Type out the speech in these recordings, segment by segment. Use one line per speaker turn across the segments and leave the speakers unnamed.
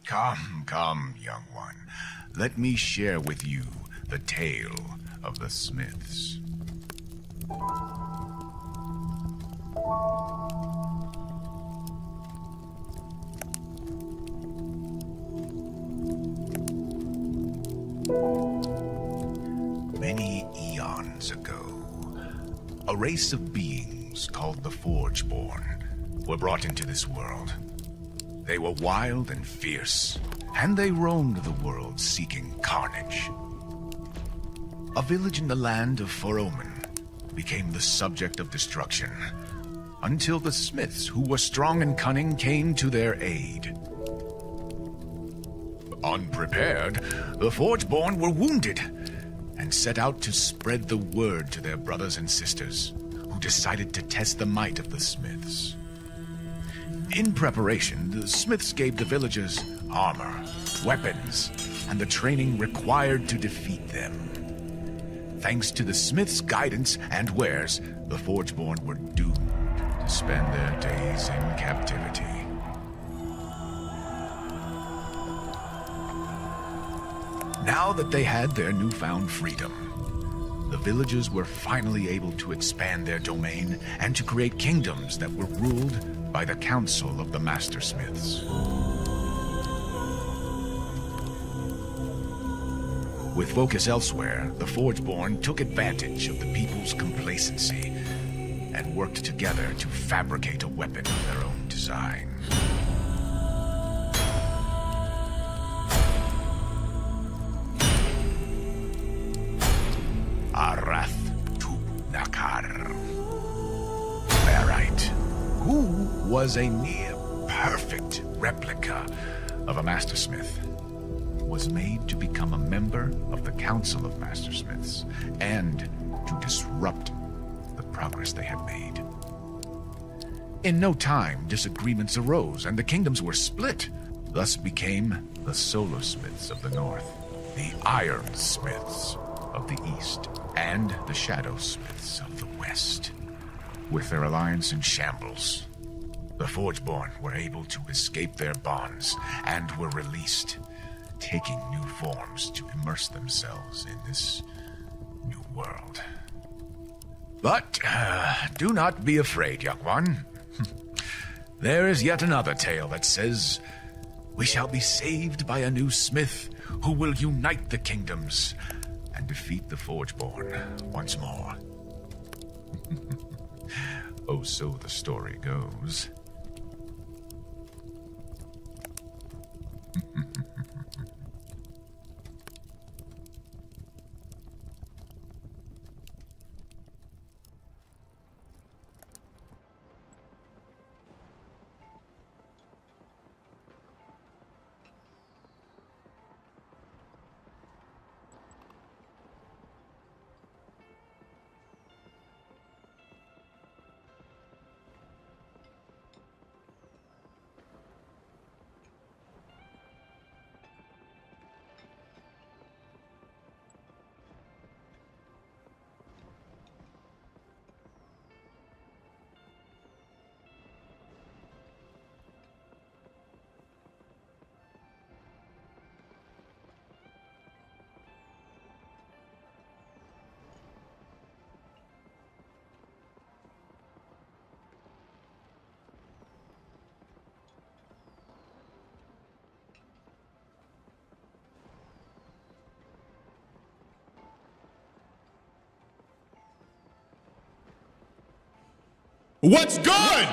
Come, come, young one. Let me share with you the tale of the Smiths. Many eons ago, a race of beings called the Forgeborn were brought into this world. They were wild and fierce, and they roamed the world seeking carnage. A village in the land of Foroman became the subject of destruction, until the Smiths, who were strong and cunning, came to their aid. Unprepared, the Forgeborn were wounded, and set out to spread the word to their brothers and sisters, who decided to test the might of the Smiths. In preparation, the Smiths gave the villagers armor, weapons, and the training required to defeat them. Thanks to the Smiths' guidance and wares, the Forgeborn were doomed to spend their days in captivity. Now that they had their newfound freedom, the villagers were finally able to expand their domain and to create kingdoms that were ruled by the Council of the Master Smiths. With focus elsewhere, the Forgeborn took advantage of the people's complacency and worked together to fabricate a weapon of their own design. Who was a near-perfect replica of a Mastersmith, was made to become a member of the Council of Mastersmiths and to disrupt the progress they had made. In no time, disagreements arose and the kingdoms were split. Thus became the Solar Smiths of the North, the Iron Smiths of the East, and the Shadow Smiths of the West. With their alliance in shambles, the Forgeborn were able to escape their bonds and were released, taking new forms to immerse themselves in this new world. But do not be afraid, young one. There is yet another tale that says we shall be saved by a new smith who will unite the kingdoms and defeat the Forgeborn once more. Oh, so the story goes.
What's good?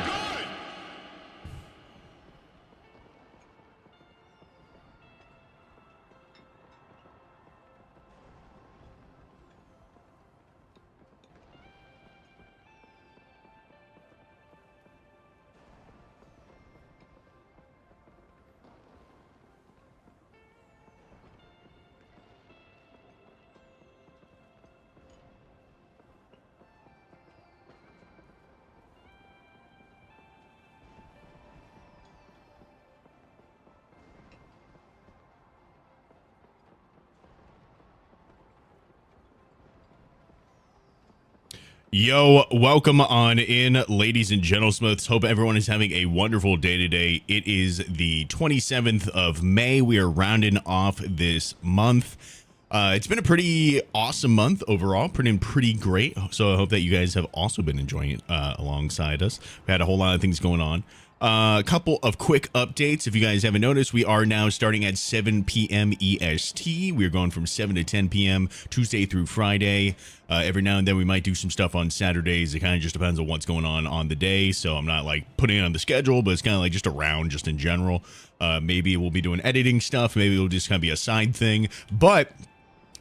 Yo, welcome on in, ladies and gentlesmiths. Hope everyone is having a wonderful day today. It is the 27th of May. We are rounding off this month. It's been a pretty awesome month overall, pretty great. So I hope that you guys have also been enjoying it alongside us. We had a whole lot of things going on. A couple of quick updates. If you guys haven't noticed, we are now starting at 7 p.m. EST. We're going from 7 to 10 p.m. Tuesday through Friday. Every now and then we might do some stuff on Saturdays. It kind of just depends on what's going on the day. So I'm not like putting it on the schedule, but it's kind of like just around just in general. Maybe we'll be doing editing stuff. Maybe it'll just kind of be a side thing. But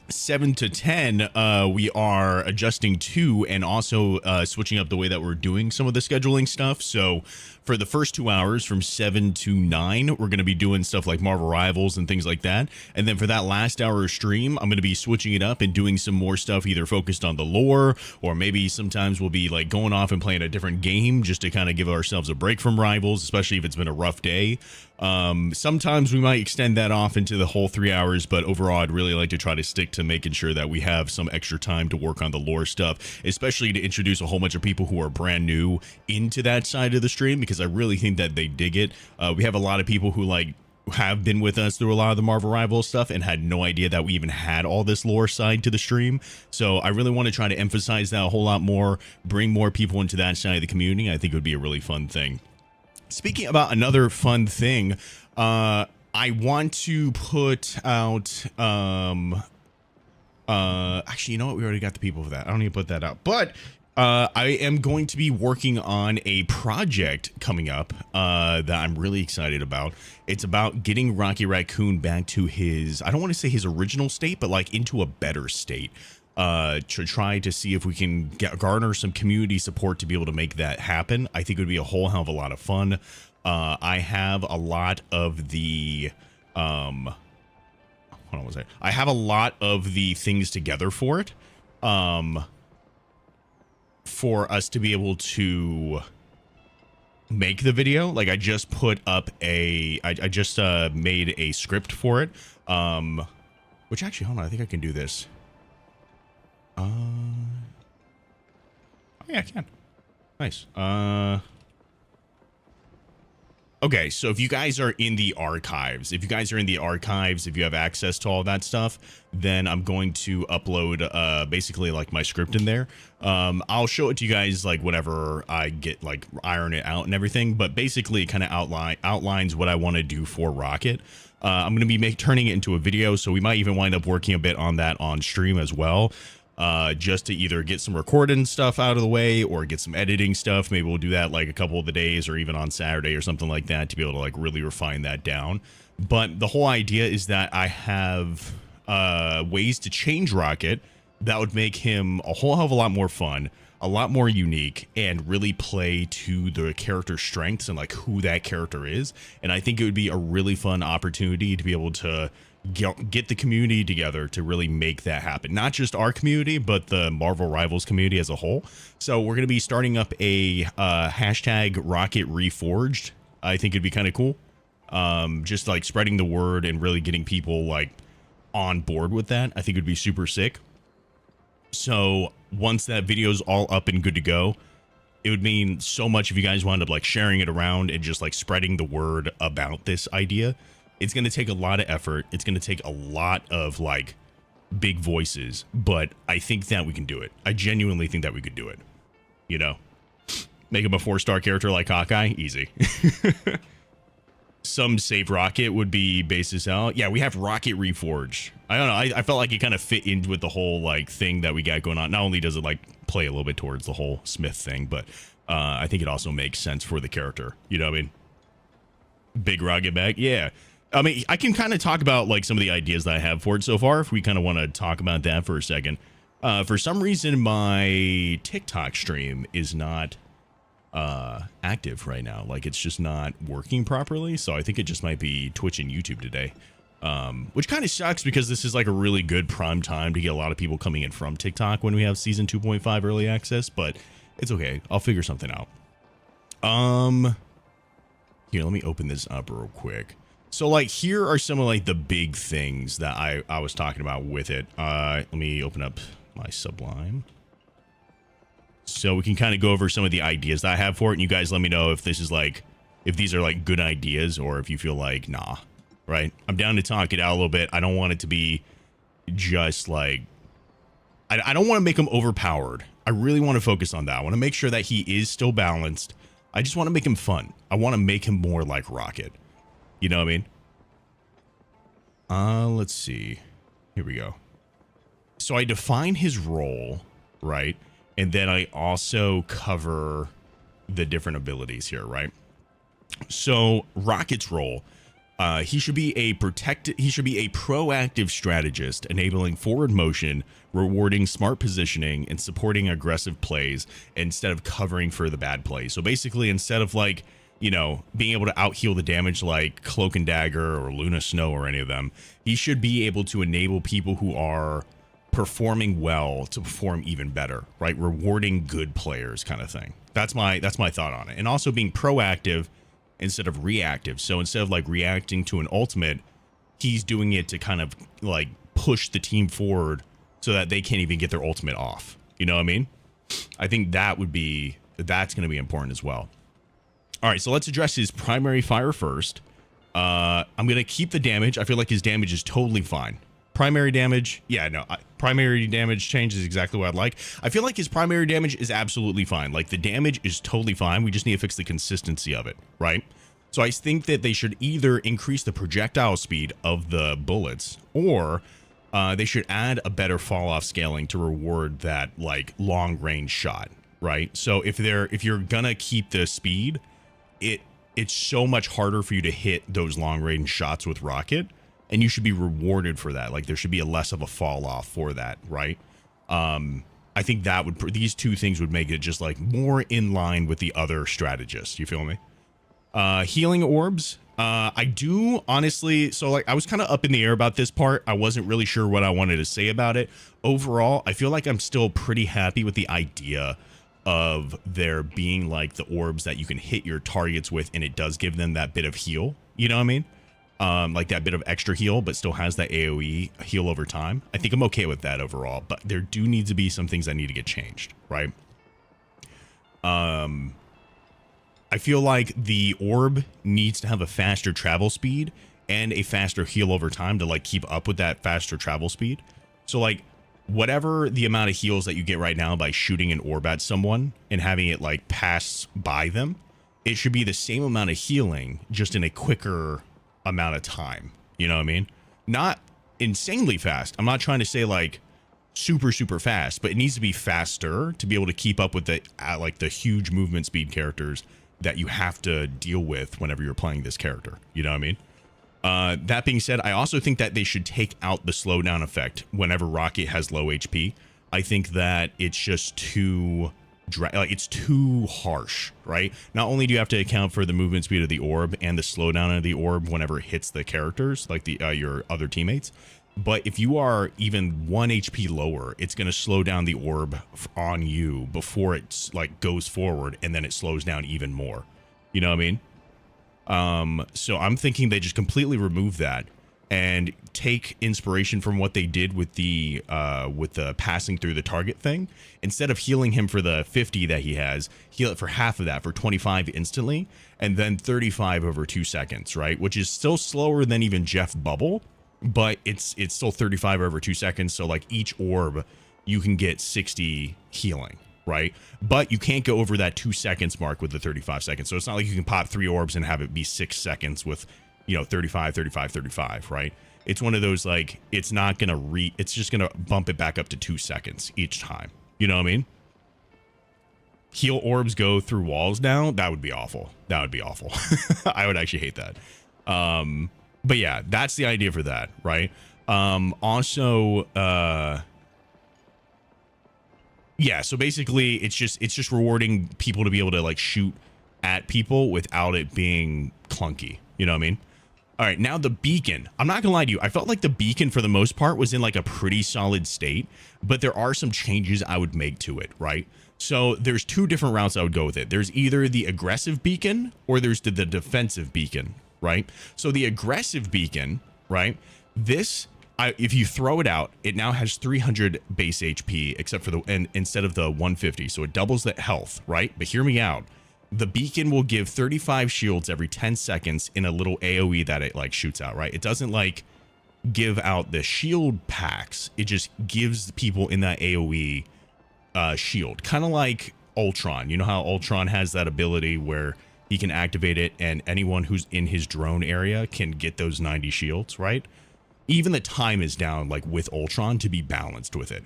7 to 10 we are adjusting to and also switching up the way that we're doing some of the scheduling stuff. So for the first 2 hours from 7 to 9 we're going to be doing stuff like Marvel Rivals and things like that, and then for that last hour of stream I'm going to be switching it up and doing some more stuff either focused on the lore, or maybe sometimes we'll be like going off and playing a different game just to kind of give ourselves a break from Rivals, especially if it's been a rough day. Sometimes we might extend that off into the whole 3 hours, but overall I'd really like to try to stick to making sure that we have some extra time to work on the lore stuff, especially to introduce a whole bunch of people who are brand new into that side of the stream, because I really think that they dig it. We have a lot of people who like have been with us through a lot of the Marvel Rivals stuff and had no idea that we even had all this lore side to the stream. So I really want to try to emphasize that a whole lot more, bring more people into that side of the community. I think it would be a really fun thing. Speaking about another fun thing, I want to put out, actually, you know what? We already got the people for that. I don't need to put that out, but I am going to be working on a project coming up that I'm really excited about. It's about getting Rocky Raccoon back to his, I don't want to say his original state, but like into a better state. To try to see if we can garner some community support to be able to make that happen. I think it would be a whole hell of a lot of fun. I have a lot of the hold on one second. I have a lot of the things together for it, for us to be able to make the video. Like I just put up I just made a script for it, which actually, hold on, I think I can do this. Oh yeah, I can. Nice. Okay, so if you guys are in the archives, if you have access to all that stuff, then I'm going to upload basically like my script in there. I'll show it to you guys like whenever I get like iron it out and everything, but basically it kind of outlines what I want to do for Rocket. I'm going to be turning it into a video, so we might even wind up working a bit on that on stream as well. Just to either get some recording stuff out of the way or get some editing stuff. Maybe we'll do that like a couple of the days or even on Saturday or something like that to be able to like really refine that down. But the whole idea is that I have ways to change Rocket that would make him a whole hell of a lot more fun, a lot more unique, and really play to the character's strengths and like who that character is. And I think it would be a really fun opportunity to be able to get the community together to really make that happen. Not just our community, but the Marvel Rivals community as a whole. So we're going to be starting up a hashtag Rocket Reforged. I think it'd be kind of cool. Just like spreading the word and really getting people like on board with that. I think it'd be super sick. So once that video's all up and good to go, it would mean so much if you guys wound up like sharing it around and just like spreading the word about this idea. It's going to take a lot of effort. It's going to take a lot of like big voices, but I think that we can do it. I genuinely think that we could do it. You know, make him a 4-star character like Hawkeye. Easy. Some save Rocket would be basis out. Yeah, we have Rocket Reforged. I don't know. I felt like it kind of fit in with the whole like thing that we got going on. Not only does it like play a little bit towards the whole Smith thing, but I think it also makes sense for the character. You know what I mean? Big Rocket bag. Yeah. I mean, I can kind of talk about like some of the ideas that I have for it so far, if we kind of want to talk about that for a second. For some reason, my TikTok stream is not active right now. Like it's just not working properly. So I think it just might be Twitch and YouTube today, which kind of sucks because this is like a really good prime time to get a lot of people coming in from TikTok when we have season 2.5 early access, but it's okay. I'll figure something out. Here, let me open this up real quick. So like here are some of like the big things that I was talking about with it. Let me open up my Sublime. So we can kind of go over some of the ideas that I have for it, and you guys let me know if this is like, if these are like good ideas or if you feel like, nah, right? I'm down to talk it out a little bit. I don't want it to be just like, I don't want to make him overpowered. I really want to focus on that. I want to make sure that he is still balanced. I just want to make him fun. I want to make him more like Rocket. You know what I mean? Let's see. Here we go. So I define his role, right? And then I also cover the different abilities here, right? So Rocket's role, he should be a proactive strategist, enabling forward motion, rewarding smart positioning, and supporting aggressive plays instead of covering for the bad plays. So basically, instead of like, you know, being able to out heal the damage like Cloak and Dagger or Luna Snow or any of them, he should be able to enable people who are performing well to perform even better, right? Rewarding good players kind of thing. That's my thought on it. And also being proactive instead of reactive. So instead of like reacting to an ultimate, he's doing it to kind of like push the team forward so that they can't even get their ultimate off. You know what I mean? I think that's going to be important as well. All right, so let's address his primary fire first. I'm going to keep the damage. I feel like his damage is totally fine. Primary damage, yeah, no, primary damage change is exactly what I'd like. I feel like his primary damage is absolutely fine. Like the damage is totally fine. We just need to fix the consistency of it, right? So I think that they should either increase the projectile speed of the bullets, or they should add a better fall off scaling to reward that like long range shot, right? So if you're gonna keep the speed, it's so much harder for you to hit those long range shots with Rocket. And you should be rewarded for that. Like there should be a less of a fall off for that, right? I think that these two things would make it just like more in line with the other strategists. You feel me? Healing orbs. I do honestly. So like I was kind of up in the air about this part. I wasn't really sure what I wanted to say about it. Overall, I feel like I'm still pretty happy with the idea of there being like the orbs that you can hit your targets with, and it does give them that bit of heal. You know what I mean? Like that bit of extra heal, but still has that AoE heal over time. I think I'm okay with that overall, but there do need to be some things that need to get changed, right? I feel like the orb needs to have a faster travel speed and a faster heal over time to like keep up with that faster travel speed. So like whatever the amount of heals that you get right now by shooting an orb at someone and having it like pass by them, it should be the same amount of healing, just in a quicker amount of time. You know what I mean? Not insanely fast. I'm not trying to say like super fast, but it needs to be faster to be able to keep up with the like the huge movement speed characters that you have to deal with whenever you're playing this character. You know what I mean? That being said, I also think that they should take out the slowdown effect whenever Rocket has low HP. I think that it's just too it's too harsh, right? Not only do you have to account for the movement speed of the orb and the slowdown of the orb whenever it hits the characters, like the your other teammates, but if you are even 1 HP lower, it's going to slow down the orb on you before it's like goes forward, and then it slows down even more. You know what I mean? So I'm thinking they just completely remove that and take inspiration from what they did with the passing through the target thing. Instead of healing him for the 50 that he has, heal it for half of that, for 25 instantly, and then 35 over 2 seconds, right? Which is still slower than even Jeff Bubble, but it's still 35 over 2 seconds. So like each orb, you can get 60 healing, right? But you can't go over that 2 seconds mark with the 35 seconds. So it's not like you can pop 3 orbs and have it be 6 seconds with, you know, 35, 35, 35, right? It's one of those, like, it's not going to it's just going to bump it back up to 2 seconds each time. You know what I mean? Heal orbs go through walls now. That would be awful. That would be awful. I would actually hate that. But yeah, that's the idea for that, right? Also, yeah, so basically it's just rewarding people to be able to like shoot at people without it being clunky. You know what I mean? All right, now the beacon. I'm not gonna lie to you. I felt like the beacon for the most part was in like a pretty solid state, but there are some changes I would make to it, right? So there's 2 different routes I would go with it. There's either the aggressive beacon or there's the defensive beacon, right? So the aggressive beacon, right? This if you throw it out, it now has 300 base HP, except for instead of the 150. So it doubles that health, right? But hear me out. The beacon will give 35 shields every 10 seconds in a little AoE that it like shoots out, right? It doesn't like give out the shield packs. It just gives people in that AoE shield, kind of like Ultron. You know how Ultron has that ability where he can activate it and anyone who's in his drone area can get those 90 shields, right? Even the time is down like with Ultron to be balanced with it.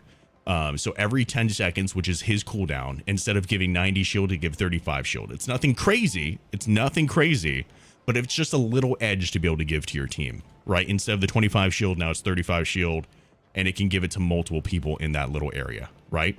So every 10 seconds, which is his cooldown, instead of giving 90 shield, to give 35 shield. It's nothing crazy. It's nothing crazy, but it's just a little edge to be able to give to your team, right? Instead of the 25 shield, now it's 35 shield, and it can give it to multiple people in that little area, right?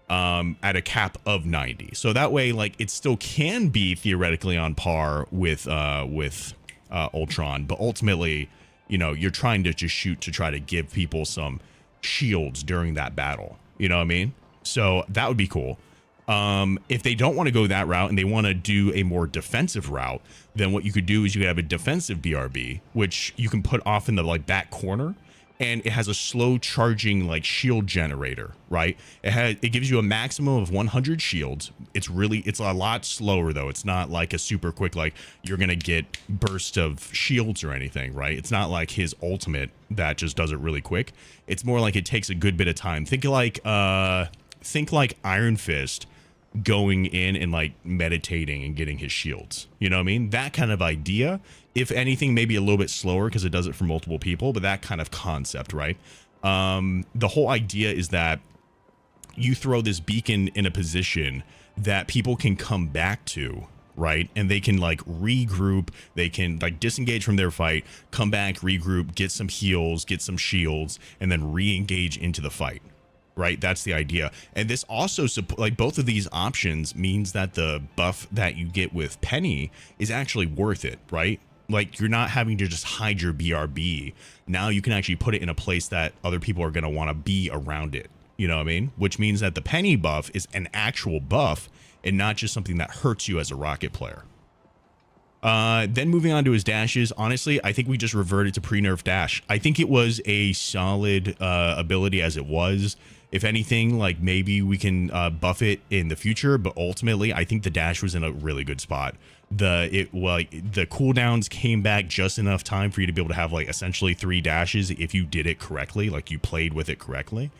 At a cap of 90. So that way, like, it still can be theoretically on par with Ultron, but ultimately, you know, you're trying to just shoot to try to give people some shields during that battle. You know what I mean? So that would be cool. If they don't want to go that route and they want to do a more defensive route, then what you could do is you could have a defensive BRB, which you can put off in the like back corner, and it has a slow charging like shield generator, right? It gives you a maximum of 100 shields. It's a lot slower though. It's not like a super quick, like you're going to get burst of shields or anything, right? It's not like his ultimate that just does it really quick. It's more like it takes a good bit of time. Think like Iron Fist going in and like meditating and getting his shields. You know what I mean? That kind of idea. If anything, maybe a little bit slower because it does it for multiple people, but that kind of concept, right? The whole idea is that you throw this beacon in a position that people can come back to, right? And they can like regroup, they can like disengage from their fight, come back, regroup, get some heals, get some shields, and then re-engage into the fight, right? That's the idea. And this also, like both of these options means that the buff that you get with Penny is actually worth it, right? Like you're not having to just hide your BRB. Now you can actually put it in a place that other people are going to want to be around it. You know what I mean? Which means that the Penny buff is an actual buff and not just something that hurts you as a Rocket player. Then moving on to his dashes, honestly, I think we just reverted to pre-nerf dash. I think it was a solid ability as it was. If anything, like maybe we can buff it in the future, but ultimately I think the dash was in a really good spot. The cooldowns came back just enough time for you to be able to have like essentially 3 dashes if you did it correctly, like you played with it correctly.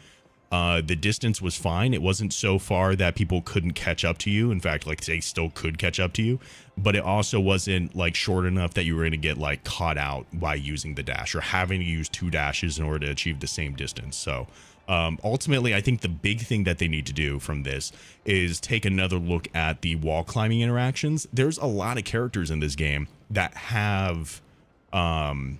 The distance was fine. It wasn't so far that people couldn't catch up to you. In fact, like they still could catch up to you, but it also wasn't like short enough that you were going to get like caught out by using the dash or having to use 2 dashes in order to achieve the same distance. So ultimately, I think the big thing that they need to do from this is take another look at the wall climbing interactions. There's a lot of characters in this game that have the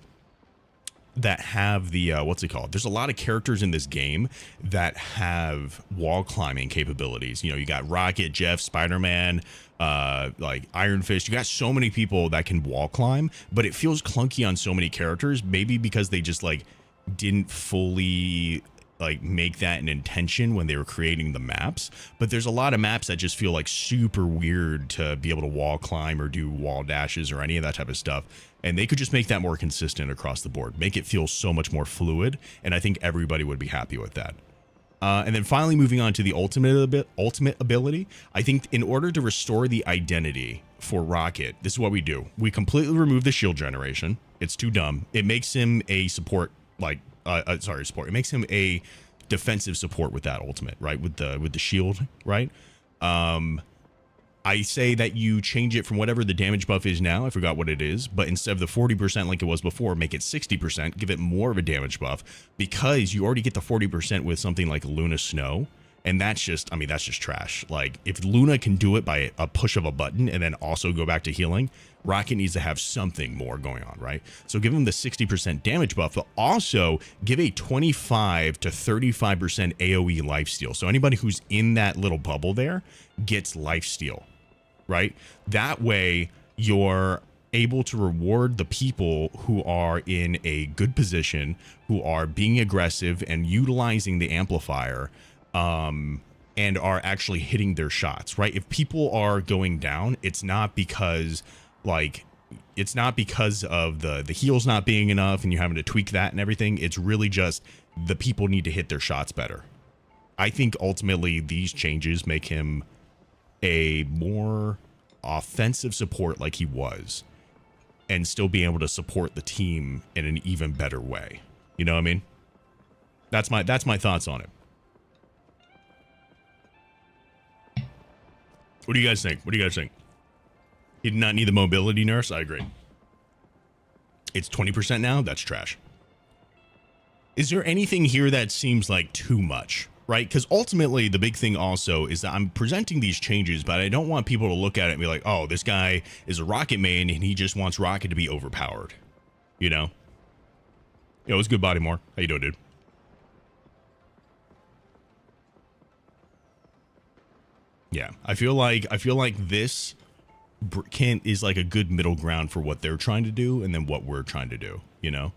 what's it called? There's a lot of characters in this game that have wall climbing capabilities. You know, you got Rocket, Jeff, Spider-Man, like Iron Fist. You got so many people that can wall climb, but it feels clunky on so many characters, maybe because they just like didn't fully like make that an intention when they were creating the maps. But there's a lot of maps that just feel like super weird to be able to wall climb or do wall dashes or any of that type of stuff. And they could just make that more consistent across the board, make it feel so much more fluid. And I think everybody would be happy with that. And then finally moving on to the ultimate ability, I think in order to restore the identity for Rocket, this is what we do. We completely remove the shield generation. It's too dumb. It makes him a support, like, support. It makes him a defensive support with that ultimate, right? With the shield, right? I say that you change it from whatever the damage buff is now. I forgot what it is, but instead of the 40% like it was before, make it 60%, give it more of a damage buff because you already get the 40% with something like Luna Snow. And that's just, I mean, that's just trash. Like if Luna can do it by a push of a button and then also go back to healing, Rocket needs to have something more going on, right? So give him the 60% damage buff, but also give a 25 to 35% AoE lifesteal. So anybody who's in that little bubble there gets lifesteal, right? That way you're able to reward the people who are in a good position, who are being aggressive and utilizing the amplifier, and are actually hitting their shots, right? If people are going down, it's not because like it's not because of the heals not being enough and you having to tweak that and everything. It's really just the people need to hit their shots better. I think ultimately these changes make him a more offensive support like he was, and still be able to support the team in an even better way. You know what I mean? That's my thoughts on it. What do you guys think? What do you guys think? He did not need the mobility nurse. I agree. It's 20% now. That's trash. Is there anything here that seems like too much? Right? Because ultimately, the big thing also is that I'm presenting these changes, but I don't want people to look at it and be like, oh, this guy is a Rocket main and he just wants Rocket to be overpowered. You know? Yo, what's good, Bodymore? How you doing, dude? Yeah, I feel like this is like a good middle ground for what they're trying to do and then what we're trying to do, you know?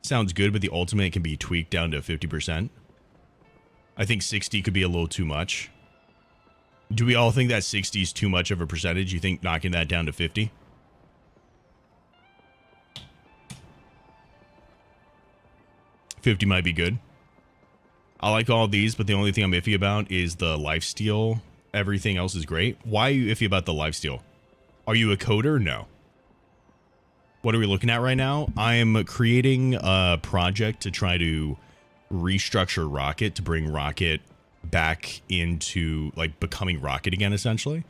Sounds good, but the ultimate can be tweaked down to 50%. I think 60 could be a little too much. Do we all think that 60 is too much of a percentage? You think knocking that down to 50? $50 might be good. I like all these, but the only thing I'm iffy about is the lifesteal. Everything else is great. Why are you iffy about the lifesteal? Are you a coder? No. What are we looking at right now? I am creating a project to try to restructure Rocket to bring Rocket back into like becoming Rocket again, essentially.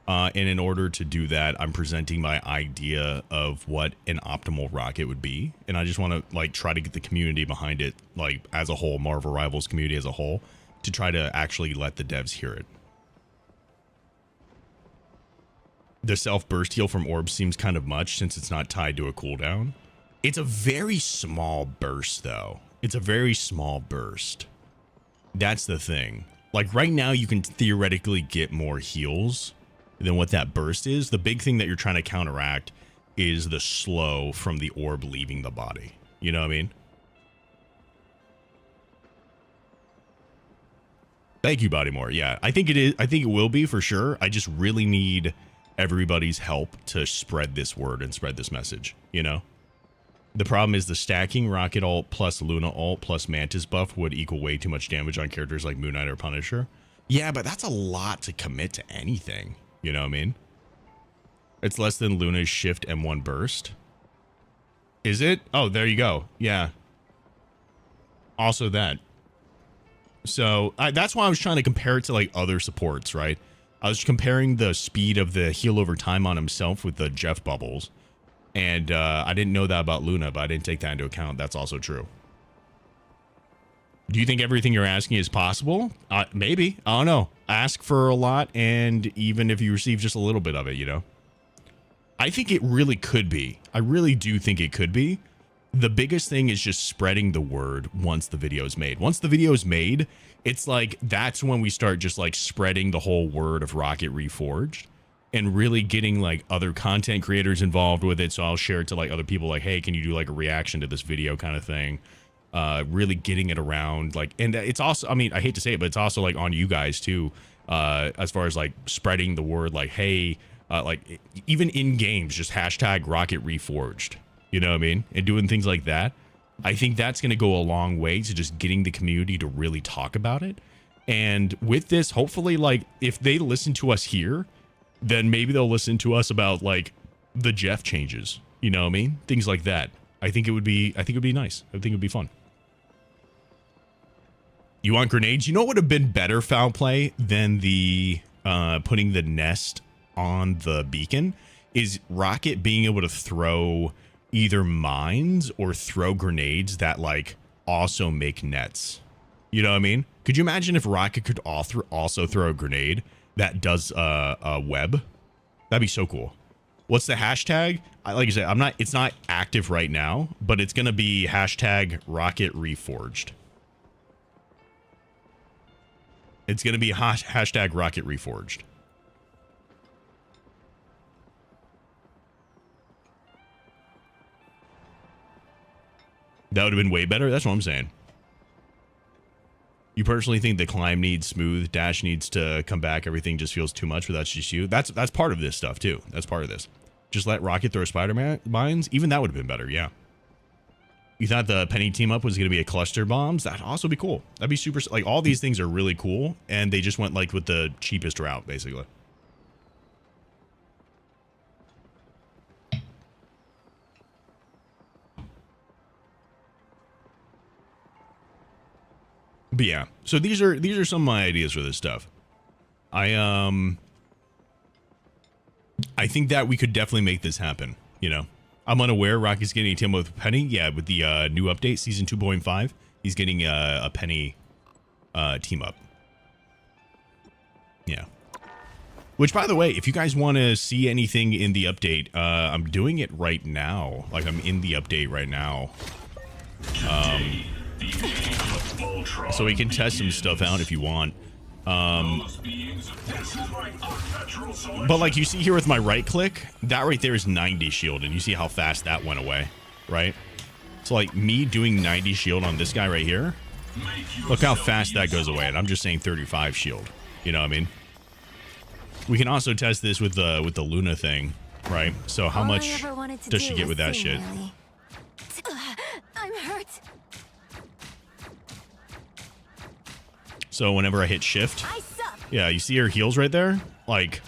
And in order to do that, I'm presenting my idea of what an optimal Rocket would be. And I just want to like try to get the community behind it, like as a whole, Marvel Rivals community as a whole, to try to actually let the devs hear it. The self-burst heal from orbs seems kind of much since it's not tied to a cooldown. It's a very small burst, though. It's a very small burst. That's the thing. Like, right now, you can theoretically get more heals than what that burst is. The big thing that you're trying to counteract is the slow from the orb leaving the body. You know what I mean? Thank you, Bodymore. Yeah, I think it is. I think it will be for sure. I just really need everybody's help to spread this word and spread this message, you know? The problem is the stacking Rocket ult plus Luna ult plus Mantis buff would equal way too much damage on characters like Moon Knight or Punisher. Yeah, but that's a lot to commit to anything, you know what I mean? It's less than Luna's shift M1 burst. Is it? Oh, there you go. Yeah. Also that. So that's why I was trying to compare it to like other supports, right? I was comparing the speed of the heal over time on himself with the Jeff bubbles. And I didn't know that about Luna, but I didn't take that into account. That's also true. Do you think everything you're asking is possible? Maybe. I don't know. Ask for a lot, and even if you receive just a little bit of it, you know? I think it really could be. I really do think it could be. The biggest thing is just spreading the word once the video is made. Once the video is made, it's like that's when we start just like spreading the whole word of Rocket Reforged and really getting like other content creators involved with it. So I'll share it to like other people like, hey, can you do like a reaction to this video kind of thing? Really getting it around like, and it's also, I mean, I hate to say it, but it's also like on you guys too, as far as like spreading the word, like, hey, like even in games, just hashtag Rocket Reforged, you know what I mean? And doing things like that. I think that's going to go a long way to just getting the community to really talk about it. And with this, hopefully, like, if they listen to us here, then maybe they'll listen to us about, like, the Jeff changes. You know what I mean? Things like that. I think it would be nice. I think it would be fun. You want grenades? You know what would have been better foul play than the putting the nest on the beacon? Is Rocket being able to throw either mines or throw grenades that like also make nets. You know what I mean? Could you imagine if Rocket could also throw a grenade that does a web? That'd be so cool. What's the hashtag? Like I said, it's not active right now, but it's going to be hashtag Rocket Reforged. It's going to be hashtag Rocket Reforged. That would have been way better. That's what I'm saying. You personally think the climb needs smooth, dash needs to come back, everything just feels too much, but that's just you. That's part of this stuff too. That's part of this. Just let Rocket throw spider mines. Even that would have been better. Yeah. You thought the Penny team up was going to be a cluster bombs? That'd also be cool. That'd be super. Like, all these things are really cool, and they just went like with the cheapest route, basically. But yeah, so these are some of my ideas for this stuff. I think that we could definitely make this happen. You know, I'm unaware Rocky's getting a team with Penny. Yeah, with the new update, season 2.5, he's getting a Penny team up. Yeah. Which, by the way, if you guys want to see anything in the update, I'm doing it right now. Like, I'm in the update right now. So we can test some stuff out if you want. But like you see here with my right click, that right there is 90 shield, and you see how fast that went away, right? So like me doing 90 shield on this guy right here, look how fast that goes away, and I'm just saying 35 shield. You know what I mean? We can also test this with the Luna thing, right? So how much does she get with that shit?
I'm hurt.
So whenever I hit shift, yeah, you see her heals right there? Like,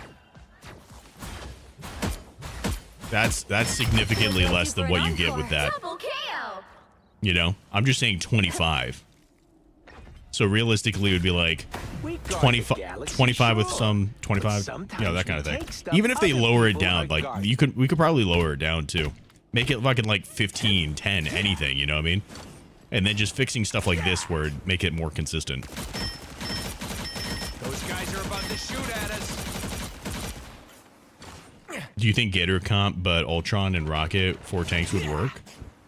that's significantly less than what you get with that. You know, I'm just saying 25. So realistically, it would be like 25 with some 25, you know, that kind of thing. Even if they lower it down, like we could probably lower it down too. Make it fucking like 15, 10, anything, you know what I mean? And then just fixing stuff like this where it'd make it more consistent.
Those guys are about to shoot at us.
Do you think Gator Comp but Ultron and Rocket 4 tanks would work?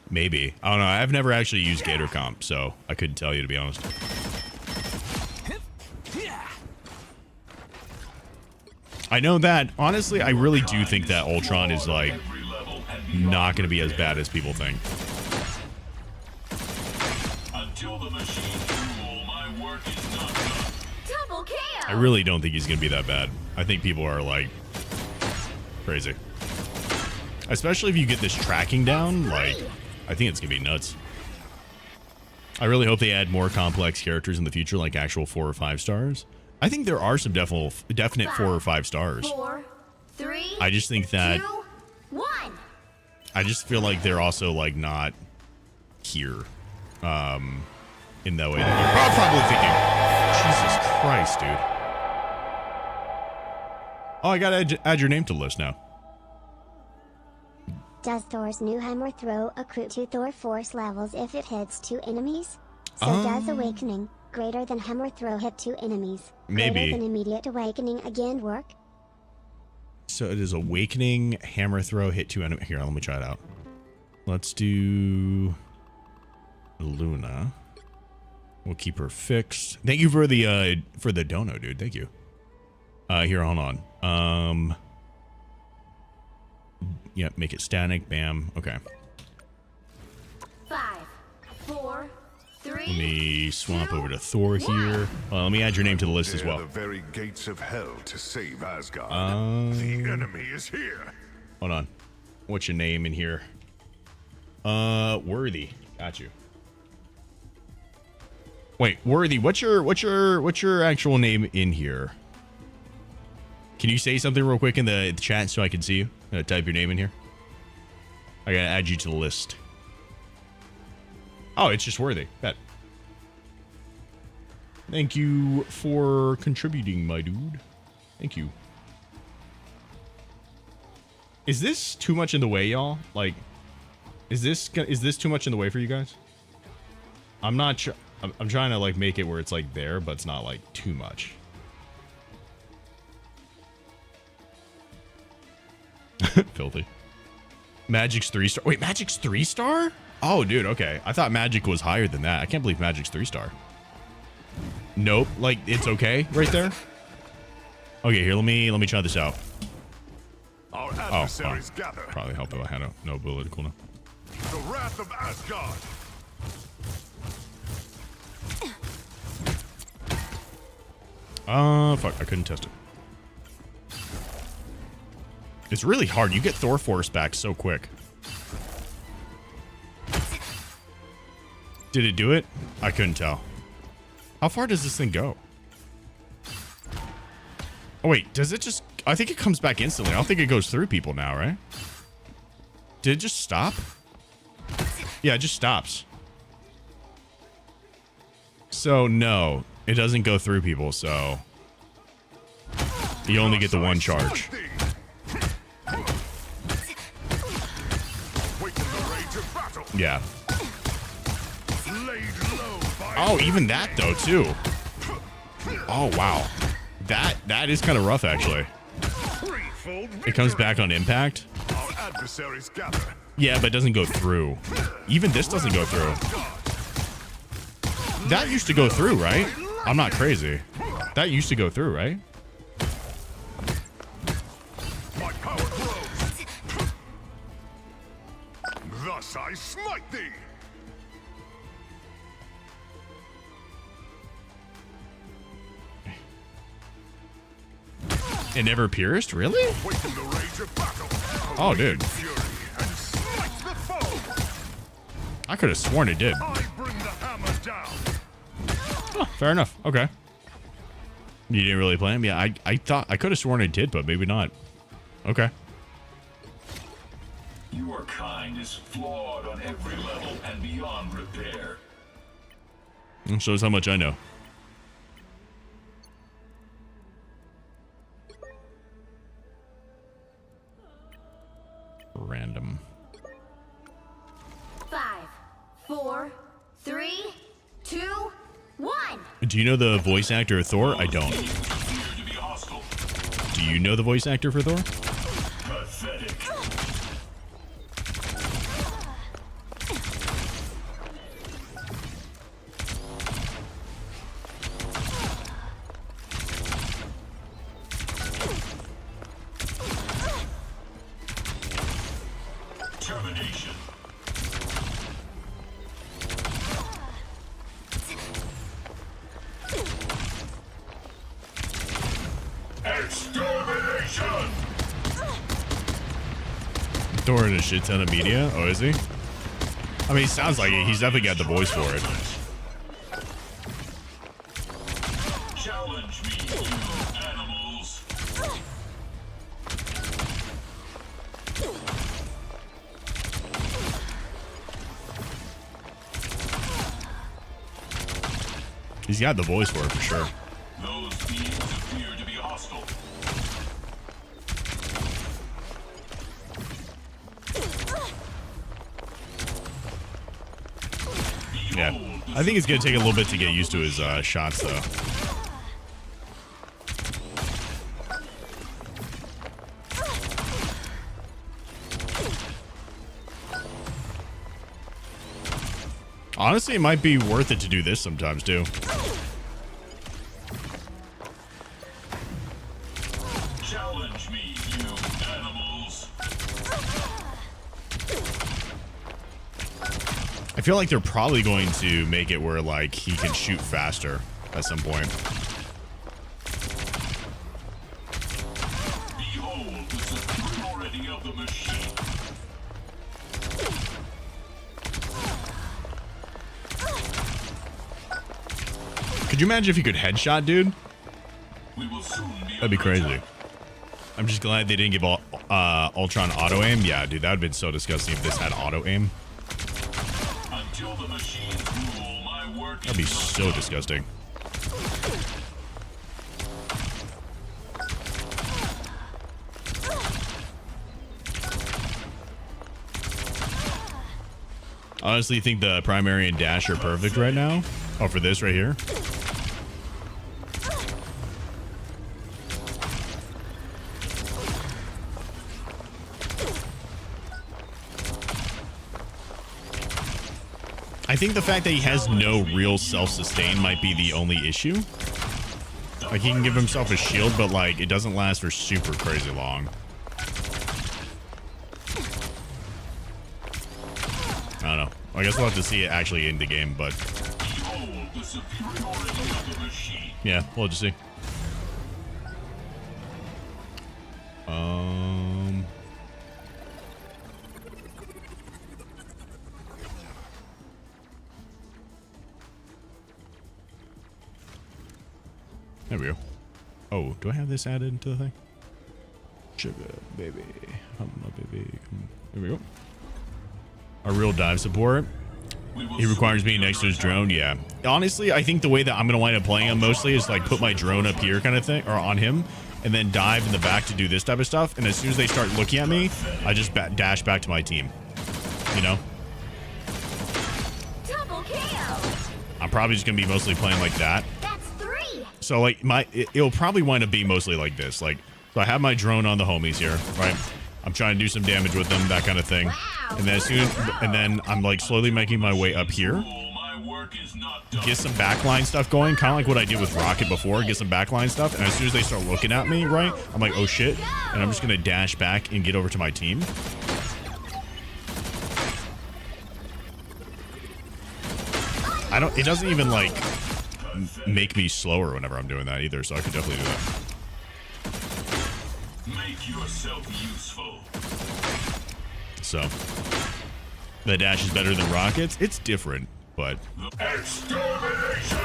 Maybe. I don't know. I've never actually used Gator Comp, so I couldn't tell you, to be honest. I know that, honestly, I really do think that Ultron is like not going to be as bad as people think.
Until the machine cool, my work is not done.
Double kill.
I really don't think he's going to be that bad. I think people are like crazy. Especially if you get this tracking down, like, I think it's going to be nuts. I really hope they add more complex characters in the future, like actual 4 or 5 stars. I think there are some definite 4 or 5 stars.
4, 3.
I just think that
2, 1.
I just feel like they're also like not here in that way that you're probably thinking, Jesus Christ, dude. Oh, I gotta add your name to the list now.
Does Thor's new hammer throw accrue to Thor force levels if it hits 2 enemies? So does Awakening, greater than hammer throw, hit 2 enemies?
Maybe.
Greater than immediate awakening again work?
So it is Awakening, hammer throw, hit 2 enemies. Here, let me try it out. Let's do Luna. We'll keep her fixed. Thank you for the dono, dude. Thank you. Here, hold on. Yeah, make it static. Bam. Okay.
5, 4, 3.
Let me swap over to Thor here. Let me add your name to the list as well.
The very gates of hell to save Asgard.
The enemy is here.
Hold on. What's your name in here? Worthy. Got you. Wait, Worthy, what's your actual name in here? Can you say something real quick in the chat so I can see you? Type your name in here. I gotta add you to the list. Oh, it's just Worthy. Bet. Thank you for contributing, my dude. Thank you. Is this too much in the way, y'all? Like, is this too much in the way for you guys? I'm not sure. I'm trying to like make it where it's like there, but it's not like too much. Filthy. Magic's 3-star. Wait, Magic's 3-star? Oh, dude. Okay, I thought Magic was higher than that. I can't believe Magic's 3-star. Nope. Like, it's okay right there. Okay, here. Let me try this out.
Our adversaries gather.
Probably help if I had no ability cooldown.
The wrath of Asgard.
Fuck. I couldn't test it. It's really hard. You get Thor Force back so quick. Did it do it? I couldn't tell. How far does this thing go? Oh, wait. Does it just... I think it comes back instantly. I don't think it goes through people now, right? Did it just stop? Yeah, it just stops. So, no. It doesn't go through people, so... You only get the one charge. Yeah. Oh, even that, though, too. Oh, wow. That is kind of rough, actually. It comes back on impact. Yeah, but it doesn't go through. Even this doesn't go through. That used to go through, right? I'm not crazy. That used to go through, right?
My power grows. Thus I smite thee.
It never pierced? Really?
Waken the rage of battle.
Oh, dude.
Fury and smite the foe.
I could have sworn it did.
I bring the hammer down.
Oh, fair enough. Okay. You didn't really play him? Yeah, I thought I could have sworn it did, but maybe not. Okay.
Your kind is flawed on every level and beyond repair.
It shows how much I know. Random.
5, 4, 3, 2, 1.
Do you know the voice actor of Thor? I don't. Do you know the voice actor for Thor?
Pathetic. Termination. Extermination!
Thor in a shit ton of media? Oh, is he? I mean, he sounds like it. He's definitely got the voice for it.
Challenge me, you animals.
He's got the voice for it for sure.
Those beings appear to be hostile.
Yeah. I think it's going to take a little bit to get used to his shots, though. Honestly, it might be worth it to do this sometimes, too.
Challenge me, you animals.
I feel like they're probably going to make it where, like, he can shoot faster at some point.
Behold the superiority of the machine.
Could you imagine if you could headshot, dude?
We will soon be
That'd be crazy. I'm just glad they didn't give Ultron auto aim. Yeah, dude, that would have been so disgusting if this had auto aim.
Until the machines rule, my work
That'd be so disgusting. Honestly, think the primary and dash are perfect right now. Oh, for this right here. I think the fact that he has no real self-sustain might be the only issue. Like, he can give himself a shield, but, like, it doesn't last for super crazy long. I don't know. I guess we'll have to see it actually in the game, but...
Behold the superiority of the machine.
yeah, we'll just see. There we go. Oh, do I have this added to the thing? Sugar, baby. Baby. Here we go. A real dive support. He requires being next to his drone. Yeah. Honestly, I think the way that I'm going to wind up playing him mostly is like put my drone up here kind of thing, or on him, and then dive in the back to do this type of stuff. And as soon as they start looking at me, I just dash back to my team. You know?
Double kill.
I'm probably just going to be mostly playing like that.
That's 3.
So like it'll probably wind up being mostly like this. Like, so I have my drone on the homies here, right? I'm trying to do some damage with them, that kind of thing. And then I'm like slowly making my way up here. Get some backline stuff going, kind of like what I did with Rocket before. Get some backline stuff, and as soon as they start looking at me, right, I'm like, oh shit, and I'm just gonna dash back and get over to my team. It doesn't even like make me slower whenever I'm doing that either, so I could definitely do that.
Make yourself useful.
So the dash is better than Rocket's. It's different, but
Extermination!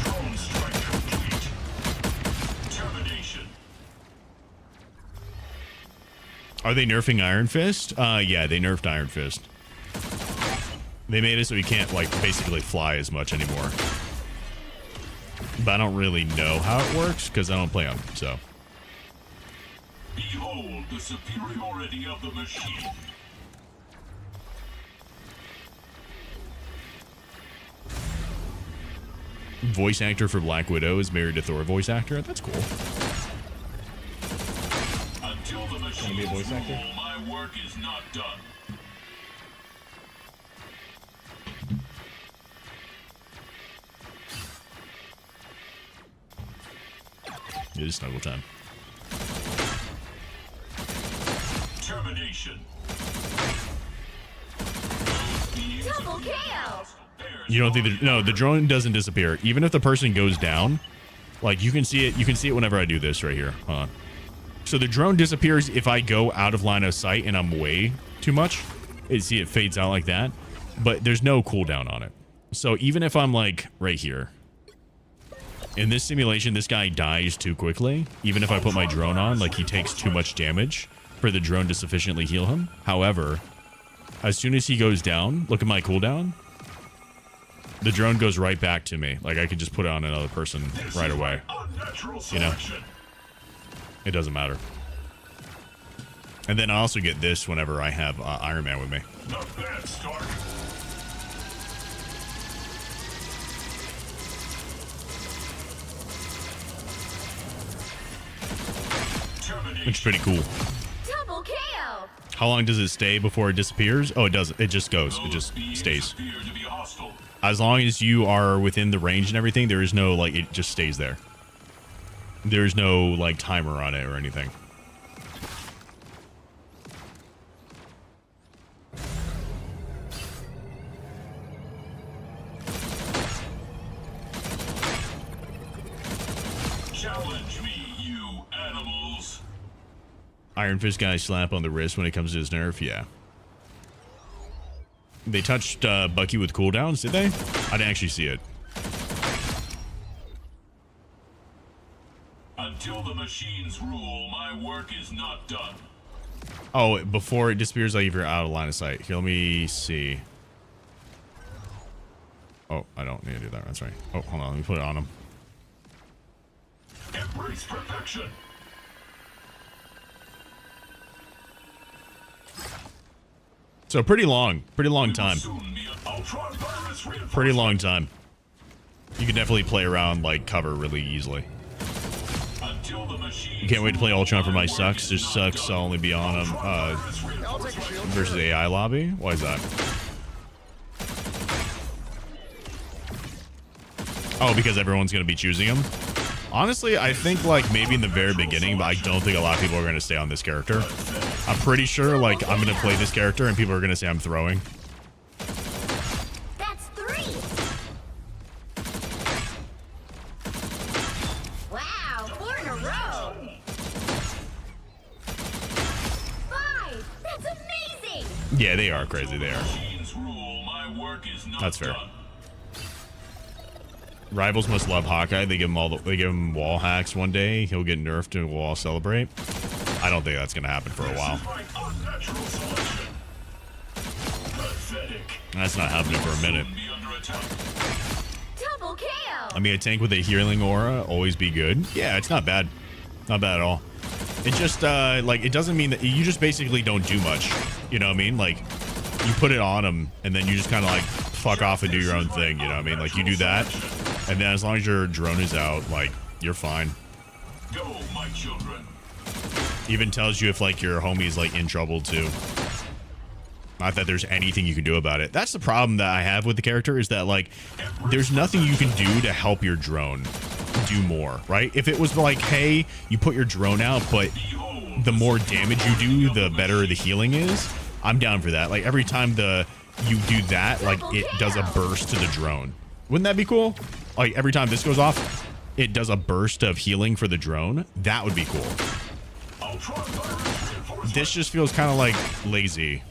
Drone strike complete. Termination.
are they nerfing Iron Fist? Yeah, they nerfed Iron Fist. They made it so he can't like basically fly as much anymore. But I don't really know how it works because I don't play him, so.
Behold the superiority of the machine.
Voice actor for Black Widow is married to Thor voice actor. That's cool.
Until the machine
be a voice actor?
my work is not done.
It is snuggle time.
Termination.
Double kill.
You don't think no, the drone doesn't disappear. Even if the person goes down, like you can see it. You can see it whenever I do this right here. Hold on. So the drone disappears if I go out of line of sight and I'm way too much. You see it fades out like that, but there's no cooldown on it. So even if I'm like right here, in this simulation, this guy dies too quickly. Even if I put my drone on, like he takes too much damage for the drone to sufficiently heal him. However, as soon as he goes down, look at my cooldown. The drone goes right back to me. Like I could just put it on another person right away. You know, it doesn't matter. And then I also get this whenever I have Iron Man with me.
Not bad start.
Which is pretty cool.
Double kill.
How long does it stay before it disappears? Oh, it doesn't. It just goes. It just stays. As long as you are within the range and everything, there is no, like, it just stays there. There's no, like, timer on it or anything.
Challenge me, you animals.
Iron Fist guy slap on the wrist when it comes to his nerf, yeah. They touched Bucky with cooldowns, did they? I didn't actually see it.
Until the machines rule, my work is not done.
Oh, before it disappears, like if you're out of line of sight. Here, let me see. Oh, I don't need to do that. That's right. Oh, hold on. Let me put it on him.
Embrace perfection.
So pretty long time. Pretty long time. You can definitely play around like cover really easily. You can't wait to play Ultron for my sucks. There's sucks. I'll only be on him versus AI lobby. Why is that? Oh, because everyone's gonna be choosing him. Honestly, I think like maybe in the very beginning, but I don't think a lot of people are gonna stay on this character. I'm pretty sure like I'm gonna play this character and people are gonna say I'm throwing.
That's 3. Wow, 4 in a row. 5. That's amazing.
Yeah, they are crazy. They are.
Machines rule, my work is not
That's fair.
done.
Rivals must love Hawkeye. They give him wall hacks one day. He'll get nerfed and we'll all celebrate. I don't think that's gonna happen for a while. That's not happening for a minute.
Double KO.
I mean, a tank with a healing aura always be good. Yeah, it's not bad. Not bad at all. It just like it doesn't mean that you just basically don't do much. You know what I mean? Like you put it on them and then you just kind of like fuck off and do your own thing. You know what I mean? Like you do that, and then as long as your drone is out, like you're fine.
Go, my children.
Even tells you if like your homie's like in trouble too. Not that there's anything you can do about it. That's the problem that I have with the character, is that like there's nothing you can do to help your drone do more, right? If it was like, hey, you put your drone out, but the more damage you do, the better the healing is, I'm down for that. Like every time you do that, like it does a burst to the drone. Wouldn't that be cool? Like every time this goes off, it does a burst of healing for the drone. That would be cool. This just feels kind of like lazy.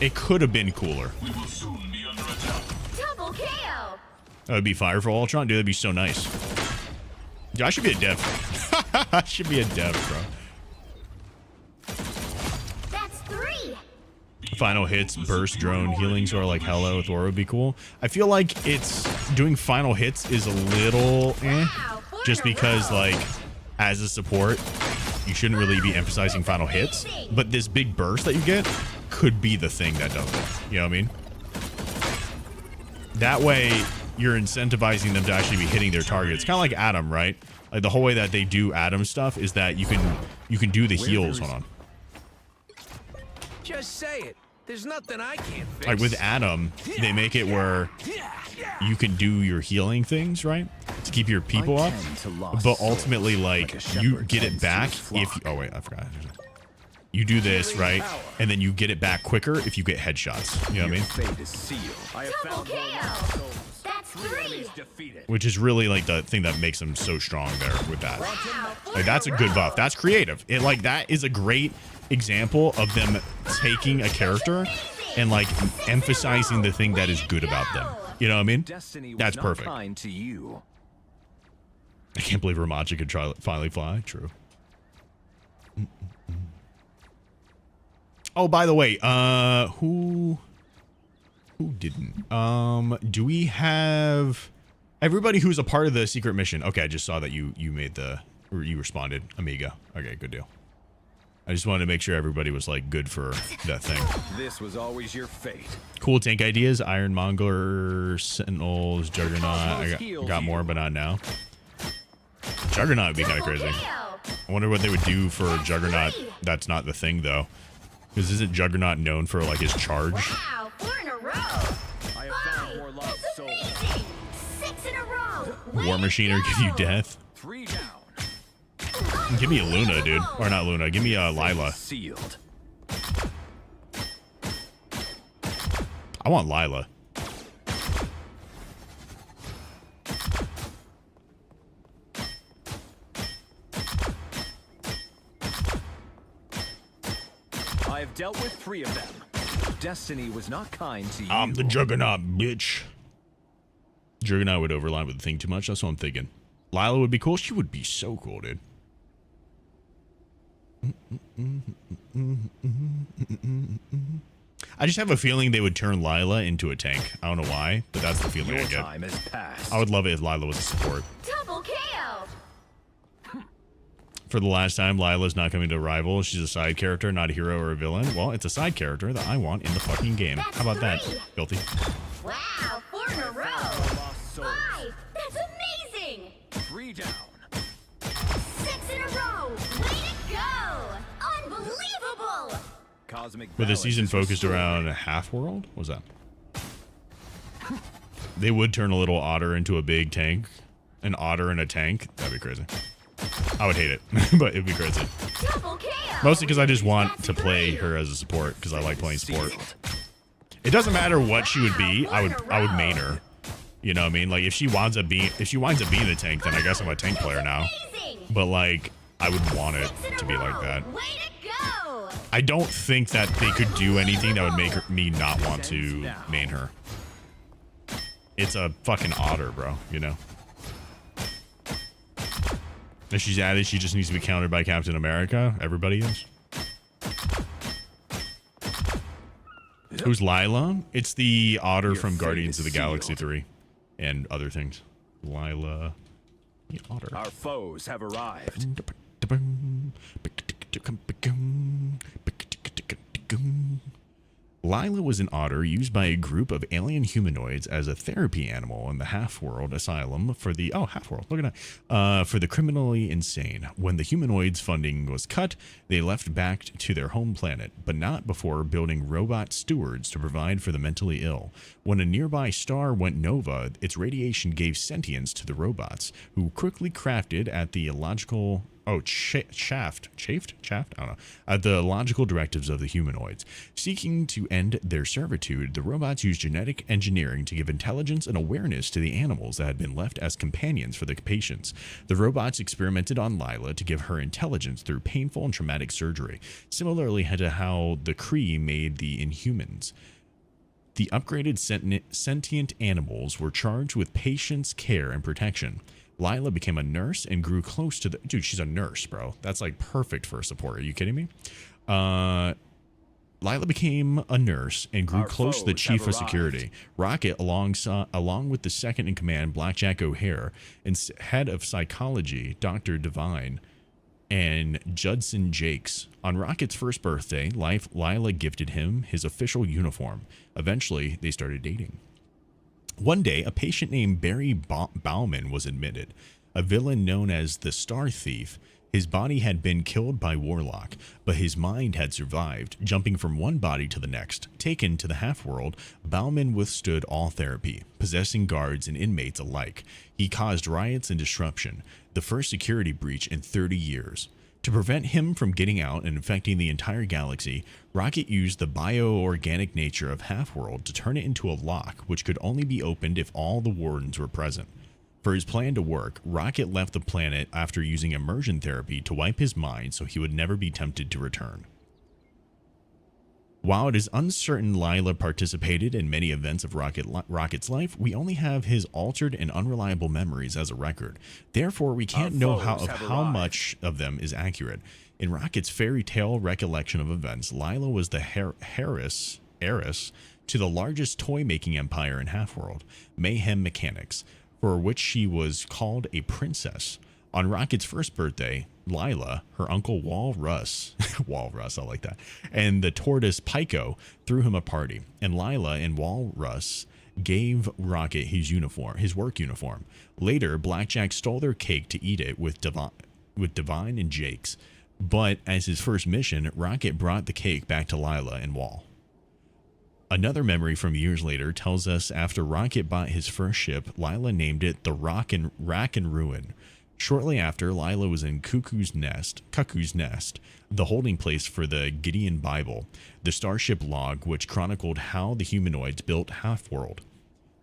It could have been cooler.
We will soon be under attack.
Double KO.
That would be fire for Ultron. Dude, that'd be so nice. Dude, I should be a dev. I should be a dev, bro.
That's 3.
Final hits, burst, drone, healings, or like hello with aura would be cool. I feel like it's doing final hits is a little just because like as a support, you shouldn't really be emphasizing final hits, but this big burst that you get could be the thing that does it. You know what I mean? That way you're incentivizing them to actually be hitting their targets. Kind of like Adam, right? Like the whole way that they do Adam stuff is that you can do the heals. Hold on.
Just say it. There's nothing I can't fix.
Like with Adam, they make it where you can do your healing things, right? To keep your people up. But ultimately, like you get it back if you, oh wait, I forgot. You do this, right? And then you get it back quicker if you get headshots. You know what I mean?
Double KO. That's 3.
Which is really like the thing that makes them so strong there with that. Like that's a good buff. That's creative. It like that is a great example of them taking a character and like emphasizing the thing that is good about them. You know what I mean? That's perfect. I can't believe Ramachi could finally fly. True. Oh, by the way, who didn't? Do we have everybody who's a part of the secret mission? Okay, I just saw that you made or you responded, Amiga. Okay, good deal. I just wanted to make sure everybody was like good for that thing.
This was always your fate.
Cool tank ideas: Iron Monger, Sentinels, Juggernaut. I got more, but not now. Juggernaut would be kind of crazy. I wonder what they would do for Juggernaut. That's not the thing though. Because isn't Juggernaut known for like his charge?
Wow, 4 in a row.
I have found more lost
That's
souls.
amazing. 6 in a row.
War Machiner give you death.
3 down.
Give me a Luna, dude. Or not Luna. Give me a Lyla.
Sealed.
I want Lyla.
I have dealt with 3 of them. Destiny was not kind to you.
I'm the Juggernaut, bitch. Juggernaut would overlap with the thing too much. That's what I'm thinking. Lyla would be cool. She would be so cool, dude. I just have a feeling they would turn Lyla into a tank. I don't know why, but that's the feeling I get.
Time has passed.
I would love it if Lyla was a support.
Double KO.
For the last time, Lyla's not coming to Rival. She's a side character, not a hero or a villain. Well, it's a side character that I want in the fucking game. How about that, Filthy?
Wow, 4 in a row. 5. That's amazing.
3 down.
6 in a row. Way to go. Unbelievable.
Cosmic
With a
balance
season
is
focused
restored.
around Half-World? What was that? They would turn a little otter into a big tank. An otter in a tank? That'd be crazy. I would hate it, but it'd be crazy.
Double KO.
Mostly because I just want to play her as a support because I like playing support. It doesn't matter what she would be. I would main her. You know what I mean? Like if she winds up being the tank, then I guess I'm a tank player now. But like I would want it to be like that.
Way to go.
I don't think that they could do anything that would make me not want to main her. It's a fucking otter, bro, you know? If she's added, she just needs to be countered by Captain America. Everybody is. Who's Lyla? It's the otter from Guardians of the Galaxy 3 and other things. Lyla, the otter.
Our foes have arrived.
Lyla was an otter used by a group of alien humanoids as a therapy animal in the Half-World Asylum for the Half-World, look at that, for the criminally insane. When the humanoids' funding was cut, they left back to their home planet, but not before building robot stewards to provide for the mentally ill. When a nearby star went nova, its radiation gave sentience to the robots, who quickly crafted at the logical chafed, I don't know, the logical directives of the humanoids. Seeking to end their servitude, the robots used genetic engineering to give intelligence and awareness to the animals that had been left as companions for the patients. The robots experimented on Lyla to give her intelligence through painful and traumatic surgery, similarly to how the Kree made the Inhumans. The upgraded sentient animals were charged with patients' care and protection. Lyla became a nurse and grew close to the... Dude, she's a nurse, bro. That's like perfect for a support. Are you kidding me? Lyla became a nurse and grew close to the chief of security. Rocket, along with the second in command, Blackjack O'Hare, and head of psychology, Dr. Divine, and Judson Jakes. On Rocket's first birthday, Lyla gifted him his official uniform. Eventually, they started dating. One day, a patient named Barry Bauman was admitted, a villain known as the Star Thief. His body had been killed by Warlock, but his mind had survived. Jumping from one body to the next, taken to the Half-World, Bauman withstood all therapy, possessing guards and inmates alike. He caused riots and disruption, the first security breach in 30 years. To prevent him from getting out and infecting the entire galaxy, Rocket used the bioorganic nature of Half-World to turn it into a lock, which could only be opened if all the wardens were present. For his plan to work, Rocket left the planet after using immersion therapy to wipe his mind so he would never be tempted to return. While it is uncertain Lyla participated in many events of Rocket's life, we only have his altered and unreliable memories as a record. Therefore, we can't know how much of them is accurate. In Rocket's fairy tale recollection of events, Lyla was the heiress to the largest toy-making empire in Half-World, Mayhem Mechanics, for which she was called a princess. On Rocket's first birthday, Lyla, her uncle Walrus, I like that, and the tortoise Pyko threw him a party, and Lyla and Walrus gave Rocket his work uniform. Later, Blackjack stole their cake to eat it with Divine and Jakes, but as his first mission, Rocket brought the cake back to Lyla and Wall. Another memory from years later tells us after Rocket bought his first ship, Lyla named it the Rack and Ruin. Shortly after, Lyla was in Cuckoo's Nest, the holding place for the Gideon Bible, the starship log which chronicled how the humanoids built Half-World.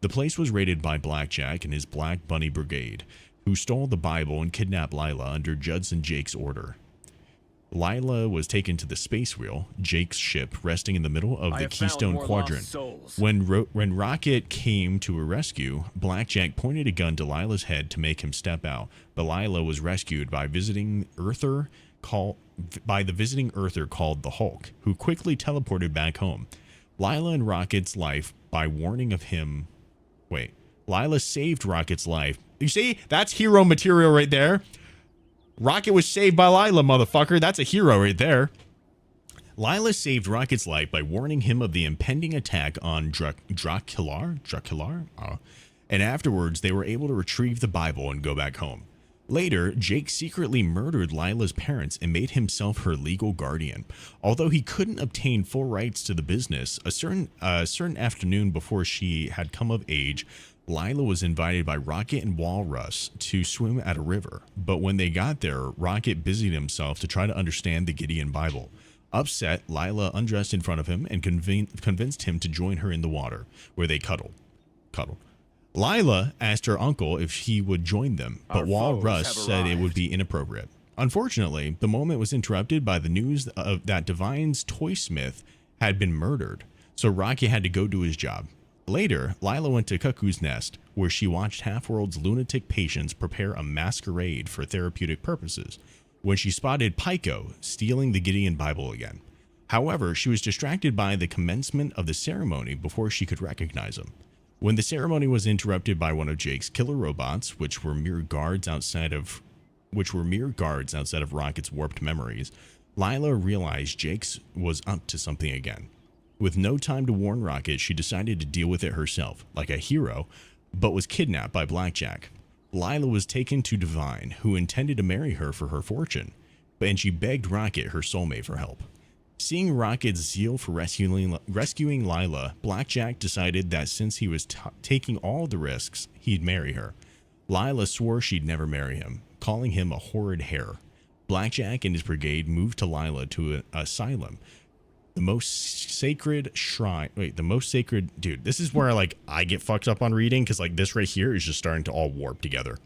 The place was raided by Blackjack and his Black Bunny Brigade, who stole the Bible and kidnapped Lyla under Judson Jake's order. Lyla was taken to the Space Wheel, Jake's ship, resting in the middle of the Keystone Quadrant. When Rocket came to her rescue, Blackjack pointed a gun to Lyla's head to make him step out, but Lyla was rescued by the visiting Earther called the Hulk, who quickly teleported back home. Lyla and Rocket's life by warning of him. Wait, Lyla saved Rocket's life. You see, that's hero material right there. Rocket was saved by Lyla, motherfucker. That's a hero right there. Lyla saved Rocket's life by warning him of the impending attack on Dracular? And afterwards, they were able to retrieve the Bible and go back home. Later, Jake secretly murdered Lyla's parents and made himself her legal guardian. Although he couldn't obtain full rights to the business, a certain afternoon before she had come of age, Lyla was invited by Rocket and Walrus to swim at a river, but when they got there, Rocket busied himself to try to understand the Gideon Bible. Upset, Lyla undressed in front of him and convinced him to join her in the water, where they cuddled. Lyla asked her uncle if he would join them, but Walrus said it would be inappropriate. Unfortunately, the moment was interrupted by the news that Divine's toy smith had been murdered, so Rocket had to go do his job. Later, Lyla went to Cuckoo's Nest, where she watched Half-World's lunatic patients prepare a masquerade for therapeutic purposes, when she spotted Pyko stealing the Gideon Bible again. However, she was distracted by the commencement of the ceremony before she could recognize him. When the ceremony was interrupted by one of Jake's killer robots, which were mere guards outside of Rocket's warped memories, Lyla realized Jake's was up to something again. With no time to warn Rocket, she decided to deal with it herself, like a hero, but was kidnapped by Blackjack. Lyla was taken to Divine, who intended to marry her for her fortune, and she begged Rocket, her soulmate, for help. Seeing Rocket's zeal for rescuing Lyla, Blackjack decided that since he was taking all the risks, he'd marry her. Lyla swore she'd never marry him, calling him a horrid hare. Blackjack and his brigade moved to Lyla to an asylum, the most sacred shrine. Wait, the most sacred, dude, this is where like I get fucked up on reading, because like this right here is just starting to all warp together.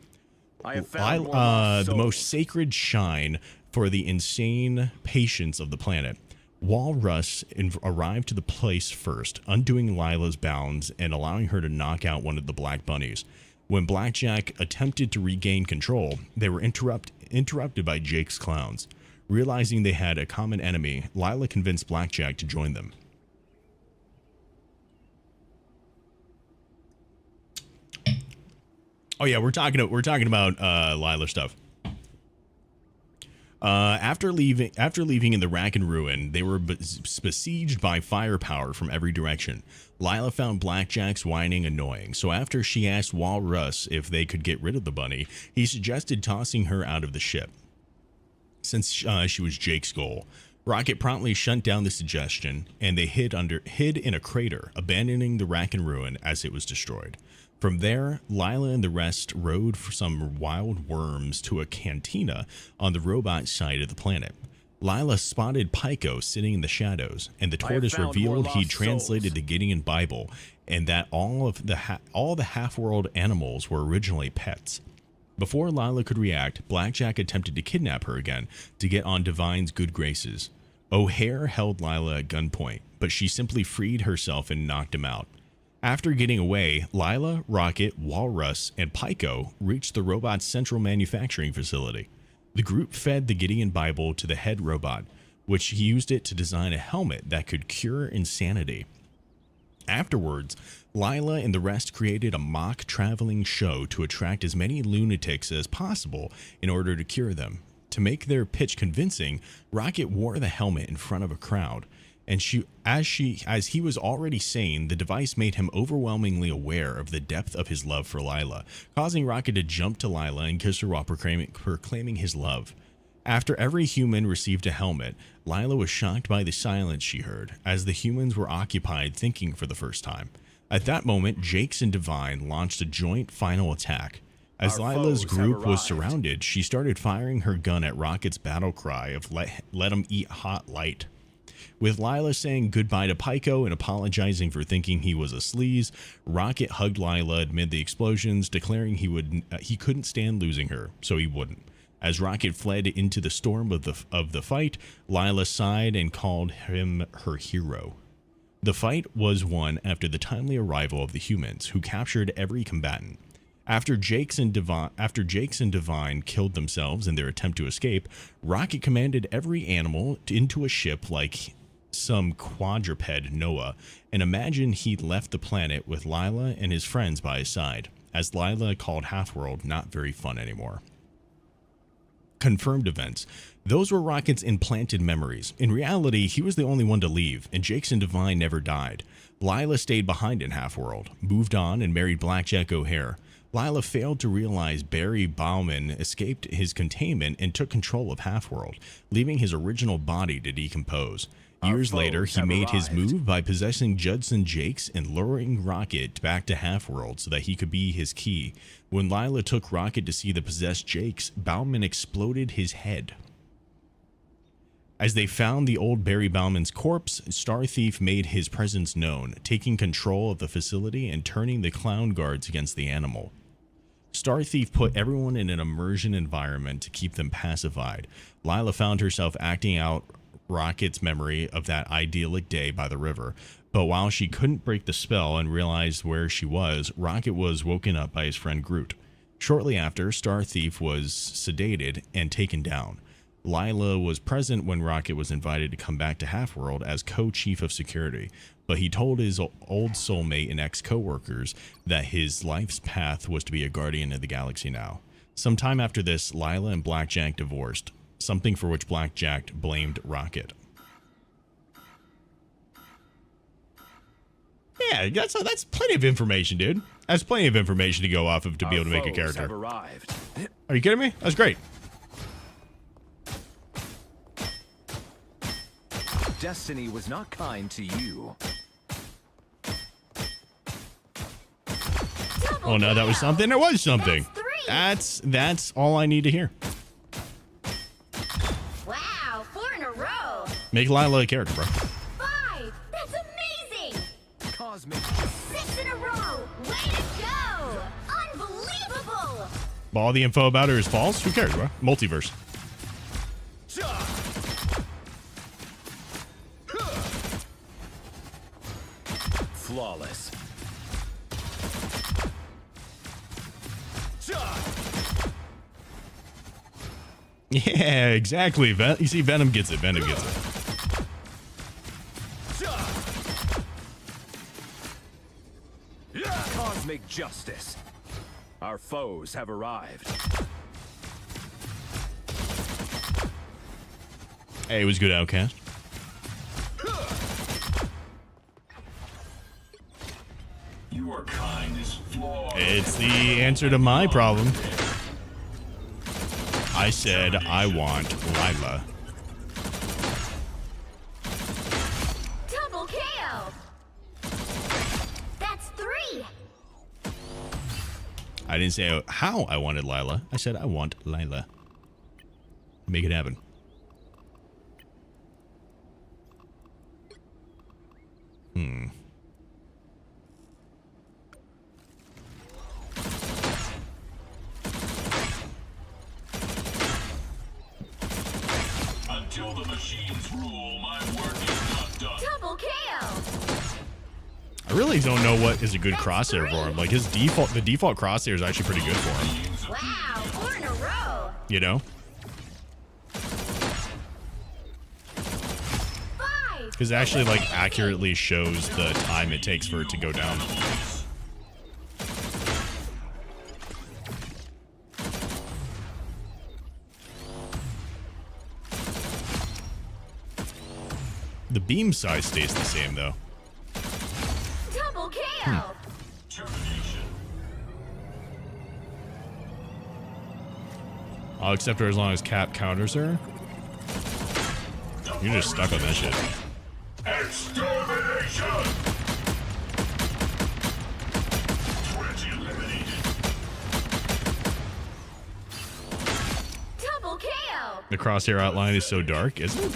I have found
the most sacred shrine for the insane patients of the planet. Walrus arrived to the place first, undoing Lyla's bounds and allowing her to knock out one of the Black Bunnies. When Blackjack attempted to regain control, they were interrupted by Jake's clowns. Realizing they had a common enemy, Lyla convinced Blackjack to join them. Oh yeah, we're talking about Lyla stuff. After leaving in the rack and ruin, they were besieged by firepower from every direction. Lyla found Blackjack's whining annoying, so after she asked Walrus if they could get rid of the bunny, he suggested tossing her out of the ship, since she was Jake's goal. Rocket promptly shut down the suggestion, and they hid in a crater, abandoning the rack and ruin as it was destroyed. From there, Lyla and the rest rode for some wild worms to a cantina on the robot side of the planet. Lyla spotted Pyko sitting in the shadows, and the tortoise revealed he translated the Gideon Bible, and that all the half-world animals were originally pets. Before Lyla could react, Blackjack attempted to kidnap her again to get on Divine's good graces. O'Hare held Lyla at gunpoint, but she simply freed herself and knocked him out. After getting away, Lyla, Rocket, Walrus, and Pyko reached the robot's central manufacturing facility. The group fed the Gideon Bible to the head robot, which used it to design a helmet that could cure insanity. Afterwards, Lyla and the rest created a mock traveling show to attract as many lunatics as possible in order to cure them. To make their pitch convincing, Rocket wore the helmet in front of a crowd, and as he was already sane, the device made him overwhelmingly aware of the depth of his love for Lyla, causing Rocket to jump to Lyla and kiss her while proclaiming his love. After every human received a helmet, Lyla was shocked by the silence she heard, as the humans were occupied thinking for the first time. At that moment, Jakes and Divine launched a joint final attack. As Lyla's group was surrounded, she started firing her gun at Rocket's battle cry of let 'em eat hot light. With Lyla saying goodbye to Pyko and apologizing for thinking he was a sleaze, Rocket hugged Lyla amid the explosions, declaring he couldn't stand losing her, so he wouldn't. As Rocket fled into the storm of the fight, Lyla sighed and called him her hero. The fight was won after the timely arrival of the humans, who captured every combatant. After Jakes and Divine killed themselves in their attempt to escape, Rocket commanded every animal into a ship like some quadruped Noah, and imagined he'd left the planet with Lyla and his friends by his side, as Lyla called Half-World not very fun anymore. Confirmed events. Those were Rocket's implanted memories. In reality, he was the only one to leave, and Jakes and Divine never died. Lyla stayed behind in Half-World, moved on, and married Blackjack O'Hare. Lyla failed to realize Barry Bauman escaped his containment and took control of Half-World, leaving his original body to decompose. Years later, he made his move by possessing Judson Jakes and luring Rocket back to Half-World so that he could be his key. When Lyla took Rocket to see the possessed Jakes, Bauman exploded his head. As they found the old Barry Bauman's corpse, Star Thief made his presence known, taking control of the facility and turning the clown guards against the animal. Star Thief put everyone in an immersion environment to keep them pacified. Lyla found herself acting out Rocket's memory of that idyllic day by the river. But while she couldn't break the spell and realized where she was, Rocket was woken up by his friend Groot. Shortly after, Star Thief was sedated and taken down. Lyla was present when Rocket was invited to come back to Half-World as co-chief of security, but he told his old soulmate and ex-coworkers that his life's path was to be a guardian of the galaxy now. Sometime after this, Lyla and Blackjack divorced, something for which Blackjack blamed Rocket. Yeah, that's plenty of information, dude. That's plenty of information to go off of to be able to make a character.
Have arrived.
Are you kidding me? That's great.
Destiny was not kind to you.
Oh no, that was something. There was something. That's all I need to hear.
Wow, 4 in a row.
Make Lyla a character, bro.
5. That's amazing.
Cosmic.
6 in a row. Way to go. Unbelievable.
But all the info about her is false. Who cares, bro? Multiverse.
Flawless.
Yeah, exactly. You see, Venom gets it. Venom gets it.
Cosmic justice. Our foes have arrived.
Hey, it was good, Outcast.
Your kind is flawed.
It's the answer to my problem. I said I want Lyla.
Double KO. That's 3.
I didn't say how I wanted Lyla. I said I want Lyla. Make it happen.
Until the machines rule, my work is not done.
Double KO.
I really don't know what is a good crosshair for him. Like the default crosshair is actually pretty good for him.
Wow, 4 in a row.
You know?
5.
Because it actually like accurately shows the time it takes for it to go down. The beam size stays the same though.
Double KO.
Termination.
I'll accept her as long as Cap counters her. You're just stuck on that shit.
Extermination! 20 eliminated.
Double KO.
The crosshair outline is so dark, isn't it?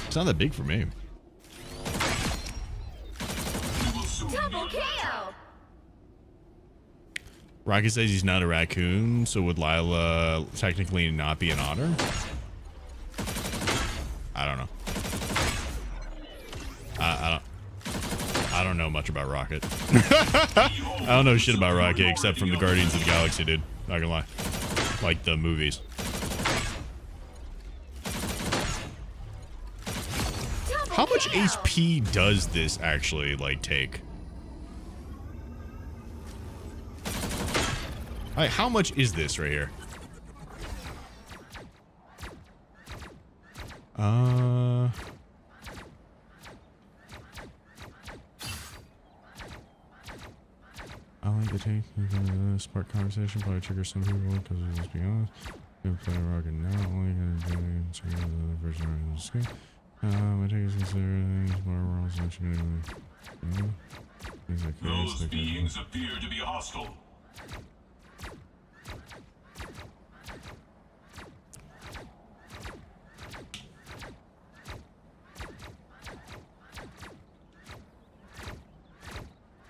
It's not that big for me.
Double KO.
Rocket says he's not a raccoon, so would Lyla technically not be an otter? I don't know. I don't know much about Rocket. I don't know shit about Rocket except from the Guardians of the Galaxy, dude. Not gonna lie. Like the movies. How much HP does this actually like take? Alright, how much is this right here? I like to take a spark conversation, probably trigger some people because let's be honest. Gonna play Rocket now, only gonna do the first round of this game. I take it consider things more worlds than you know.
Those beings appear to be hostile.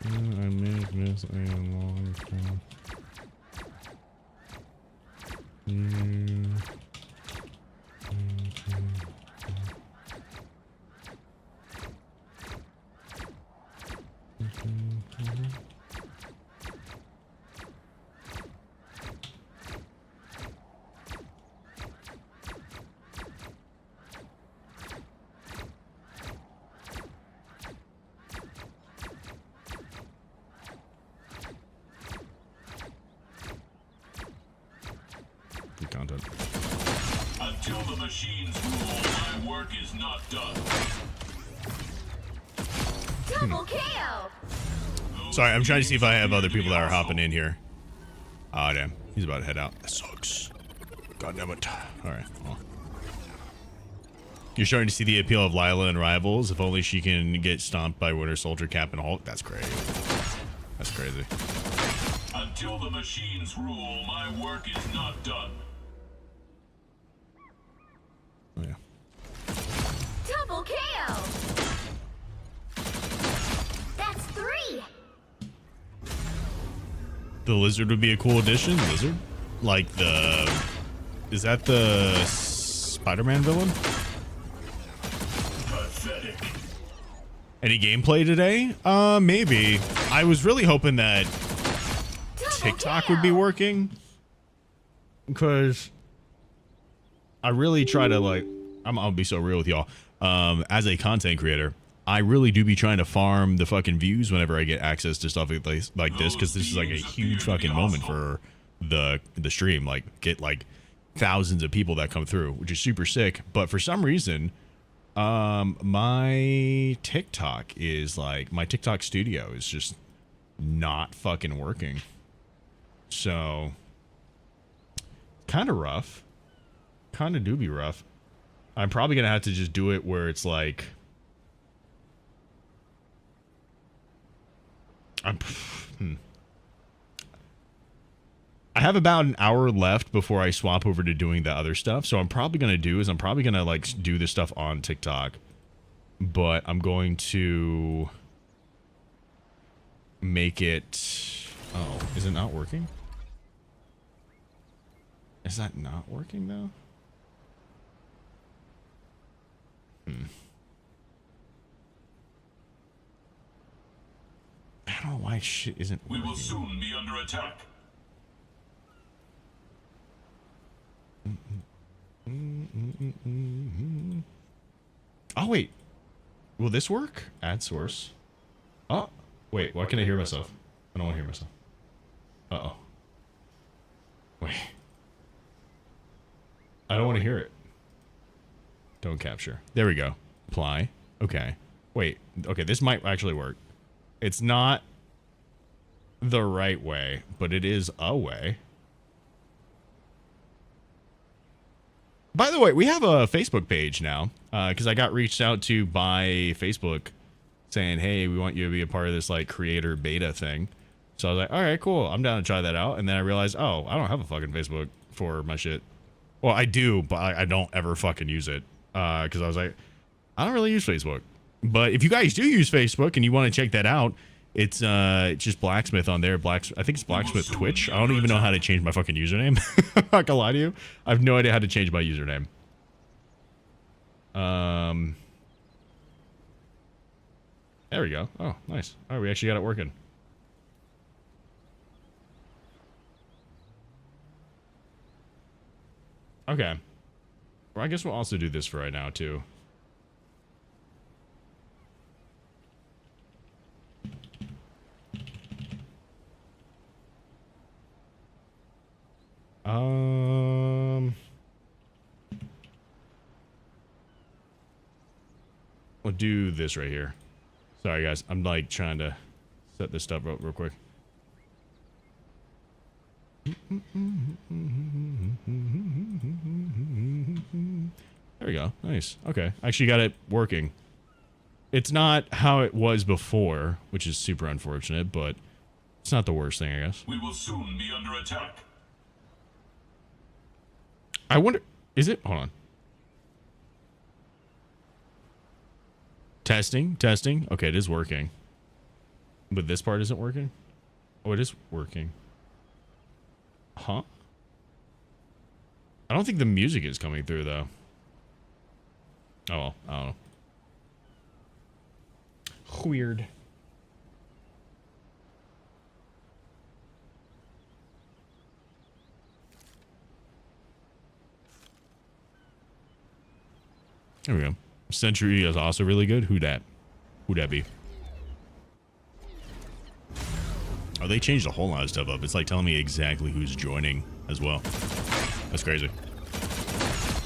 I may miss a long time. Good content.
Until the machines rule, my work is not done.
Double KO.
Sorry, I'm trying to see if I have other people that are hopping in here. Ah, damn. He's about to head out. That sucks. God damn it. Alright, well. You're starting to see the appeal of Lyla and Rivals. If only she can get stomped by Winter Soldier, Cap, and Hulk. That's crazy. That's crazy.
Until the machines rule, my work is not done.
Oh, yeah.
Double KO. That's 3.
The lizard would be a cool addition. Lizard? Like the... Is that the Spider-Man villain?
Pathetic.
Any gameplay today? Maybe. I was really hoping that TikTok would be working. Because I really try to, like... I'll be so real with y'all. As a content creator, I really do be trying to farm the fucking views whenever I get access to stuff like this, because this is like a huge fucking moment for the stream. Like, get like thousands of people that come through, which is super sick. But for some reason, my TikTok studio is just not fucking working. So, kind of rough. Kind of do be rough. I'm probably gonna have to just do it where it's like, I have about an hour left before I swap over to doing the other stuff. So I'm probably gonna like do this stuff on TikTok, but I'm going to make it. Oh, is it not working? Is that not working though? I don't know why shit isn't
We
working.
will soon be under attack.
Oh, wait. Will this work? Add source. Oh, wait. Why can't I hear myself? I don't want to hear myself. Uh-oh. Wait. I don't want to hear it. Don't capture. There we go. Apply. Okay. Wait. Okay, this might actually work. It's not the right way, but it is a way. By the way, we have a Facebook page now, because I got reached out to by Facebook saying, hey, we want you to be a part of this like creator beta thing. So I was like, all right, cool. I'm down to try that out. And then I realized, oh, I don't have a fucking Facebook for my shit. Well, I do, but I don't ever fucking use it. Because I was like, I don't really use Facebook. But if you guys do use Facebook and you want to check that out, it's just Blacksmith on there. I think it's Blacksmith Twitch. I don't even know how to change my fucking username. I'm not gonna lie to you. I have no idea how to change my username. There we go. Oh, nice. All right, we actually got it working. Okay. Well, I guess we'll also do this for right now, too. We'll do this right here. Sorry, guys. I'm, like, trying to set this stuff up real quick. There we go. Nice. Okay. Actually got it working. It's not how it was before, which is super unfortunate, but it's not the worst thing, I guess.
We will soon be under attack.
I wonder... Is it... Hold on. Testing. Testing. Okay, it is working. But this part isn't working? Oh, it is working. Huh? I don't think the music is coming through though. Oh, well, I don't know. Weird. There we go. Century is also really good. Who dat? Who that be? Oh, they changed a whole lot of stuff up. It's like telling me exactly who's joining as well. That's crazy.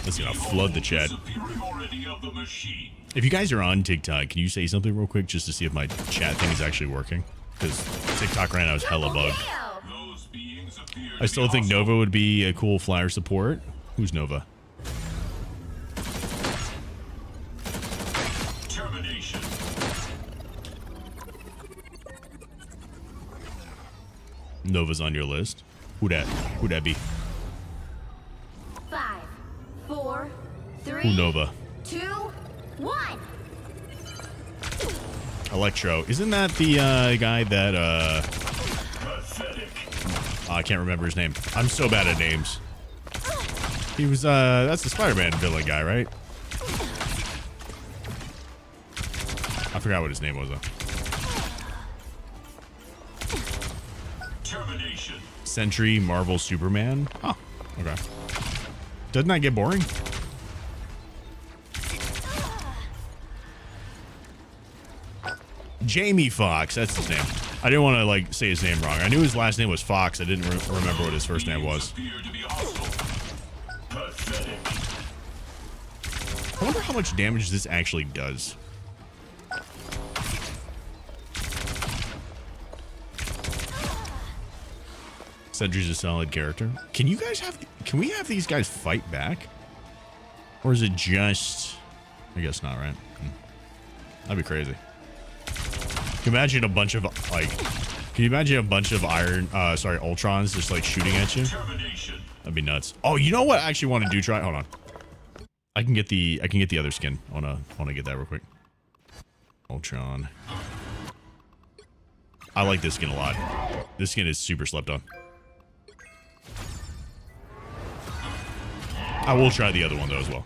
That's gonna flood the chat. If you guys are on TikTok, can you say something real quick just to see if my chat thing is actually working? Because TikTok right now is hella bugged. I still think Nova would be a cool flyer support. Who's Nova?
Termination.
Nova's on your list. Who that? Who that be?
5, 4, 3,
Who Nova?
2, 1.
Electro. Isn't that the guy that
Pathetic.
I can't remember his name. I'm so bad at names. He was that's the Spider-Man villain guy, right? I forgot what his name was though.
Termination.
Sentry, Marvel, Superman. Oh, okay. Doesn't that get boring? Jamie Foxx, that's his name. I didn't want to like say his name wrong. I knew his last name was Fox. I didn't remember what his first name was. I wonder how much damage this actually does. Sentry's a solid character. Can you guys have? Can we have these guys fight back, or is it just? I guess not, right? That'd be crazy. Can you imagine a bunch of like? Can you imagine a bunch of Ultrons just like shooting at you? That'd be nuts. Oh, you know what I actually want to do? Try. Hold on. I can get the other skin. I wanna get that real quick. Ultron. I like this skin a lot. This skin is super slept on. I will try the other one though as well.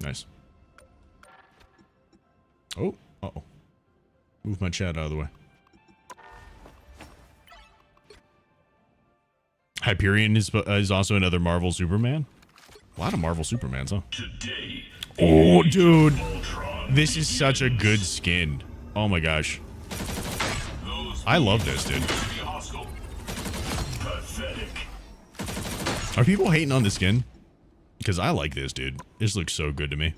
Nice. Oh, uh-oh. Move my chat out of the way. Hyperion is also another Marvel Superman. A lot of Marvel Supermans, huh?
Today,
oh, dude. This is such a good skin. Oh my gosh. I love this, dude. Are people hating on the skin? Because I like this, dude. This looks so good to me.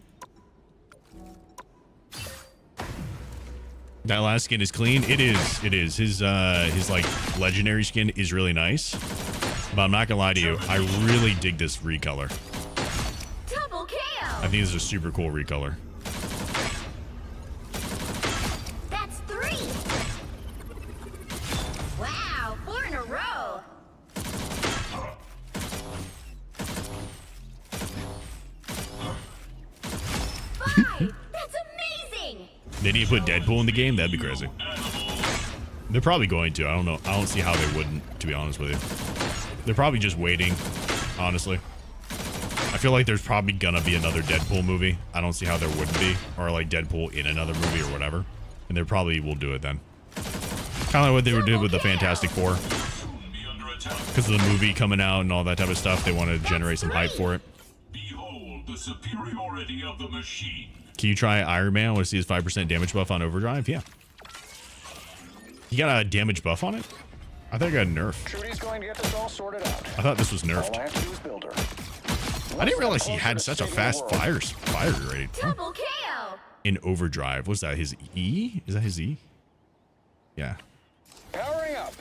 That last skin is clean. It is. It is. His like legendary skin is really nice. But I'm not gonna lie to you. I really dig this recolor.
Double KO.
I think this is a super cool recolor.
That's 3. Wow, 4 in a row. That's amazing.
They need to put Deadpool in the game. That'd be crazy. They're probably going to. I don't know. I don't see how they wouldn't, to be honest with you. They're probably just waiting, honestly. I feel like there's probably gonna be another Deadpool movie. I don't see how there wouldn't be. Or like Deadpool in another movie or whatever. And they probably will do it then. Kind of like what they were doing with the Fantastic Four. Because of the movie coming out and all that type of stuff. They want to generate some hype for it.
Behold the superiority of the machine.
Can you try Iron Man? I want to see his 5% damage buff on Overdrive? Yeah. You got a damage buff on it? I thought I got a nerf.
Trudy's going to get this all sorted out.
I thought this was nerfed.
All I have to do is build her.
I didn't realize he had such a fast fire rate.
Double KO.
In Overdrive. What's that? His E? Is that his E? Yeah.
Powering up.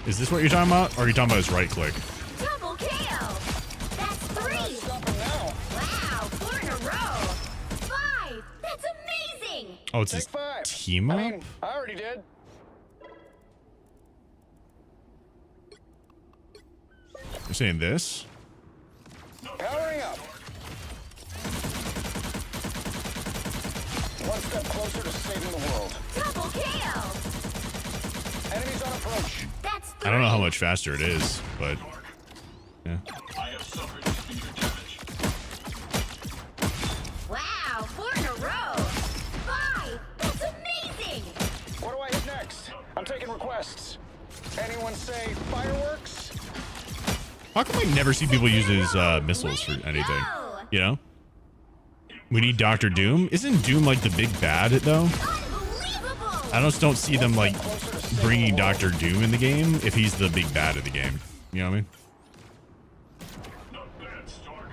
Is this what you're talking about? Or are you talking about his right click?
Double KO. That's 3. Wow, 4 in a row. 5. That's amazing.
Oh, it's
Take
his
5.
team up?
I mean, I already did.
You're saying this?
Powering up. saving the world.
Double kill.
Enemies on approach.
That's 3.
I don't know how much faster it is, but yeah.
I have suffered severe damage.
Wow, 4 in a row. 5. That's amazing.
What do I hit next? I'm taking requests. Anyone say fireworks?
How come I never see people use his missiles for anything? You know? We need Dr. Doom. Isn't Doom like the big bad though?
Unbelievable.
I just don't see them like bringing Dr. Doom in the game if he's the big bad of the game. You know what I mean?
Not bad, Stark.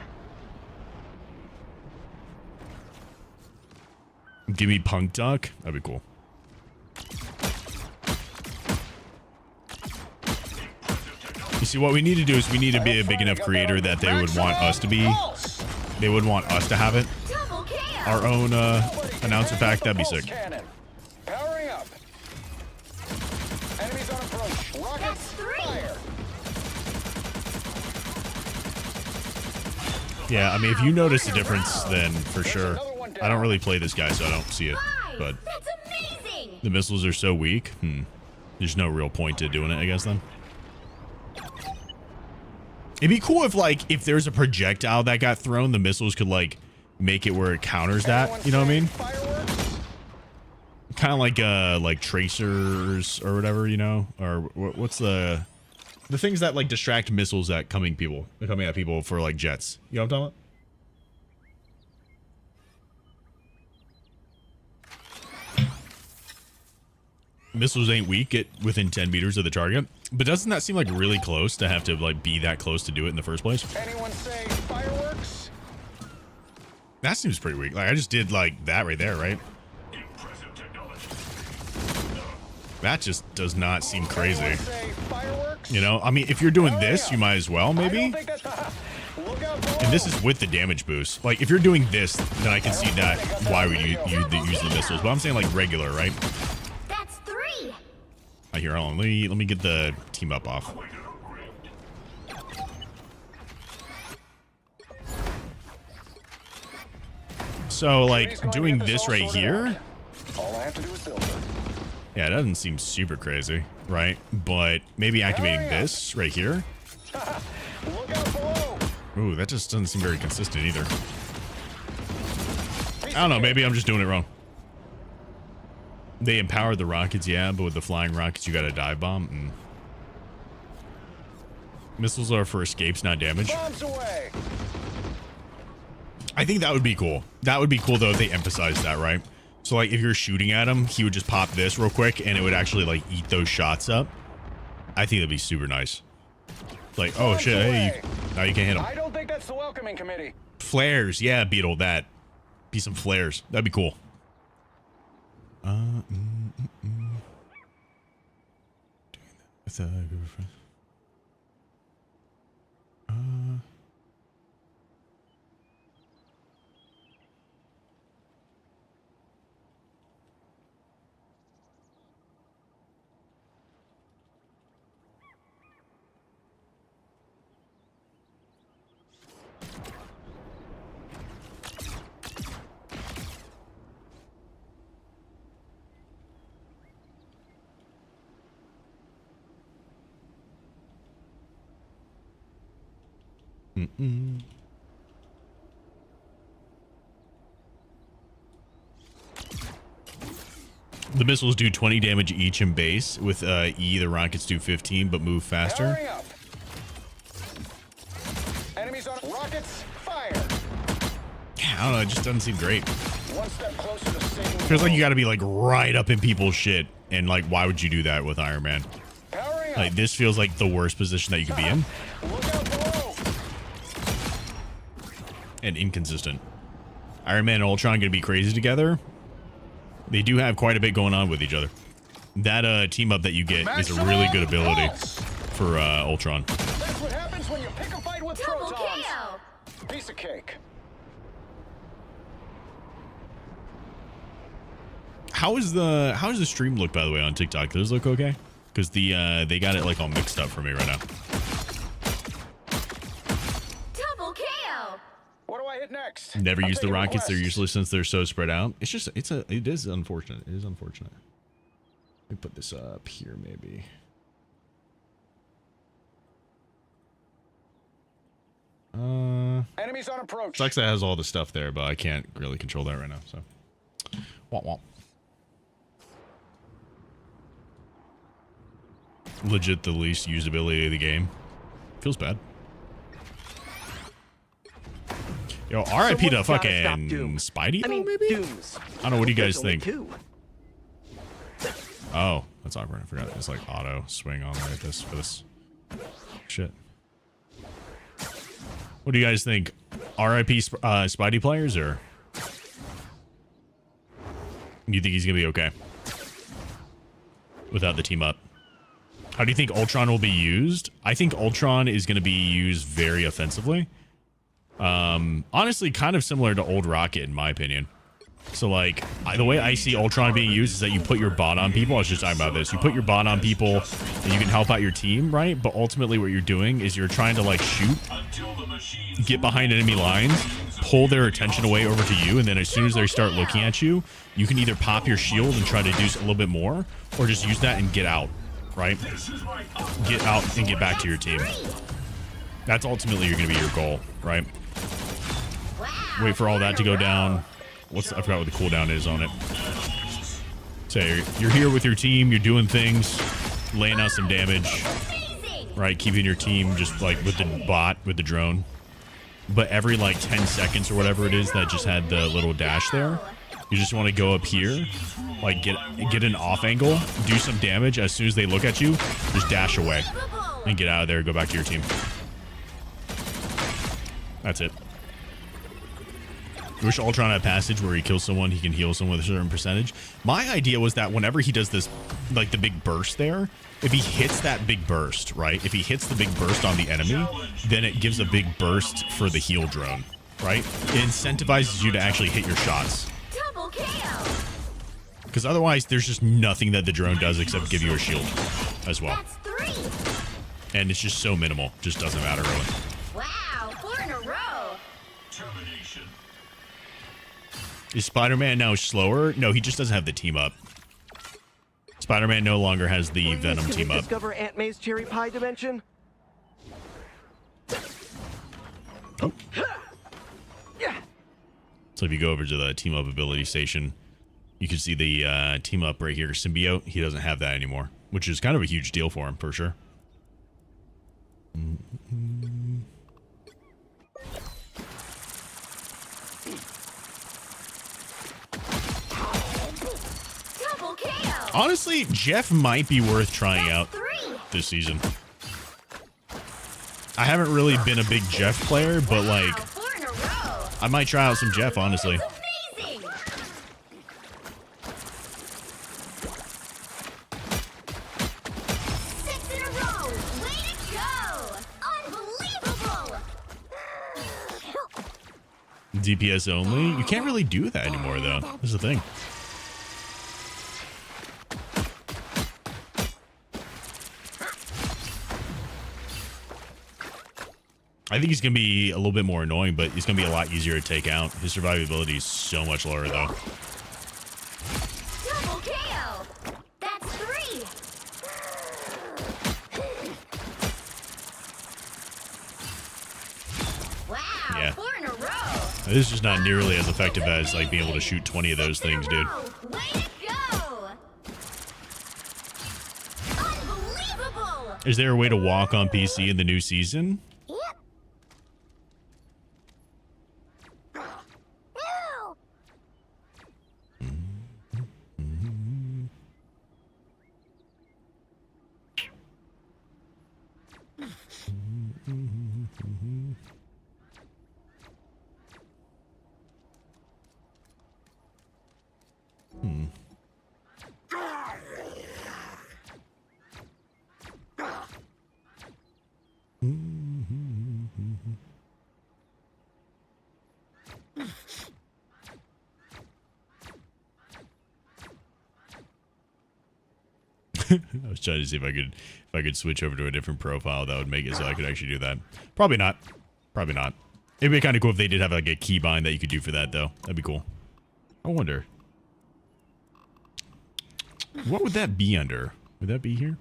Give me Punk Duck. That'd be cool. You see, what we need to do is we need to be a big enough creator that they would want us to be. They would want us to have it.
Double kill.
Our own announcer pack. That'd be sick.
Cannon. Powering up. Enemies on approach. Rockets.
That's 3.
Fire.
Yeah, I mean, if you notice the difference, then for sure. I don't really play this guy, so I don't see it.
5.
But
That's amazing.
the missiles are so weak. There's no real point to doing it, I guess, then. It'd be cool if, like, if there's a projectile that got thrown, the missiles could, like, make it where it counters that. You know what I mean?
Fireworks.
Kind of like tracers or whatever, you know? Or what's the things that, like, distract missiles at coming at people for, like, jets. You know what I'm talking about? Missiles ain't weak at within 10 meters of the target. But doesn't that seem like really close to have to like be that close to do it in the first place?
Anyone say fireworks?
That seems pretty weak. Like I just did like that right there, right?
Impressive technology.
That just does not seem crazy.
Anyone say fireworks?
You know, I mean, if you're doing this, you might as well
I
maybe.
don't think that's look out below.
And this is with the damage boost. Like if you're doing this, then I can see that why would you use the missiles. But I'm saying like regular, right?
That's 3.
Here, hold on. Let me get the team up off. So like doing this right here,
All I have to do is build it.
yeah, it doesn't seem super crazy, right? But maybe activating this right here.
Look out below.
Ooh, that just doesn't seem very consistent either. I don't know. Maybe I'm just doing it wrong. They empowered the rockets, yeah, but with the flying rockets, you got a dive bomb. Missiles are for escapes, not damage.
Bombs away.
I think that would be cool. That would be cool, though, if they emphasized that, right? So, like, if you're shooting at him, he would just pop this real quick, and it would actually, like, eat those shots up. I think that'd be super nice. Like, oh, shit, hey, now you can't hit him.
I don't think that's the welcoming committee.
Flares, yeah, Beetle, that. Be some flares. That'd be cool. The missiles do 20 damage each in base. With E, the rockets do 15, but move faster.
Powering up. Enemies on rockets. Fire.
Yeah, I don't know. It just doesn't seem great.
One step closer to saving the
Feels like you
world.
got to be like right up in people's shit. And like, why would you do that with Iron Man?
Powering up.
Like, this feels like the worst position that you could be in.
Look out below.
And inconsistent. Iron Man and Ultron gonna be crazy together. They do have quite a bit going on with each other. That team up that you get is a really good ability for Ultron.
That's what happens when you pick a fight with
Double
protons.
kill.
Piece of cake.
How is the stream look, by the way, on TikTok? Does it look okay? Because they got it like all mixed up for me right now.
Double kill.
What do I hit next? next?
Never
I'm
use the
taking
rockets. They're
requests.
useless since they're so spread out. It is unfortunate. It is unfortunate. Let me put this up here, maybe.
Enemies on approach.
Sucks that has all the stuff there, but I can't really control that right now. So, womp womp. Legit, the least usability of the game. Feels bad. Yo, RIP to fucking Spidey, maybe?
Dooms.
I don't know. What do you guys
There's only
think?
two.
Oh, that's awkward. I forgot. It's like auto swing on like this for this shit. What do you guys think? RIP Spidey players, or do you think he's gonna be okay without the team up? How do you think Ultron will be used? I think Ultron is gonna be used very offensively. Honestly, kind of similar to old Rocket, in my opinion. So, like, the way I see Ultron being used is that you put your bot on people. I was just talking about this. You put your bot on people, and you can help out your team, right? But ultimately, what you're doing is you're trying to, like, shoot, get behind enemy lines, pull their attention away over to you, and then as soon as they start looking at you, you can either pop your shield and try to do a little bit more, or just use that and get out, right? Get out and get back to your team. That's ultimately going to be your goal, right? Wait for all that to go down. I forgot what the cooldown is on it. So you're here with your team, you're doing things, laying out some damage, right? Keeping your team just like with the bot, with the drone. But every like 10 seconds or whatever it is that just had the little dash there, you just want to go up here, like get an off angle, do some damage. As soon as they look at you, just dash away and get out of there and go back to your team. That's it. I wish Ultron had a passage where he kills someone, he can heal someone with a certain percentage. My idea was that whenever he does this, like the big burst there, if he hits that big burst, right? If he hits the big burst on the enemy, then it gives a big burst for the heal drone, right? It incentivizes you to actually hit your shots.
Double kill.
Because otherwise, there's just nothing that the drone does except give you a shield as well.
That's 3.
And it's just so minimal. Just doesn't matter really.
Wow, 4 in a row.
Termination.
Is Spider-Man now slower? No, he just doesn't have the team up. Spider-Man no longer has the Venom
Can
team
we
up.
discover Aunt May's cherry pie dimension?
Oh. So if you go over to the team up ability station, you can see the team up right here, Symbiote. He doesn't have that anymore, which is kind of a huge deal for him, for sure.
Double kill.
Honestly, Jeff might be worth trying out
3.
this season. I haven't really been a big Jeff player, but
Wow,
like
4 in a row.
I might try out some Jeff, honestly.
That's amazing. 6 in a row. Way to go. Unbelievable.
DPS only? You can't really do that anymore, though. This is the thing. I think he's going to be a little bit more annoying, but he's going to be a lot easier to take out. His survivability is so much lower, though.
Double kill. That's 3. Wow,
Yeah.
4 in a row.
This is just not nearly as effective as like being able to shoot 20 of those things, dude.
Way to go. Unbelievable.
Is there a way to walk on PC in the new season?
Yep.
I was trying to see if I could switch over to a different profile that would make it so I could actually do that. Probably not. Probably not. It'd be kind of cool if they did have like a keybind that you could do for that, though. That'd be cool. I wonder. What would that be under? Would that be here?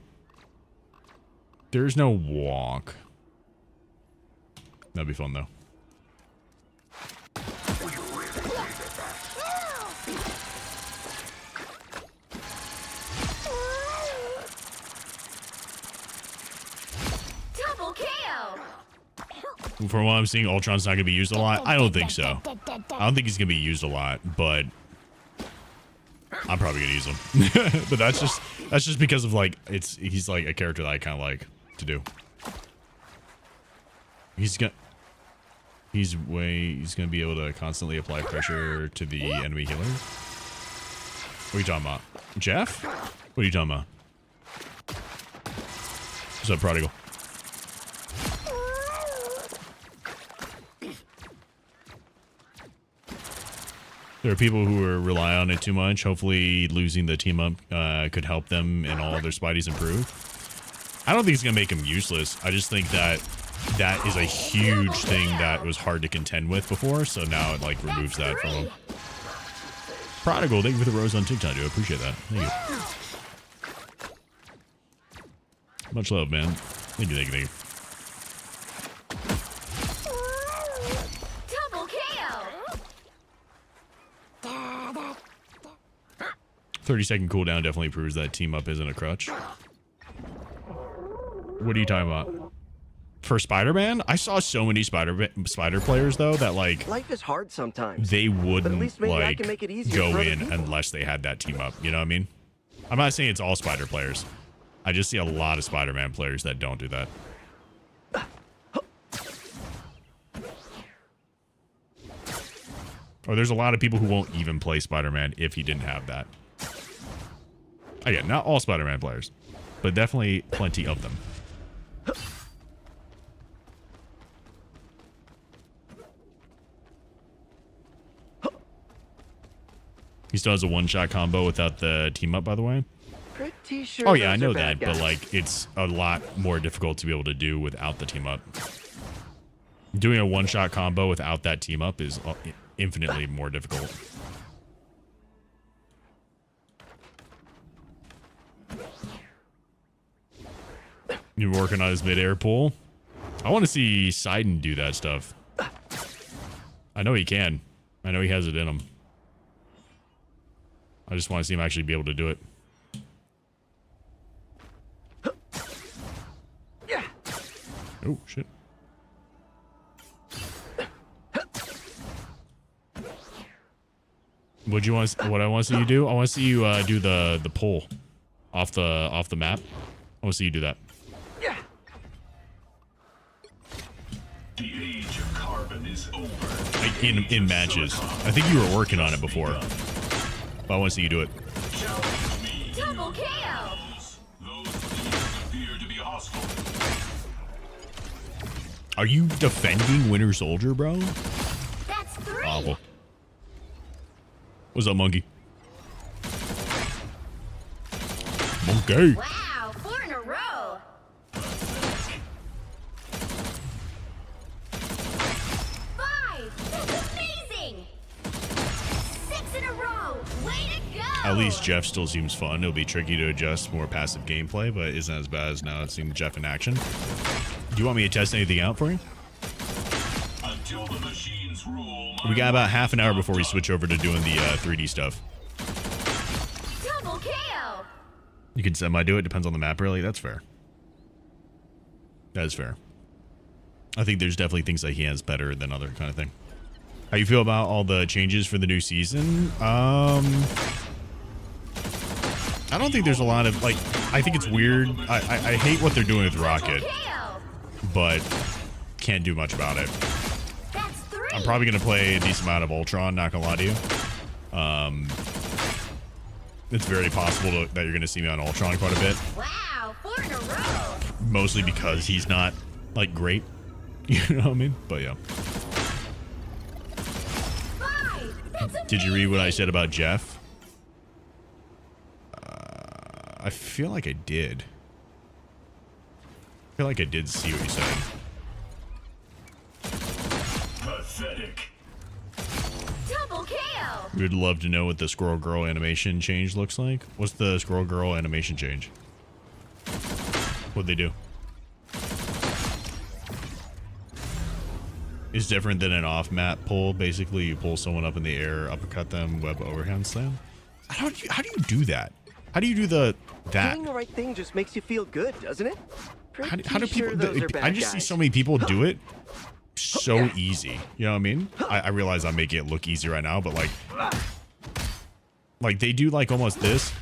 There's no walk. That'd be fun, though.
Double kill.
From what I'm seeing, Ultron's not going to be used a lot. I don't think so. I don't think he's going to be used a lot, but I'm probably going to use him. But that's just because of like he's like a character that I kind of like to do. He's gonna be able to constantly apply pressure to the enemy healer. What are you talking about? Jeff? What are you talking about? What's up, Prodigal? There are people who rely on it too much. Hopefully losing the team up could help them and all their Spideys improve. I don't think it's going to make them useless. I just think that that is a huge thing that was hard to contend with before. So now it like removes that from them. Prodigal, thank you for the rose on TikTok, dude. I appreciate that. Thank you. Much love, man. Thank you, thank you, thank you.
Double kill.
30-second cooldown definitely proves that team up isn't a crutch. What are you talking about? For Spider-Man? I saw so many Spider players though that like
life is hard sometimes.
They wouldn't
like
go in unless they had that team up. You know what I mean? I'm not saying it's all Spider players. I just see a lot of Spider-Man players that don't do that. Or there's a lot of people who won't even play Spider-Man if he didn't have that. Again, not all Spider-Man players, but definitely plenty of them. He still has a one-shot combo without the team up, by the way.
Pretty sure.
Oh yeah, I know that, but like it's a lot more difficult to be able to do without the team up. Doing a one-shot combo without that team up is infinitely more difficult. You're working on his mid-air pull. I want to see Sidon do that stuff. I know he can. I know he has it in him. I just want to see him actually be able to do it. Oh, shit. What I want to see you do? I want to see you do the pull off the map. I want to see you do that.
The age of carbon is over.
Like in matches. I think you were working on it before. But I want to see you do it.
Double kill.
Those appear to be hostile.
Are you defending Winter Soldier, bro?
That's 3.
Awful. What's up, monkey? Monkey.
Wow, 4 in a row. 5. That's amazing. 6 in a row. Way to go.
At least Jeff still seems fun. It'll be tricky to adjust more passive gameplay, but isn't as bad as now seeing Jeff in action. Do you want me to test anything out for you?
Until the machines rule.
We got about half an hour before we switch over to doing the 3D stuff.
Double kill.
You can semi-do it. Depends on the map, really. That's fair. That is fair. I think there's definitely things that he has better than other kind of thing. How you feel about all the changes for the new season? I don't think there's a lot of, like, I think it's weird. I hate what they're doing with Rocket, but can't do much about it.
That's 3.
I'm probably going to play a decent amount of Ultron, not going to lie to you. It's very possible that you're going to see me on Ultron quite a bit.
Wow, 4 in a row.
Mostly because he's not, like, great. You know what I mean? But, yeah.
5. That's
Did you read what I said about Jeff? I feel like I did. I feel like I did see what you said.
Pathetic.
Double kill.
We'd love to know what the Squirrel Girl animation change looks like. What's the Squirrel Girl animation change? What'd they do? It's different than an off-map pull. Basically, you pull someone up in the air, uppercut them, web overhand slam. How do you do that? How do you do that?
Doing the right thing just makes you feel good, doesn't it?
How do
Pretty
people?
sure those are bad
I just see
guys.
so many people do it so easy. You know what I mean? I realize I'm making it look easy right now, but like they do like almost this.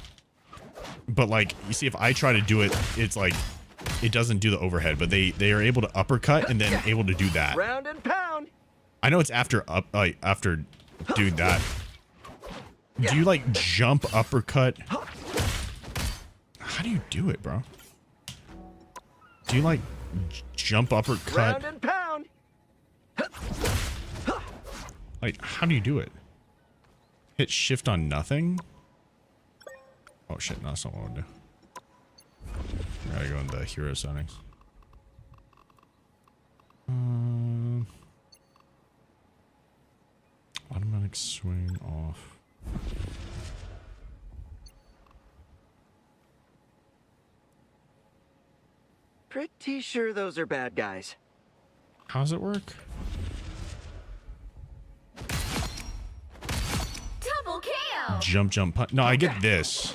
But like, you see, if I try to do it, it's like it doesn't do the overhead, but they are able to uppercut and then able to do that.
Round and pound.
I know it's after after doing that. Do you like jump uppercut? How do you do it, bro? Do you like jump uppercut?
Round and pound.
Like, how do you do it? Hit shift on nothing? Oh shit, no, that's not what I want to do. I gotta go into hero settings. Automatic swing off.
Pretty sure those are bad guys.
How does it work?
Double kill.
Jump, punch. No, I get this.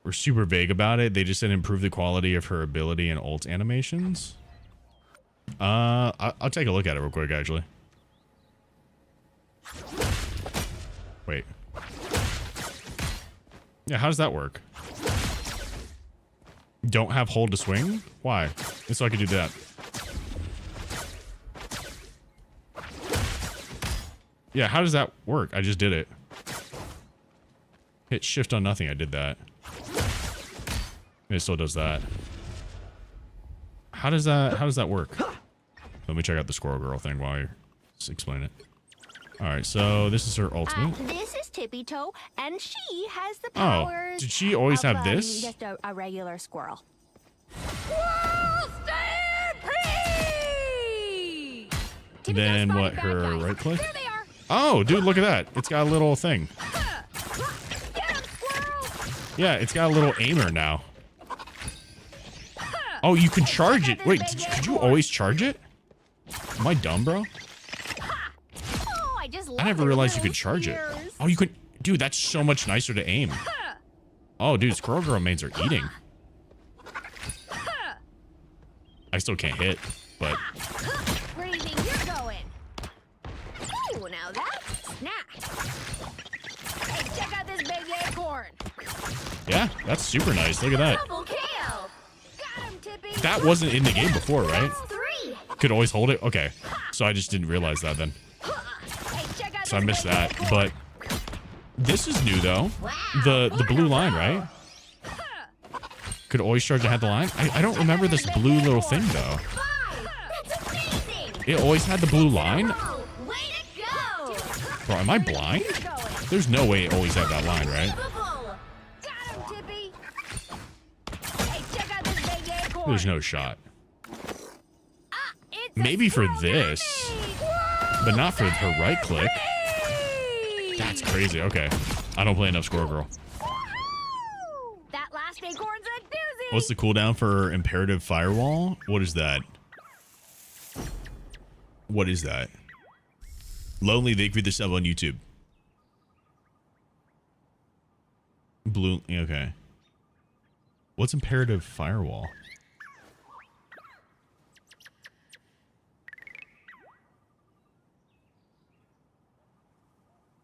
We're super vague about it. They just said improve the quality of her ability and ult animations. I'll take a look at it real quick, actually. Wait. Yeah, how does that work? Don't have hold to swing? Why? Just so I could do that. Yeah, how does that work? I just did it. Hit shift on nothing. I did that. It still does that. How does that work? Let me check out the Squirrel Girl thing while you explain it. All right, so this is her ultimate.
This is Tippy Toe, and she has the
Oh,
powers.
did she always
of,
have this?
Just a regular squirrel.
Then what? Her right click? Oh, dude, look at that! It's got a little thing. Yeah, it's got a little aimer now. Oh, you can charge it. Wait, could you always charge it? Am I dumb, bro? I never realized you could charge it. Oh, you could. Dude, that's so much nicer to aim. Oh, dude, Squirrel Girl mains are eating. I still can't hit, but.
Breathing, you're going. Ooh, now that's a snack. Hey, check out this big acorn.
Yeah, that's super nice. Look at that.
Double kill. Got him, Tippy.
That wasn't in the game before, right?
That's 3.
Could always hold it? Okay. So I just didn't realize that then.
Hey, check out
So I
this
missed
big
that.
acorn.
But this is new though.
Wow,
The blue line, right? Could always charge ahead the line? I don't remember this blue little thing though.
5. That's amazing.
It always had the blue line?
Oh, way to go.
Bro, am I blind? There's no way it always had that line, right?
Unbelievable. Got him, Tippy. Hey, check out this big acorn.
There's no shot.
It's a
Maybe for
squirrel
this,
baby.
but not for her right click. That's crazy. Okay. I don't play enough Squirrel Girl.
That last acorn's a doozy.
What's the cooldown for Imperative Firewall? What is that? What is that? Lonely, thank you for the sub on YouTube. Blue, okay. What's Imperative Firewall?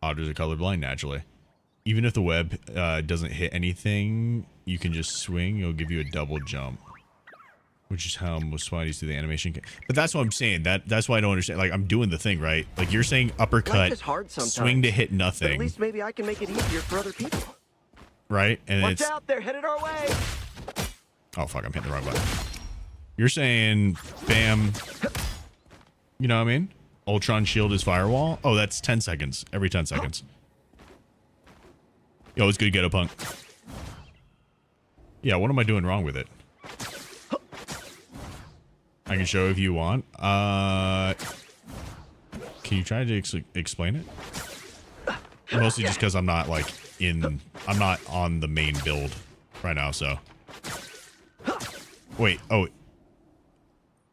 Otters are colorblind naturally. Even if the web doesn't hit anything, you can just swing. It'll give you a double jump, which is how most Swinies do the animation. But that's what I'm saying. That's why I don't understand. Like, I'm doing the thing right. Like, you're saying uppercut,
Life is hard sometimes,
swing to hit
but
nothing,
at least maybe I can make it easier for other people.
right? And
Watch
it's
out, they're headed our way.
oh fuck, I'm hitting the wrong button. You're saying bam. You know what I mean? Ultron shield is firewall. Oh, that's 10 seconds. Every 10 seconds. Yo, it's good to get a punk. Yeah, what am I doing wrong with it? I can show if you want. Can you try to explain it? Mostly just because I'm not like I'm not on the main build right now, so. Wait, oh.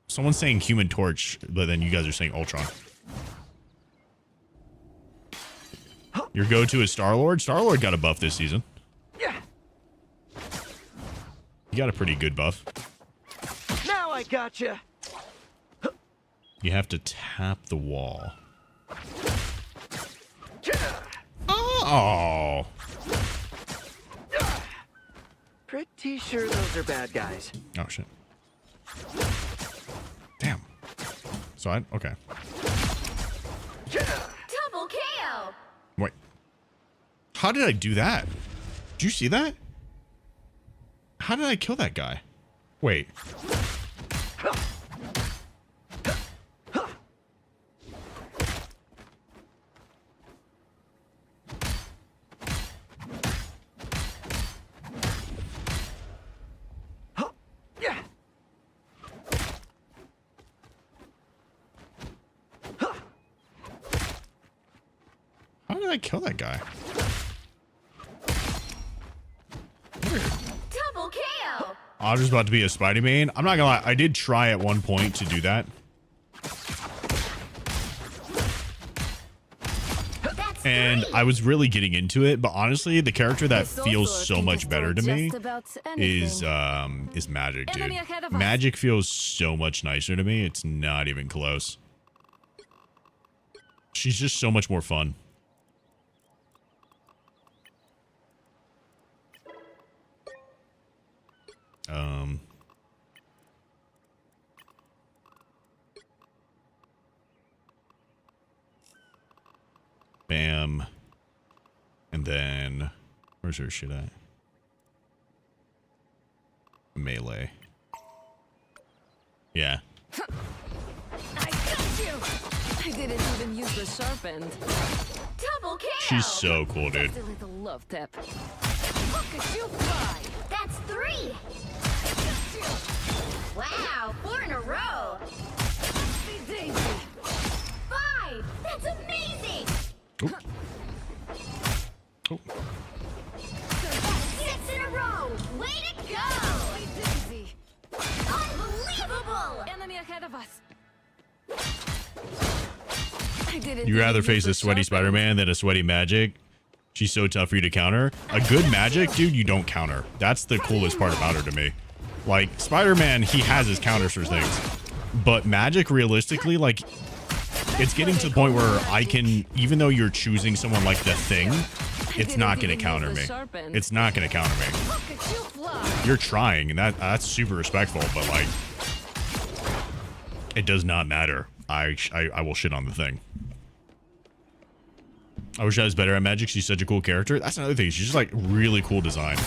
Someone's saying Human Torch, but then you guys are saying Ultron. Your go-to is Star-Lord? Star-Lord got a buff this season. You got a pretty good buff.
Now I gotcha.
You have to tap the wall. Oh.
Pretty sure those are bad guys.
Oh, shit. Damn. So okay.
Double KO.
Wait. How did I do that? Did you see that? How did I kill that guy? Wait. How did I kill that guy?
Double KO.
I was just about to be a Spider-Man. I'm not gonna lie, I did try at one point to do that. And I was really getting into it, but honestly, the character that feels so much better to me is Magic, dude. Magic feels so much nicer to me. It's not even close. She's just so much more fun. Bam. And then, where's her shit at? Melee. Yeah.
I got you. I didn't even use the sharp end. Double KO.
She's so cool, dude.
Just a little love tap. Look at you fly. That's 3. Wow, 4 in a row. Daisy. 5. That's amazing.
Oh. Oh.
6 in a row. Way to go. Daisy. Unbelievable. Enemy ahead of us.
You'd rather face a sweaty Spider-Man than a sweaty Magic? She's so tough for you to counter. A good Magic, dude, you don't counter. That's the coolest part about her to me. Like, Spider-Man, he has his counters for things. But Magic, realistically, like, it's getting to the point where I can, even though you're choosing someone like the Thing, it's not going to counter me. It's not going to counter me. You're trying, and that's super respectful, but, like, it does not matter. I will shit on the Thing. I wish I was better at Magic. She's such a cool character. That's another thing. She's just like really cool design.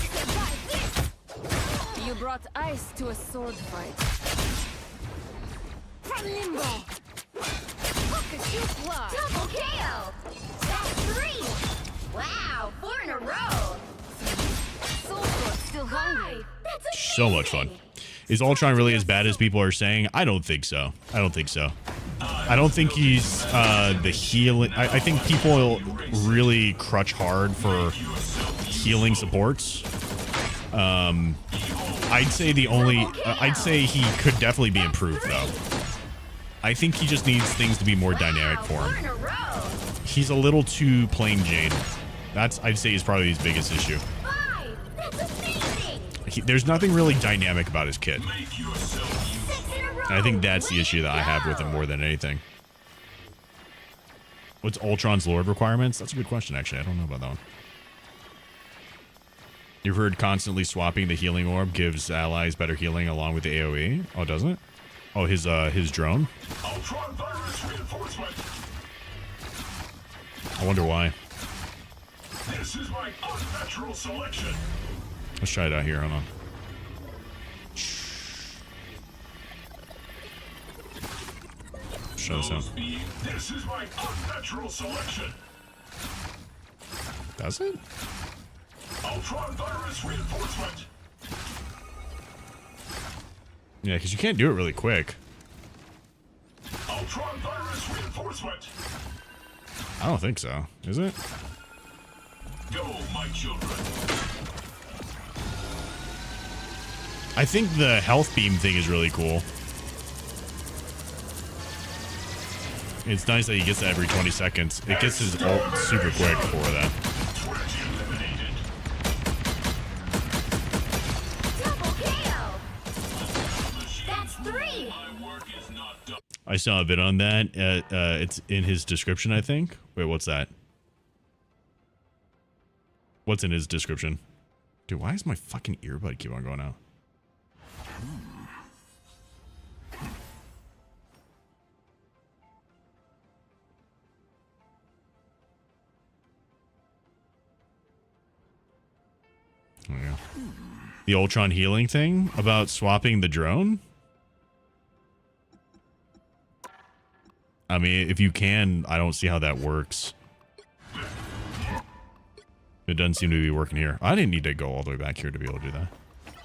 You brought ice to a sword fight. From limbo. Look at you fly. Double KO. That's 3. Wow, 4 in a row. Soul Sword still hungry. That's
so much fun. Is Ultron really as bad as people are saying? I don't think so. I don't think so. I don't think he's the healing. I think people really crutch hard for healing supports. I'd say I'd say he could definitely be improved though. I think he just needs things to be more dynamic for him. He's a little too plain Jane. I'd say is probably his biggest issue. There's nothing really dynamic about his kit. And I think that's the issue that I have with him more than anything. What's Ultron's Lord requirements? That's a good question, actually. I don't know about that one. You've heard constantly swapping the healing orb gives allies better healing along with the AoE. Oh, doesn't it? Oh, his drone?
Ultron virus reinforcement.
I wonder why.
This is my unnatural selection.
Let's try it out here. Hold on. Show this out.
This is my unnatural selection.
Does it?
Ultron virus reinforcement.
Yeah, because you can't do it really quick.
Ultron virus reinforcement.
I don't think so. Is it?
Go, my children.
I think the health beam thing is really cool. It's nice that he gets that every 20 seconds. It gets his ult super quick for that.
Double KO. That's 3.
I saw a bit on that. It's in his description, I think. Wait, what's that? What's in his description? Dude, why does my fucking earbud keep on going out? Oh, yeah. The Ultron healing thing about swapping the drone? I mean, if you can, I don't see how that works. It doesn't seem to be working here. I didn't need to go all the way back here to be able to do that.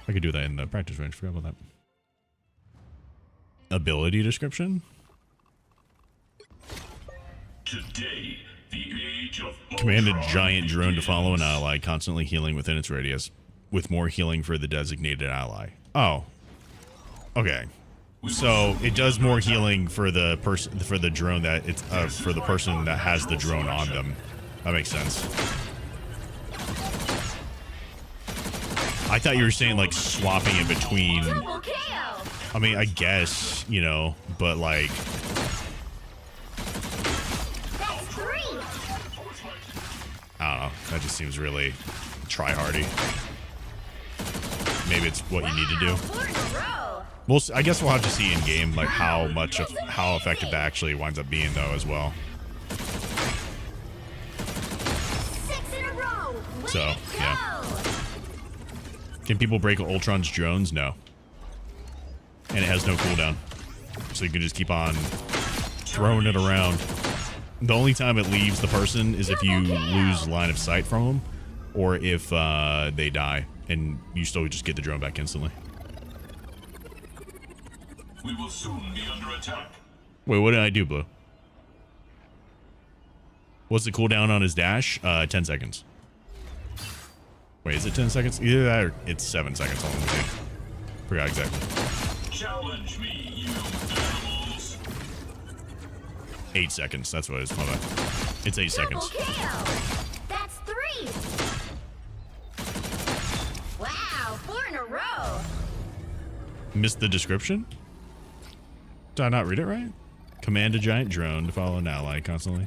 I could do that in the practice range. Forgot about that. Ability description?
Today, the age of
Command a
Ultron
giant drone to follow an
begins.
ally, constantly healing within its radius, with more healing for the designated ally. Oh. Okay. So it does more healing for the person, for the drone that it's for the person that has the drone on them. That makes sense. I thought you were saying like swapping in between.
Double KO.
I mean, I guess, you know, but like,
That's 3.
I don't know. That just seems really try-hardy. Maybe it's what you need to do.
4 in a row.
I guess we'll have to see in game like how effective that actually winds up being though as well.
6 in a row. Way
So,
to
yeah.
go.
Can people break Ultron's drones? No. And it has no cooldown. So you can just keep on throwing it around. The only time it leaves the person is if you lose line of sight from them or if they die and you still just get the drone back instantly.
We will soon be under attack.
Wait, what did I do, Blue? What's the cooldown on his dash? 10 seconds. Wait, is it 10 seconds? Either that or it's 7 seconds. Hold on, let me see. Forgot exactly.
Challenge me, you animals.
8 seconds. That's what it is. My bad. It's 8 seconds.
Double KO. That's 3. Wow, 4 in a row.
Missed the description? Did I not read it right? Command a giant drone to follow an ally constantly.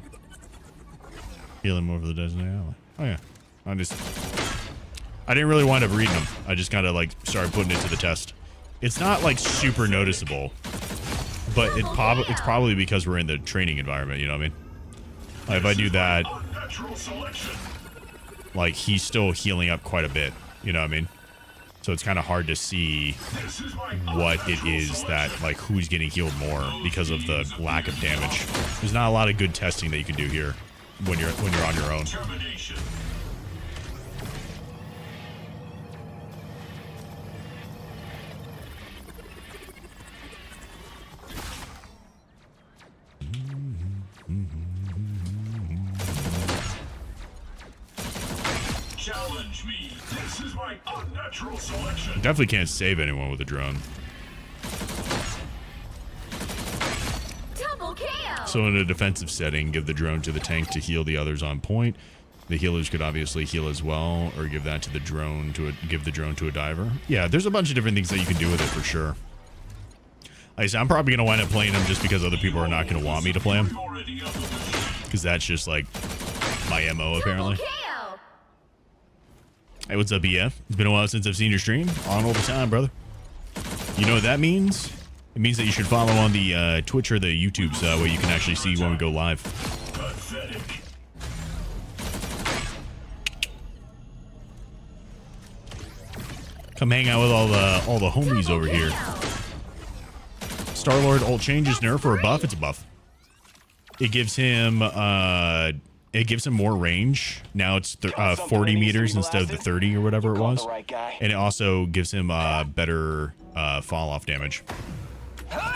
Healing more for the designated ally. Oh yeah. I didn't really wind up reading them. I just kind of like started putting it to the test. It's not like super noticeable, but it's probably because we're in the training environment, you know what I mean? Like if I do that, like he's still healing up quite a bit, you know what I mean? So it's kind of hard to see what it is that, like, who's getting healed more because of the lack of damage. There's not a lot of good testing that you can do here when you're on your own.
Challenge me. This is my unnatural selection.
Definitely can't save anyone with a drone.
Double KO.
So in a defensive setting, give the drone to the tank to heal the others on point. The healers could obviously heal as well, or give that to the drone give the drone to a diver. Yeah, there's a bunch of different things that you can do with it for sure. Like I said, I'm probably gonna wind up playing them just because other people are not gonna want me to play them, because that's just like my MO apparently.
KO.
Hey, what's up, EF? It's been a while since I've seen your stream. On all the time, brother. You know what that means? It means that you should follow on the Twitch or the YouTube so that way you can actually see when we go live.
Pathetic.
Come hang out with all the homies over here. Star-Lord ult changes nerf or a buff? It's a buff. It gives him more range. Now it's 40 meters instead of the 30 or whatever it was. And it also gives him better fall off damage.
Double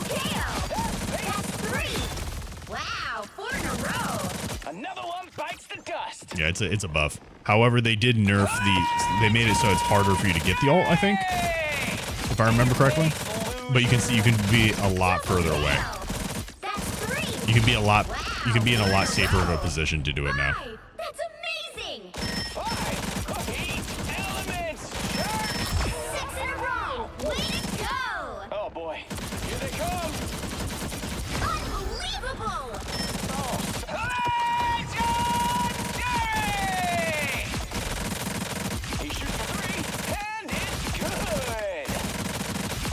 KO.
Yeah, it's a buff. However, they did nerf they made it so it's harder for you to get the ult, I think, if I remember correctly. But you can see you can be a lot further away. You can be in a lot safer of a position to do it now.
That's amazing!
5 elements!
6 in a row! Way to go!
Oh boy, here they come!
Unbelievable!
He shoots for 3, and it's good!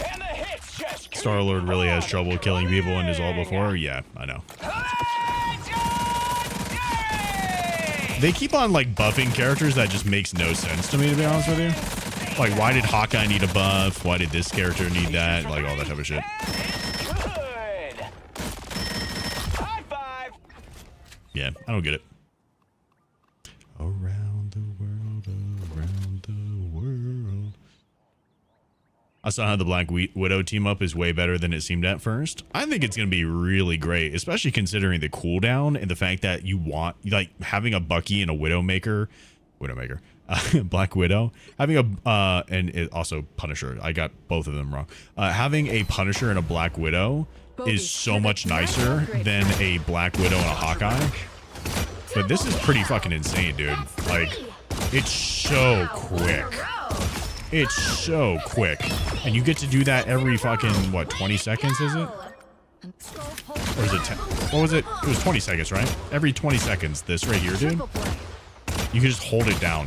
And the hits just keep
Star-Lord really has trouble killing people in his ult before. Yeah, I know. They keep on like buffing characters that just makes no sense to me, to be honest with you. Like, why did Hawkeye need a buff? Why did this character need that? Like all that type of shit.
good! High five!
Yeah, I don't get it. Around the world, around the world. I saw how the Black Widow team up is way better than it seemed at first. I think it's going to be really great, especially considering the cooldown and the fact that you want, like, having a Bucky and a Widowmaker, Black Widow, having a, and it also Punisher. I got both of them wrong. Having a Punisher and a Black Widow is so much nicer than a Black Widow and a Hawkeye. But this is pretty fucking insane, dude. Like, it's so quick. It's so quick. And you get to do that every fucking, what, 20 seconds, is it? Or is it 10? What was it? It was 20 seconds, right? Every 20 seconds, this right here, dude. You can just hold it down.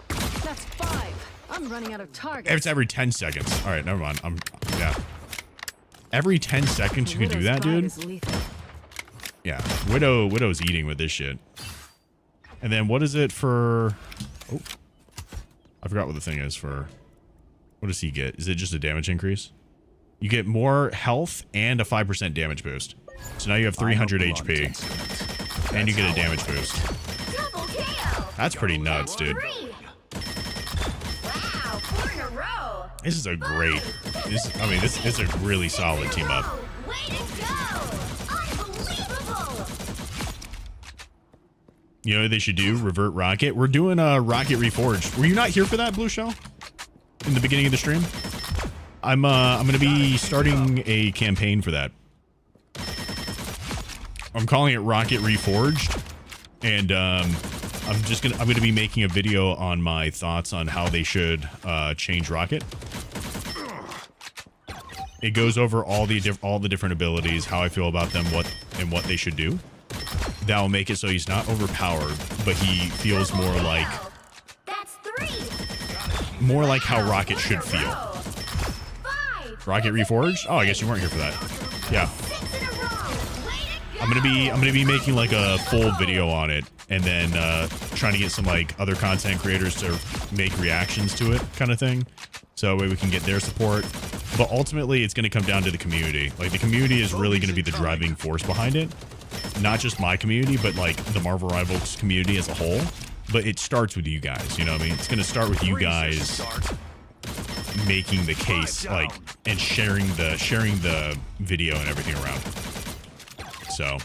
That's 5. I'm running out of targets.
It's every 10 seconds. All right, never mind. Yeah. Every 10 seconds you can do that, dude. Yeah. Widow's eating with this shit. And then what is it for... Oh. I forgot what the thing is for... What does he get? Is it just a damage increase? You get more health and a 5% damage boost. So now you have 300 HP. And you get a damage boost. That's pretty nuts, dude.
Wow, 4 in a row!
This is a great... This is a really solid team up.
Way to go! Unbelievable!
You know what they should do? Revert Rocket. We're doing a Rocket Reforged. Were you not here for that, Blue Shell? In the beginning of the stream? I'm gonna be starting a campaign for that. I'm calling it Rocket Reforged. And I'm gonna be making a video on my thoughts on how they should change Rocket. It goes over all the different abilities, how I feel about them, what they should do. That will make it so he's not overpowered, but he feels more like how Rocket should feel. Rocket Reforged? Oh, I guess you weren't here for that. Yeah. I'm gonna be making like a full video on it, and then trying to get some like other content creators to make reactions to it, kind of thing. So that way we can get their support. But ultimately, it's going to come down to the community. Like, the community is really going to be the driving force behind it. Not just my community, but like the Marvel Rivals community as a whole. But it starts with you guys, you know what I mean? It's going to start with you guys making the case, like, and sharing the video and everything around. So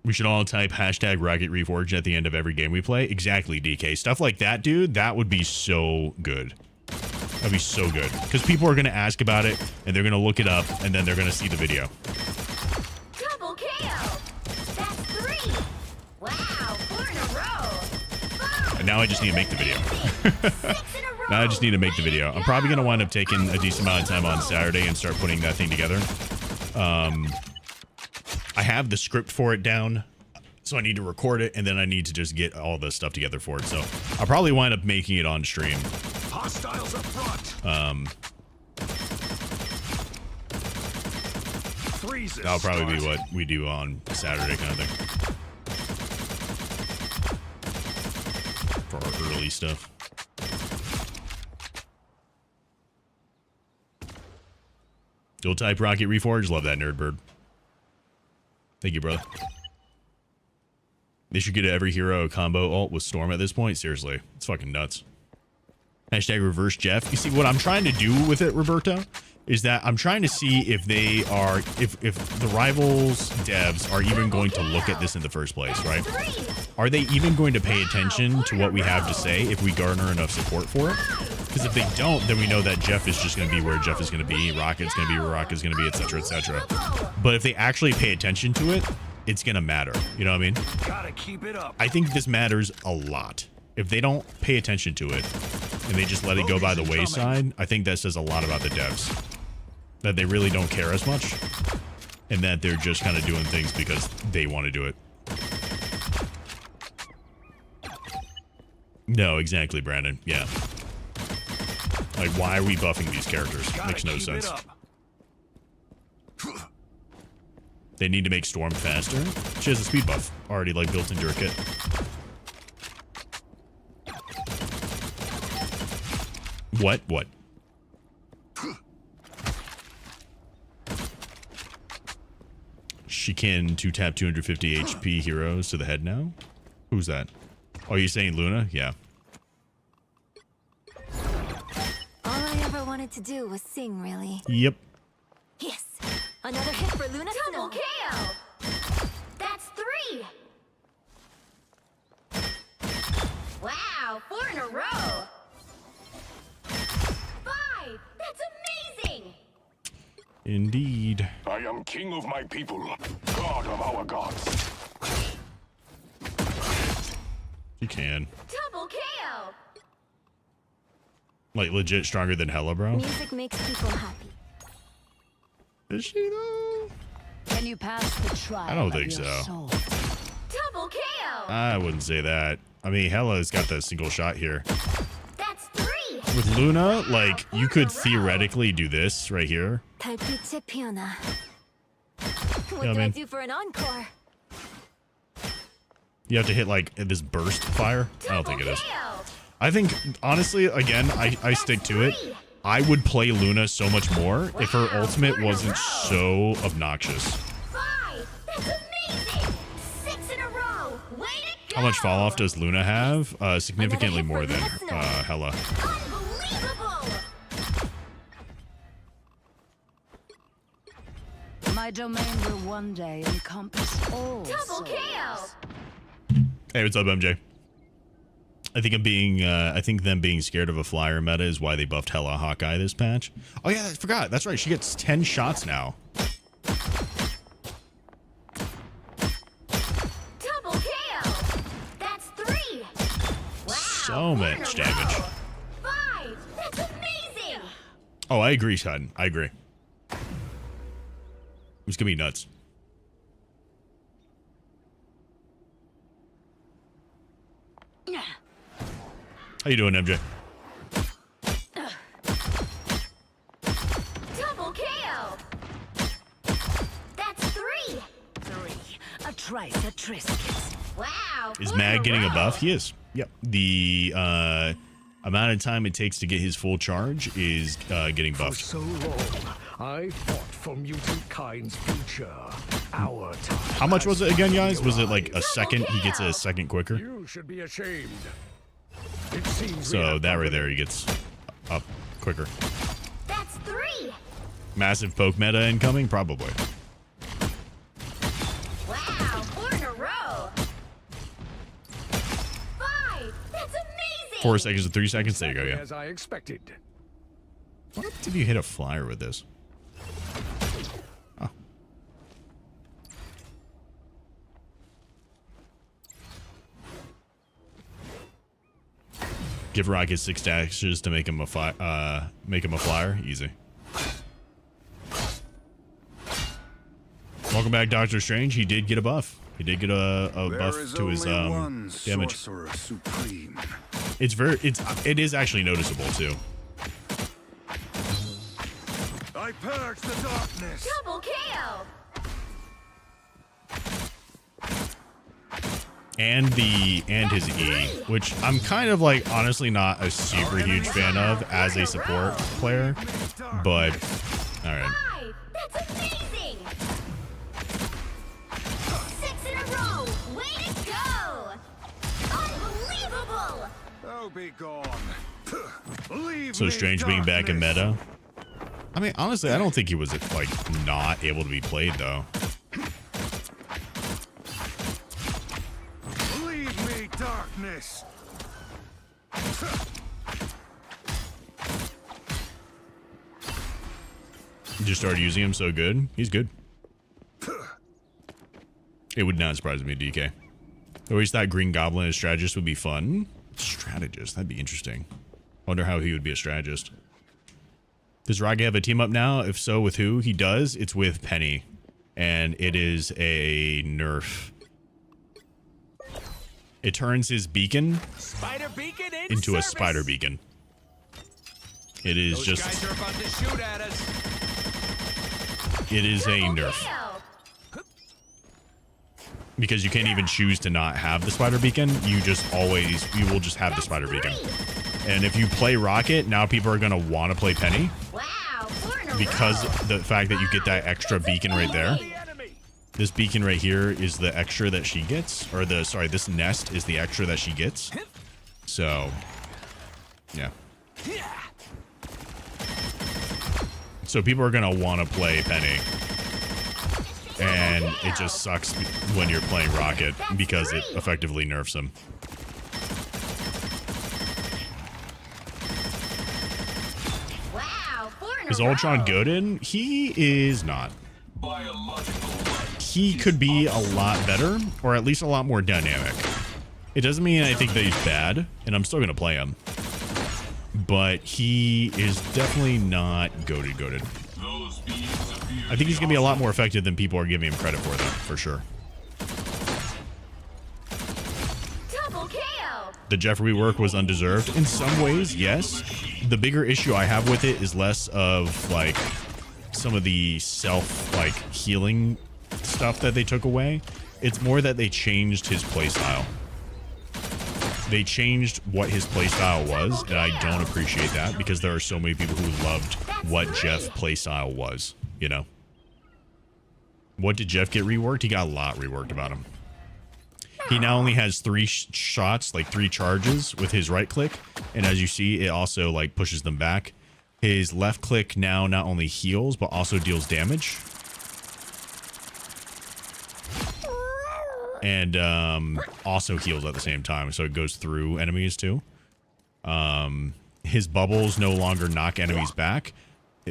we should all type hashtag Rocket Reforged at the end of every game we play. Exactly, DK. Stuff like that, dude, that would be so good. That'd be so good. Because people are going to ask about it, and they're going to look it up, and then they're going to see the video.
Double KO! That's 3! Wow, 4 in a row! 5!
And now I just need to make the video. Now I just need to make the video. I'm probably going to wind up taking a decent amount of time on Saturday and start putting that thing together. I have the script for it down, so I need to record it, and then I need to just get all the stuff together for it. So I'll probably wind up making it on stream.
Hostiles up front.
That'll probably be what we do on Saturday, kind of thing, for our early stuff. Dual type Rocket Reforged. Love that, Nerdbird. Thank you, brother. They should get every hero combo ult with Storm at this point. Seriously, it's fucking nuts. Hashtag reverse Jeff. You see, what I'm trying to do with it, Roberto, is that I'm trying to see if they are, if the Rivals devs are even going to look at this in the first place, right? Are they even going to pay attention to what we have to say if we garner enough support for it? Because if they don't, then we know that Jeff is just going to be where Jeff is going to be, Rocket's going to be where Rocket's going to be, etc., etc. But if they actually pay attention to it, it's going to matter. You know what I mean?
Gotta keep it up.
I think this matters a lot. If they don't pay attention to it and they just let it go by the wayside, I think that says a lot about the devs. That they really don't care as much, and that they're just kind of doing things because they want to do it. No, exactly, Brandon. Yeah. Like, why are we buffing these characters? Makes no sense. They need to make Storm faster. She has a speed buff already, like, built into her kit. What? What? She can 2-tap 250 HP heroes to the head now? Who's that? Oh, you saying Luna? Yeah.
All I ever wanted to do was sing, really.
Yep.
Yes. Another hit for Luna. Double KO. That's 3. Wow, 4 in a row. 5. That's amazing.
Indeed.
I am king of my people, god of our gods.
You can.
Double KO.
Like, legit stronger than Hella, bro?
Music makes people happy.
Is she, though?
Can you pass the trial?
I don't think so.
Double KO.
I wouldn't say that. I mean, Hella's got that single shot here.
That's 3.
With Luna, like, you could theoretically do this right here.
What
Yeah,
do I
man.
do for an encore?
You have to hit, like, this burst fire. I don't think it is.
KO.
I think, honestly, again, I stick to it. I would play Luna so much more if her ultimate wasn't so obnoxious.
5. That's amazing. 6 in a row. Way to go.
How much fall off does Luna have? Significantly more than Hella.
Unbelievable.
My domain will one day encompass all
Double
souls.
KO.
Hey, what's up, MJ? I think them being scared of a flyer meta is why they buffed Hella Hawkeye this patch. Oh yeah, I forgot. That's right. She gets 10 shots now.
Double KO. That's 3. Wow.
So much damage.
5. That's amazing.
Oh, I agree, Sutton. I agree. It's gonna be nuts. How you doing, MJ?
Double KO. That's 3.
3. A trice, a triscuit.
Wow.
Is
4
Mag
in a
getting a
row.
buff? He is. Yep. The amount of time it takes to get his full charge is getting
For
buffed.
so long, I fought for mutant kind's future. Our time.
How much was it again, guys? Was it like a
Double
second? He gets
KO.
a second quicker.
You should be ashamed. It seems we
So
have
that right
company.
there, he gets up quicker.
That's 3.
Massive poke meta incoming? Probably.
Wow. 4 in a row. 5. That's amazing.
4 seconds to 3 seconds. There you go, yeah.
As I expected.
What did you hit a flyer with this? Oh. Give Rocket 6 dashes to make him a flyer. Easy. Welcome back, Doctor Strange. He did get a buff. He did get a buff to his damage.
Supreme.
It is actually noticeable too.
I purge the darkness.
Double KO.
And his E, which I'm kind of like honestly not a super huge fan of as a support player, but all right.
5. That's amazing. 6 in a row. Way to go. Unbelievable.
Oh, be gone. Leave
So
me,
Strange being back in
darkness.
meta. I mean, honestly, I don't think he was like not able to be played though.
Leave me, darkness.
You just started using him so good. He's good. It would not surprise me, DK. I always thought Green Goblin as strategist would be fun. Strategist, that'd be interesting. Wonder how he would be a strategist. Does Raga have a team up now? If so, with who? He does. It's with Penny. And it is a nerf. It turns his beacon, into a spider beacon. It is just...
Guys are about to shoot at us.
It is a nerf. Because you can't even choose to not have the spider beacon. You just always... You will just have the spider beacon. And if you play Rocket, now people are going to want to play Penny. Because the fact that you get that extra beacon right there. This beacon right here is the extra that she gets. Or the, sorry, this nest is the extra that she gets. So, yeah. So people are going to want to play Penny. And it just sucks when you're playing Rocket because it effectively nerfs him. Is Ultron goated? He is not. He could be a lot better, or at least a lot more dynamic. It doesn't mean I think that he's bad, and I'm still going to play him. But he is definitely not goated. I think he's going to be a lot more effective than people are giving him credit for, though, for sure. The Jeffrey work was undeserved. In some ways, yes. The bigger issue I have with it is less of, like, some of the self, healing stuff that they took away. It's more that they changed his playstyle. They changed what his playstyle was, and I don't appreciate that because there are so many people who loved what Jeff playstyle was, you know? What did Jeff get reworked? He got a lot reworked about him. He now only has 3 shots, like 3 charges with his right click. And as you see, it also like pushes them back. His left click now not only heals, but also deals damage. And also heals at the same time. So it goes through enemies too. His bubbles no longer knock enemies back,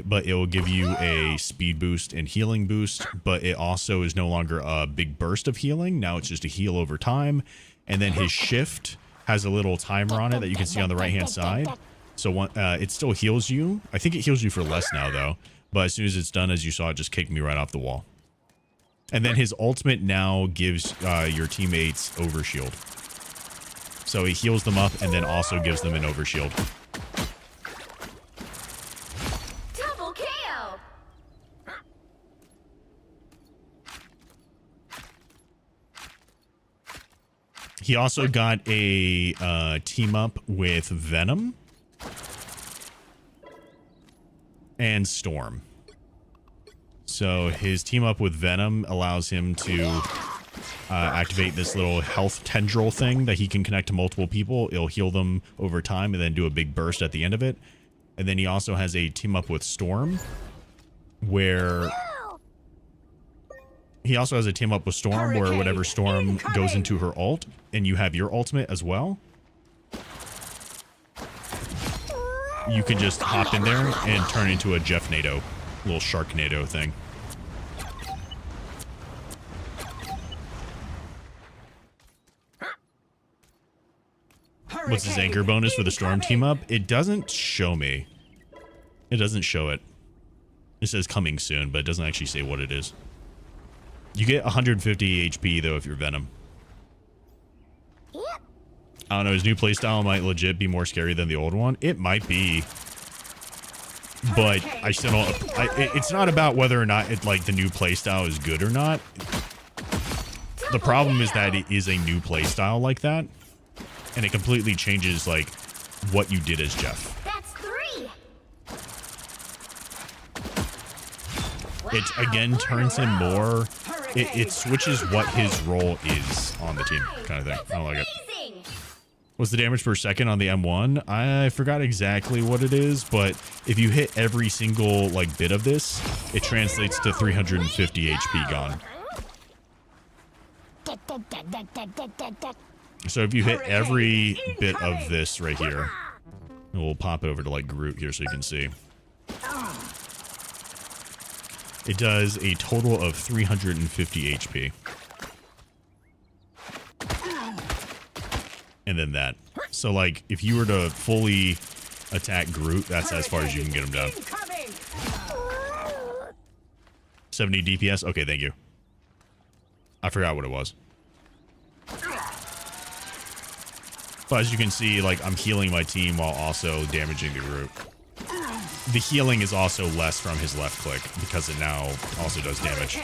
but it will give you a speed boost and healing boost, but it also is no longer a big burst of healing. Now it's just a heal over time. And then his shift has a little timer on it that you can see on the right hand side. So it still heals you. I think it heals you for less now though, but as soon as it's done, as you saw, it just kicked me right off the wall. And then his ultimate now gives your teammates overshield. So he heals them up and then also gives them an overshield. He also got a team up with Venom and Storm. So his team up with Venom allows him to activate this little health tendril thing that he can connect to multiple people. It'll heal them over time and then do a big burst at the end of it. And then he also has a team up with Storm where... He also has a team up with Storm where whatever Storm goes into her ult, and you have your ultimate as well. You can just hop in there and turn into a Jeff-nado, little Sharknado thing. What's his anchor bonus for the Storm team up? It doesn't show me. It doesn't show it. It says coming soon, but it doesn't actually say what it is. You get 150 HP, though, if you're Venom. I don't know, his new playstyle might legit be more scary than the old one. It might be. But I still don't... it's not about whether or not it, like, the new playstyle is good or not. The problem is that it is a new playstyle like that. And it completely changes, like, what you did as Jeff.
That's 3.
It, again, turns him more... It switches what his role is on the team, kind of thing. I don't like it. What's the damage per second on the M1? I forgot exactly what it is, but if you hit every single like bit of this, it translates to 350 HP gone. So if you hit every bit of this right here, we'll pop over to like Groot here so you can see. It does a total of 350 HP. And then that. So like if you were to fully attack Groot, that's as far as you can get him down. 70 DPS? Okay, thank you. I forgot what it was. But as you can see, like I'm healing my team while also damaging the Groot. The healing is also less from his left click because it now also does damage.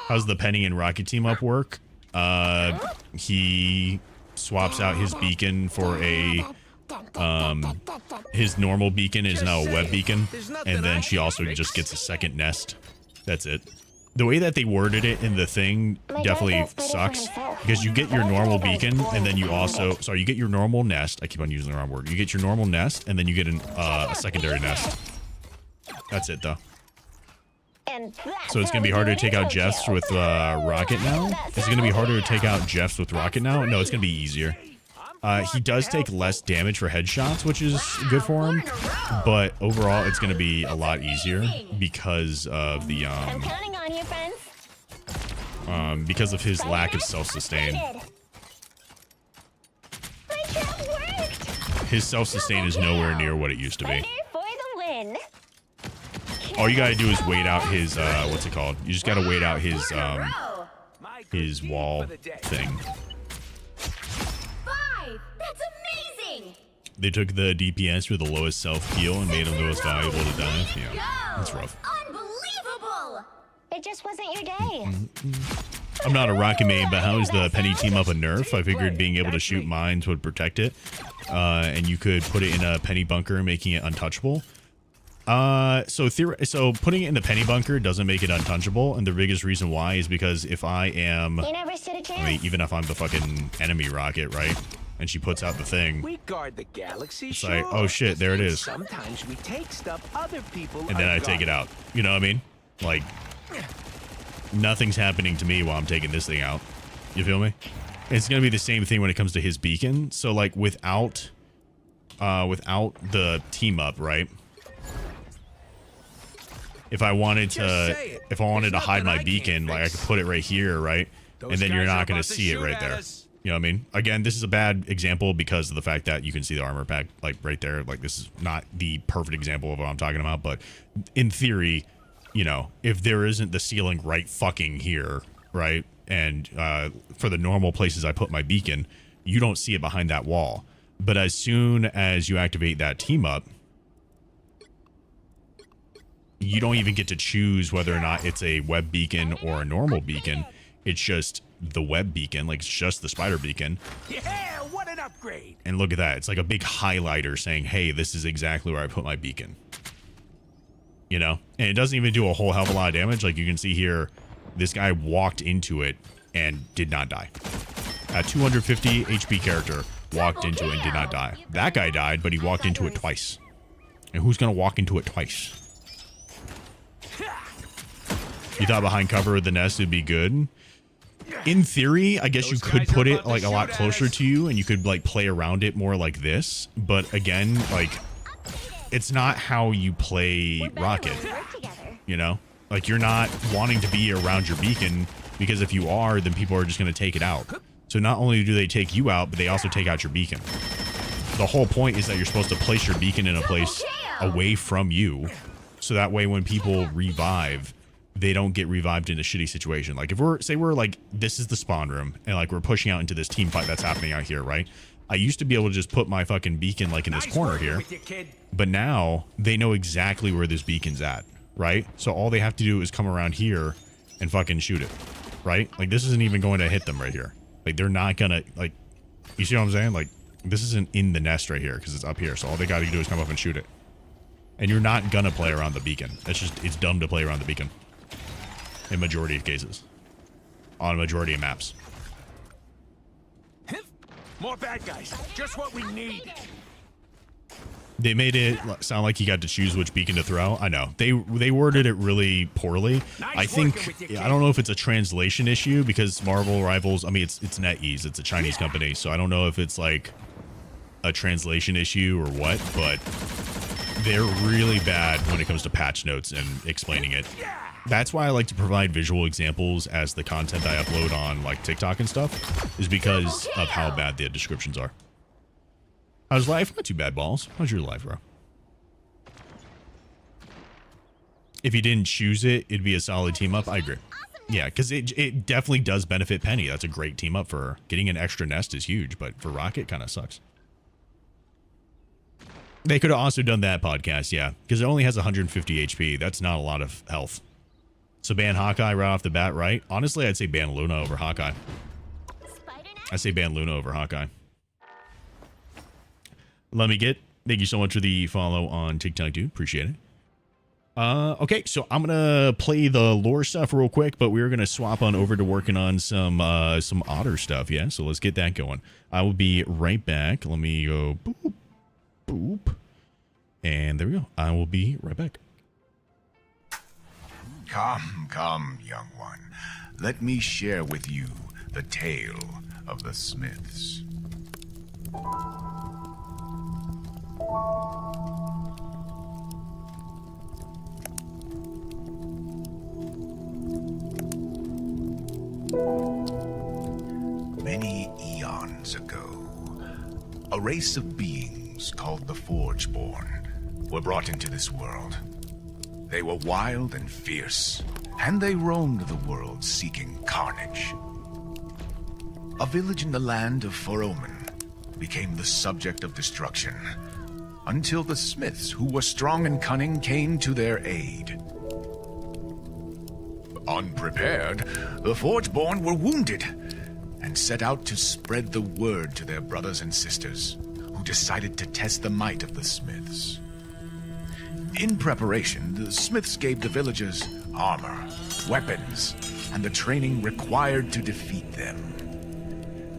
How's the Penny and Rocket team up work? He swaps out his beacon for a his normal beacon is now a web beacon, and then she also just gets a second nest. That's it. The way that they worded it in the thing definitely sucks because you get your normal beacon and then you also, sorry, you get your normal nest. I keep on using the wrong word. You get your normal nest and then you get a secondary nest. That's it though. So it's going to be harder to take out Jeffs with Rocket now? Is it going to be harder to take out Jeffs with Rocket now? No, it's going to be easier. He does take less damage for headshots, which is good for him, but overall it's going to be a lot easier because of the because of his lack of self-sustain. His self-sustain is nowhere near what it used to be. All you gotta do is wait out his what's it called? You just gotta wait out his wall thing.
That's amazing.
They took the DPS with the lowest self-heal and made him the most valuable to dive. Yeah, that's rough.
Unbelievable. It just wasn't your day.
I'm not a Rocket main, but how is the Penny team up a nerf? I figured being able to shoot mines would protect it, and you could put it in a Penny bunker, making it untouchable. So putting it in the Penny bunker doesn't make it untouchable, and the biggest reason why is because if I am, even if I'm the fucking enemy Rocket, right? And she puts out the thing. We guard the galaxy. It's like, oh shit, there it is. Sometimes we take stuff other people and then I take it out. You know what I mean? Like, nothing's happening to me while I'm taking this thing out. You feel me? It's gonna be the same thing when it comes to his beacon. So like without the team up, right? If I wanted to hide my beacon, like I could put it right here, right? And then you're not gonna see it right there. You know what I mean? Again, this is a bad example because of the fact that you can see the armor pack like right there. Like this is not the perfect example of what I'm talking about, but in theory, you know, if there isn't the ceiling right fucking here, right? And for the normal places I put my beacon, you don't see it behind that wall. But as soon as you activate that team up, you don't even get to choose whether or not it's a web beacon or a normal beacon. It's just the web beacon, like it's just the spider beacon. Yeah, what an upgrade. And look at that. It's like a big highlighter saying, hey, this is exactly where I put my beacon. You know? And it doesn't even do a whole hell of a lot of damage. Like you can see here, this guy walked into it and did not die. A 250 HP character walked into it and did not die. That guy died, but he walked into it twice. And who's going to walk into it twice? You thought behind cover of the nest would be good? In theory, I guess you could put it like a lot closer to you and you could like play around it more like this. But again, like it's not how you play Rocket, you know? Like you're not wanting to be around your beacon because if you are, then people are just going to take it out. So not only do they take you out, but they also take out your beacon. The whole point is that you're supposed to place your beacon in a place away from you. So that way when people revive, they don't get revived in a shitty situation. Like if we're like, this is the spawn room and like we're pushing out into this team fight that's happening out here, right? I used to be able to just put my fucking beacon like in this corner here, but now they know exactly where this beacon's at, right? So all they have to do is come around here and fucking shoot it, right? Like this isn't even going to hit them right here. Like they're not gonna, like, you see what I'm saying? Like this isn't in the nest right here because it's up here. So all they got to do is come up and shoot it. And you're not gonna play around the beacon. It's dumb to play around the beacon in majority of cases. on a majority of maps.
More bad guys. Just what we need.
They made it sound like you got to choose which beacon to throw. I know. They worded it really poorly. I think, I don't know if it's a translation issue because Marvel Rivals, I mean, it's NetEase. It's a Chinese company. So I don't know if it's like a translation issue or what, but they're really bad when it comes to patch notes and explaining it. That's why I like to provide visual examples as the content I upload on like TikTok and stuff, is because of how bad the descriptions are. How's life? Not too bad, Balls. How's your life, bro? If you didn't choose it, it'd be a solid team up. I agree. Yeah, because it definitely does benefit Penny. That's a great team up for her. Getting an extra nest is huge, but for Rocket, kind of sucks. They could have also done that podcast, yeah, because it only has 150 HP. That's not a lot of health. So ban Hawkeye right off the bat, right? Honestly, I'd say ban Luna over Hawkeye. I'd say ban Luna over Hawkeye. Let me get. Thank you so much for the follow on TikTok, dude. Appreciate it. Okay, so I'm gonna play the lore stuff real quick, but we're gonna swap on over to working on some Otter stuff. Yeah, so let's get that going. I will be right back. Let me go boop, boop, and there we go. I will be right back.
Come, young one. Let me share with you the tale of the Smiths. Many eons ago, a race of beings called the Forgeborn were brought into this world. They were wild and fierce, and they roamed the world seeking carnage. A village in the land of Foroman became the subject of destruction, until the Smiths, who were strong and cunning, came to their aid. Unprepared, the Forgeborn were wounded, and set out to spread the word to their brothers and sisters, who decided to test the might of the Smiths. In preparation, the Smiths gave the villagers armor, weapons, and the training required to defeat them.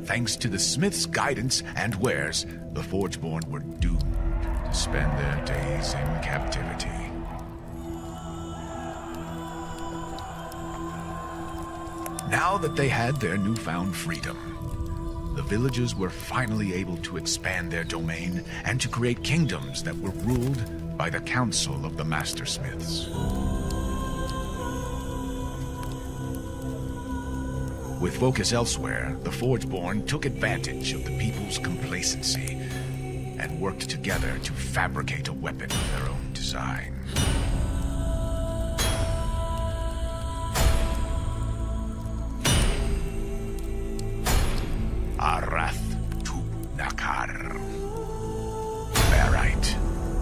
Thanks to the Smiths' guidance and wares, the Forgeborn were doomed to spend their days in captivity. Now that they had their newfound freedom, the villagers were finally able to expand their domain and to create kingdoms that were ruled by the Council of the Master Smiths. With focus elsewhere, the Forgeborn took advantage of the people's complacency and worked together to fabricate a weapon of their own design. Arath tu Nakar. Barite,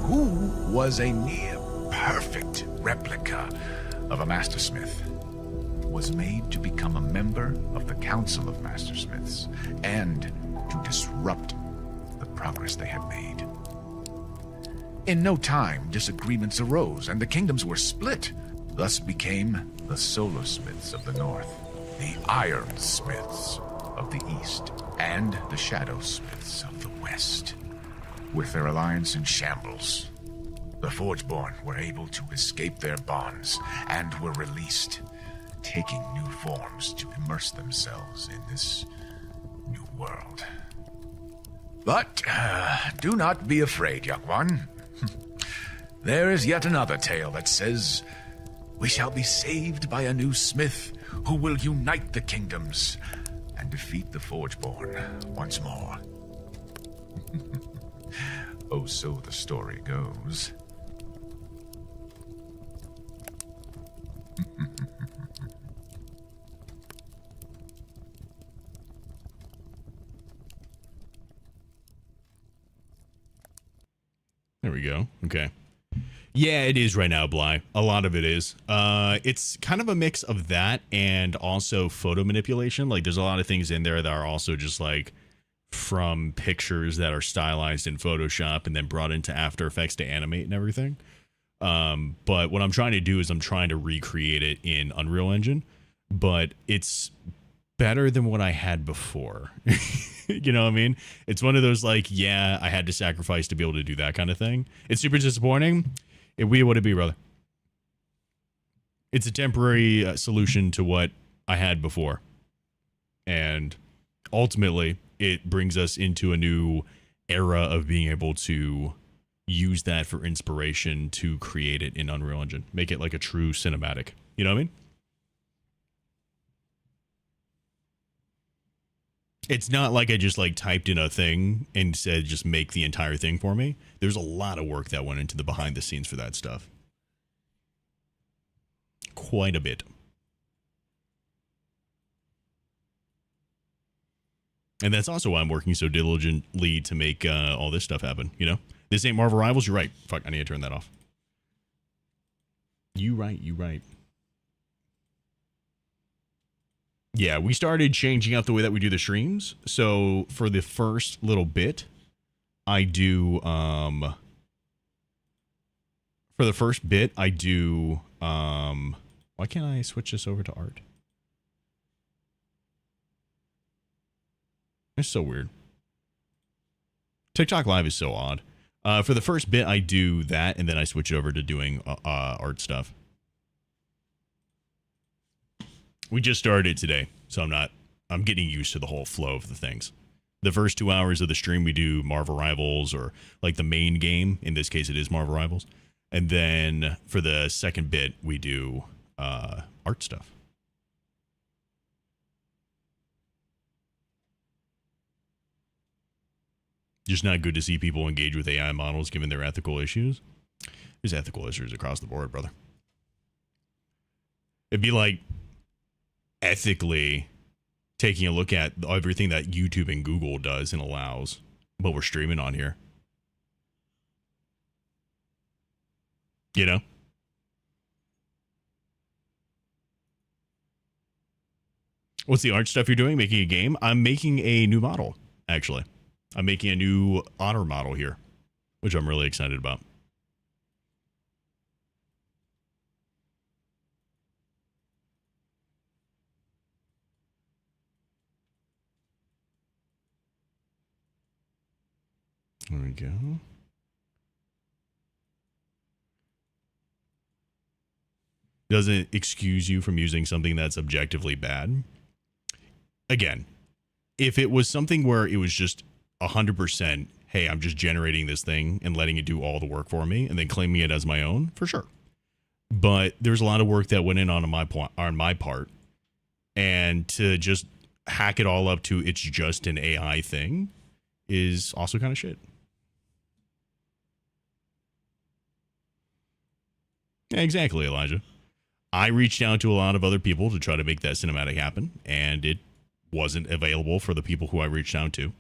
who was a near-perfect replica of a Mastersmith, was made to become a member of the Council of Mastersmiths and to disrupt the progress they had made. In no time, disagreements arose and the kingdoms were split. Thus became the Solar Smiths of the North, the Iron Smiths of the East, and the Shadow Smiths of the West. With their alliance in shambles, the Forgeborn were able to escape their bonds and were released, taking new forms to immerse themselves in this new world. But do not be afraid, young one. There is yet another tale that says we shall be saved by a new smith who will unite the kingdoms and defeat the Forgeborn once more. Oh, so the story goes.
There we go. Okay. Yeah, it is right now, Bly. A lot of it is. It's kind of a mix of that and also photo manipulation. Like, there's a lot of things in there that are also just like from pictures that are stylized in Photoshop and then brought into After Effects to animate and everything. But what I'm trying to do is I'm trying to recreate it in Unreal Engine, but it's better than what I had before. You know what I mean? It's one of those like, yeah, I had to sacrifice to be able to do that kind of thing. It's super disappointing. It be what it be, brother. It's a temporary solution to what I had before. And ultimately, it brings us into a new era of being able to use that for inspiration to create it in Unreal Engine. Make it like a true cinematic. You know what I mean? It's not like I just like typed in a thing and said just make the entire thing for me. There's a lot of work that went into the behind the scenes for that stuff. Quite a bit. And that's also why I'm working so diligently to make all this stuff happen, you know? This ain't Marvel Rivals, you're right. Fuck, I need to turn that off. You right. Yeah, we started changing up the way that we do the streams. So for the first little bit, I do why can't I switch this over to art? It's so weird. TikTok Live is so odd. For the first bit, I do that, and then I switch over to doing art stuff. We just started today, so I'm getting used to the whole flow of the things. The first 2 hours of the stream, we do Marvel Rivals, or like the main game. In this case, it is Marvel Rivals. And then for the second bit, we do art stuff. Just not good to see people engage with AI models given their ethical issues. There's ethical issues across the board, brother. It'd be like ethically taking a look at everything that YouTube and Google does and allows, but we're streaming on here. You know? What's the art stuff you're doing? Making a game? I'm making a new model, actually. I'm making a new honor model here, which I'm really excited about. There we go. Doesn't excuse you from using something that's objectively bad. Again, if it was something where it was just 100%, hey, I'm just generating this thing and letting it do all the work for me and then claiming it as my own, for sure. But there's a lot of work that went in on my part. And to just hack it all up to it's just an AI thing is also kind of shit. Yeah, exactly, Elijah. I reached out to a lot of other people to try to make that cinematic happen, and it wasn't available for the people who I reached out to.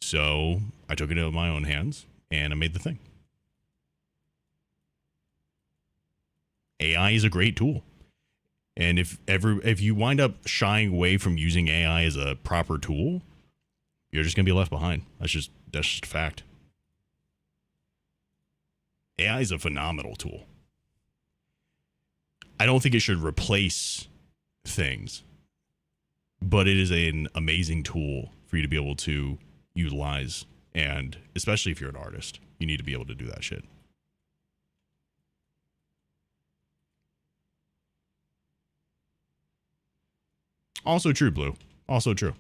So I took it into my own hands and I made the thing. AI is a great tool. And if you wind up shying away from using AI as a proper tool, you're just going to be left behind. That's just a fact. AI is a phenomenal tool. I don't think it should replace things, but it is an amazing tool for you to be able to utilize, and especially if you're an artist, you need to be able to do that shit. Also true, Blue. Also true.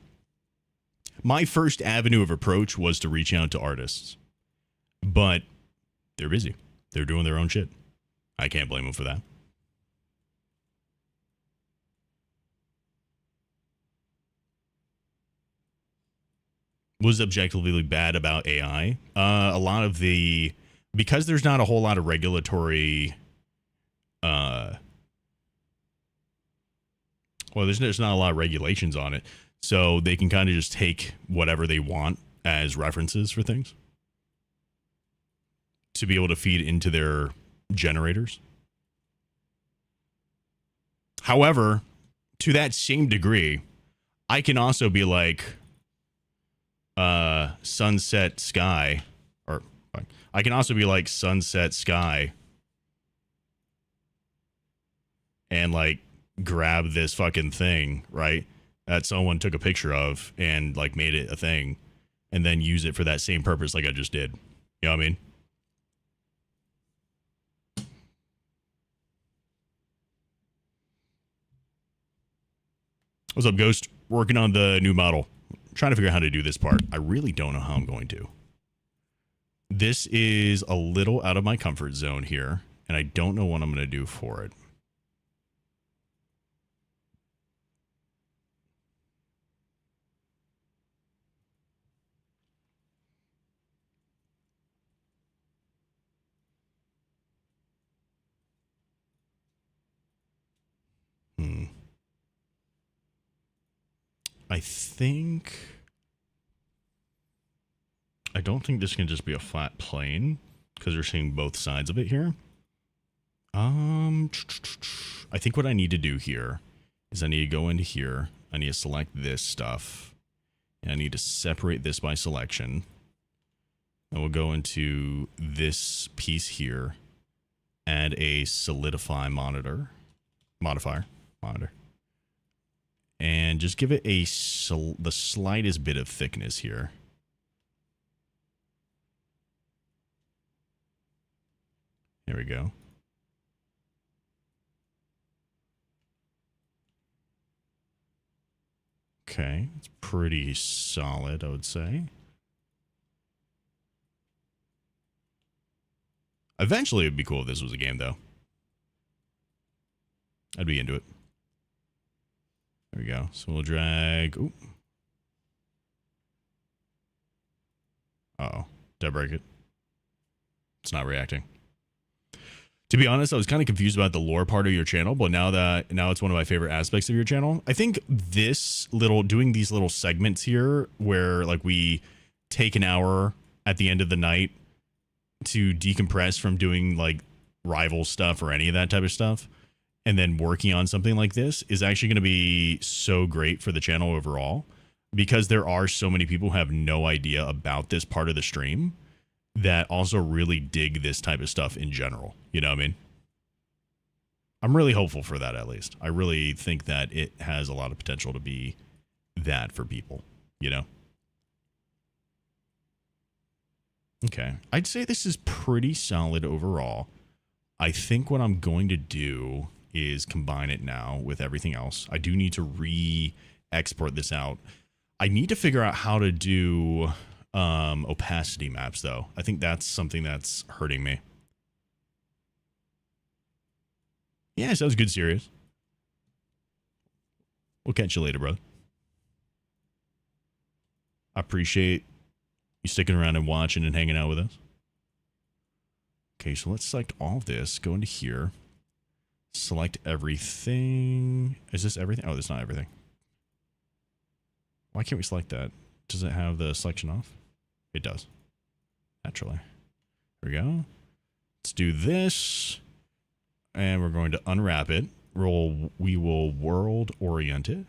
My first avenue of approach was to reach out to artists, but they're busy. They're doing their own shit. I can't blame them for that. Was objectively bad about AI. A lot of because there's not a whole lot of regulatory, there's not a lot of regulations on it, so they can kind of just take whatever they want as references for things to be able to feed into their generators. However, to that same degree, I can also be like, sunset sky, or I can also be like sunset sky and like grab this fucking thing, right, that someone took a picture of and like made it a thing and then use it for that same purpose like I just did. You know what I mean? What's up, Ghost? Working on the new model. I'm trying to figure out how to do this part. I really don't know how I'm going to. This is a little out of my comfort zone here, and I don't know what I'm going to do for it. I don't think this can just be a flat plane because you're seeing both sides of it here. I think what I need to do here is I need to go into here. I need to select this stuff. And I need to separate this by selection. And we'll go into this piece here. Add a solidify modifier. And just give it the slightest bit of thickness here. There we go. Okay, it's pretty solid, I would say. Eventually, it'd be cool if this was a game, though. I'd be into it. There we go. So we'll drag. Ooh. Uh-oh. Did I break it? It's not reacting. To be honest, I was kind of confused about the lore part of your channel, but now it's one of my favorite aspects of your channel. I think doing these little segments here where like we take an hour at the end of the night to decompress from doing like rival stuff or any of that type of stuff, and then working on something like this is actually going to be so great for the channel overall, because there are so many people who have no idea about this part of the stream that also really dig this type of stuff in general. You know what I mean? I'm really hopeful for that, at least. I really think that it has a lot of potential to be that for people, you know? Okay. I'd say this is pretty solid overall. I think what I'm going to do is combine it now with everything else. I do need to re-export this out. I need to figure out how to do opacity maps, though. I think that's something that's hurting me. Yeah, sounds good, Sirius. We'll catch you later, brother. I appreciate you sticking around and watching and hanging out with us. Okay, so let's select all of this. Go into here. Select everything. Is this everything? Oh, that's not everything. Why can't we select that? Does it have the selection off? It does. Naturally. There we go. Let's do this. And we're going to unwrap it. We will world orient it.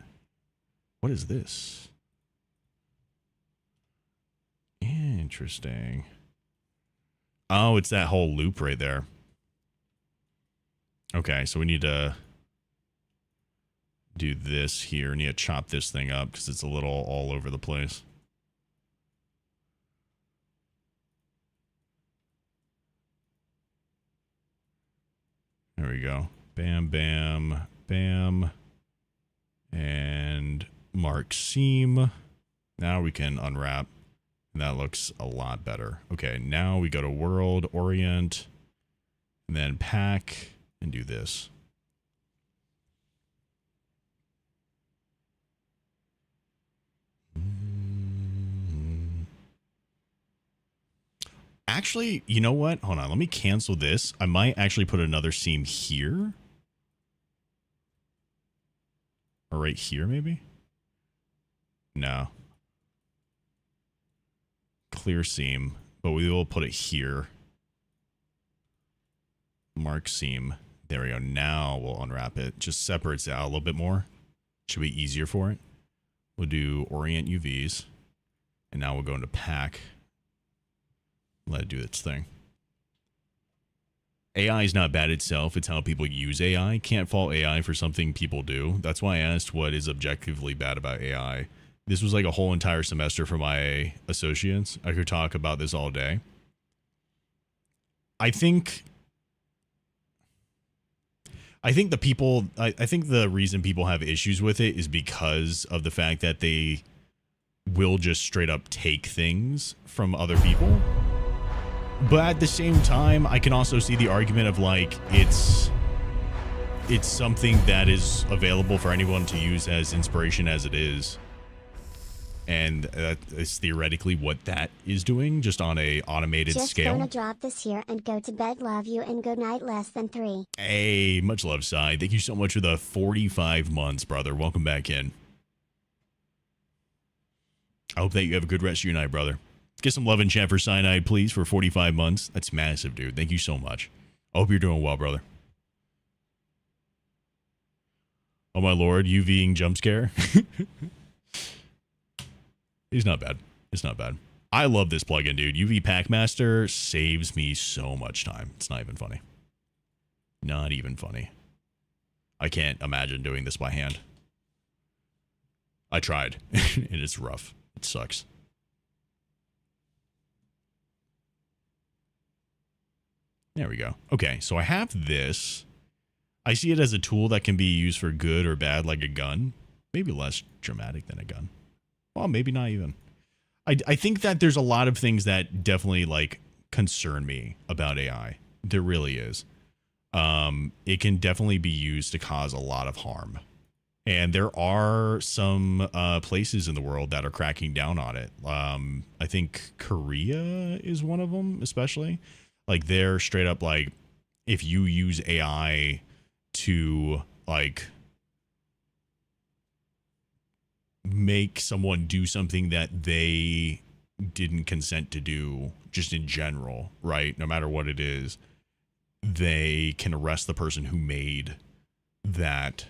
What is this? Interesting. Oh, it's that whole loop right there. Okay, so we need to do this here. We need to chop this thing up because it's a little all over the place. There we go. Bam, bam, bam. And mark seam. Now we can unwrap. And that looks a lot better. Okay, now we go to world, orient, and then pack, and do this. Actually, you know what? Hold on, let me cancel this. I might actually put another seam here. Or right here, maybe? No. Clear seam, but we will put it here. Mark seam. There we go. Now we'll unwrap it. Just separates it out a little bit more. Should be easier for it. We'll do orient UVs. And now we'll go into pack. Let it do its thing. AI is not bad itself. It's how people use AI. Can't fault AI for something people do. That's why I asked what is objectively bad about AI. This was like a whole entire semester for my associates. I could talk about this all day. I think the people, I think the reason people have issues with it is because of the fact that they will just straight up take things from other people. But at the same time, I can also see the argument of like, it's something that is available for anyone to use as inspiration as it is. And that is theoretically what that is doing, just on a automated scale.
Just gonna drop this here and go to bed. Love you and good night. Less than 3.
Hey, much love, Sai. Thank you so much for the 45 months, brother. Welcome back in. I hope that you have a good rest of your night, brother. Get some love in chat for Cyanide, please, for 45 months. That's massive, dude. Thank you so much. I hope you're doing well, brother. Oh, my lord. UVing jump scare. He's not bad. It's not bad. I love this plugin, dude. UV Packmaster saves me so much time. It's not even funny. Not even funny. I can't imagine doing this by hand. I tried, and it's rough. It sucks. There we go. Okay, so I have this. I see it as a tool that can be used for good or bad, like a gun. Maybe less dramatic than a gun. Well, maybe not even. I think that there's a lot of things that definitely like concern me about AI. There really is. It can definitely be used to cause a lot of harm. And there are some places in the world that are cracking down on it. I think Korea is one of them, especially. Like they're straight up like, if you use AI to like make someone do something that they didn't consent to do, just in general, right? No matter what it is, they can arrest the person who made that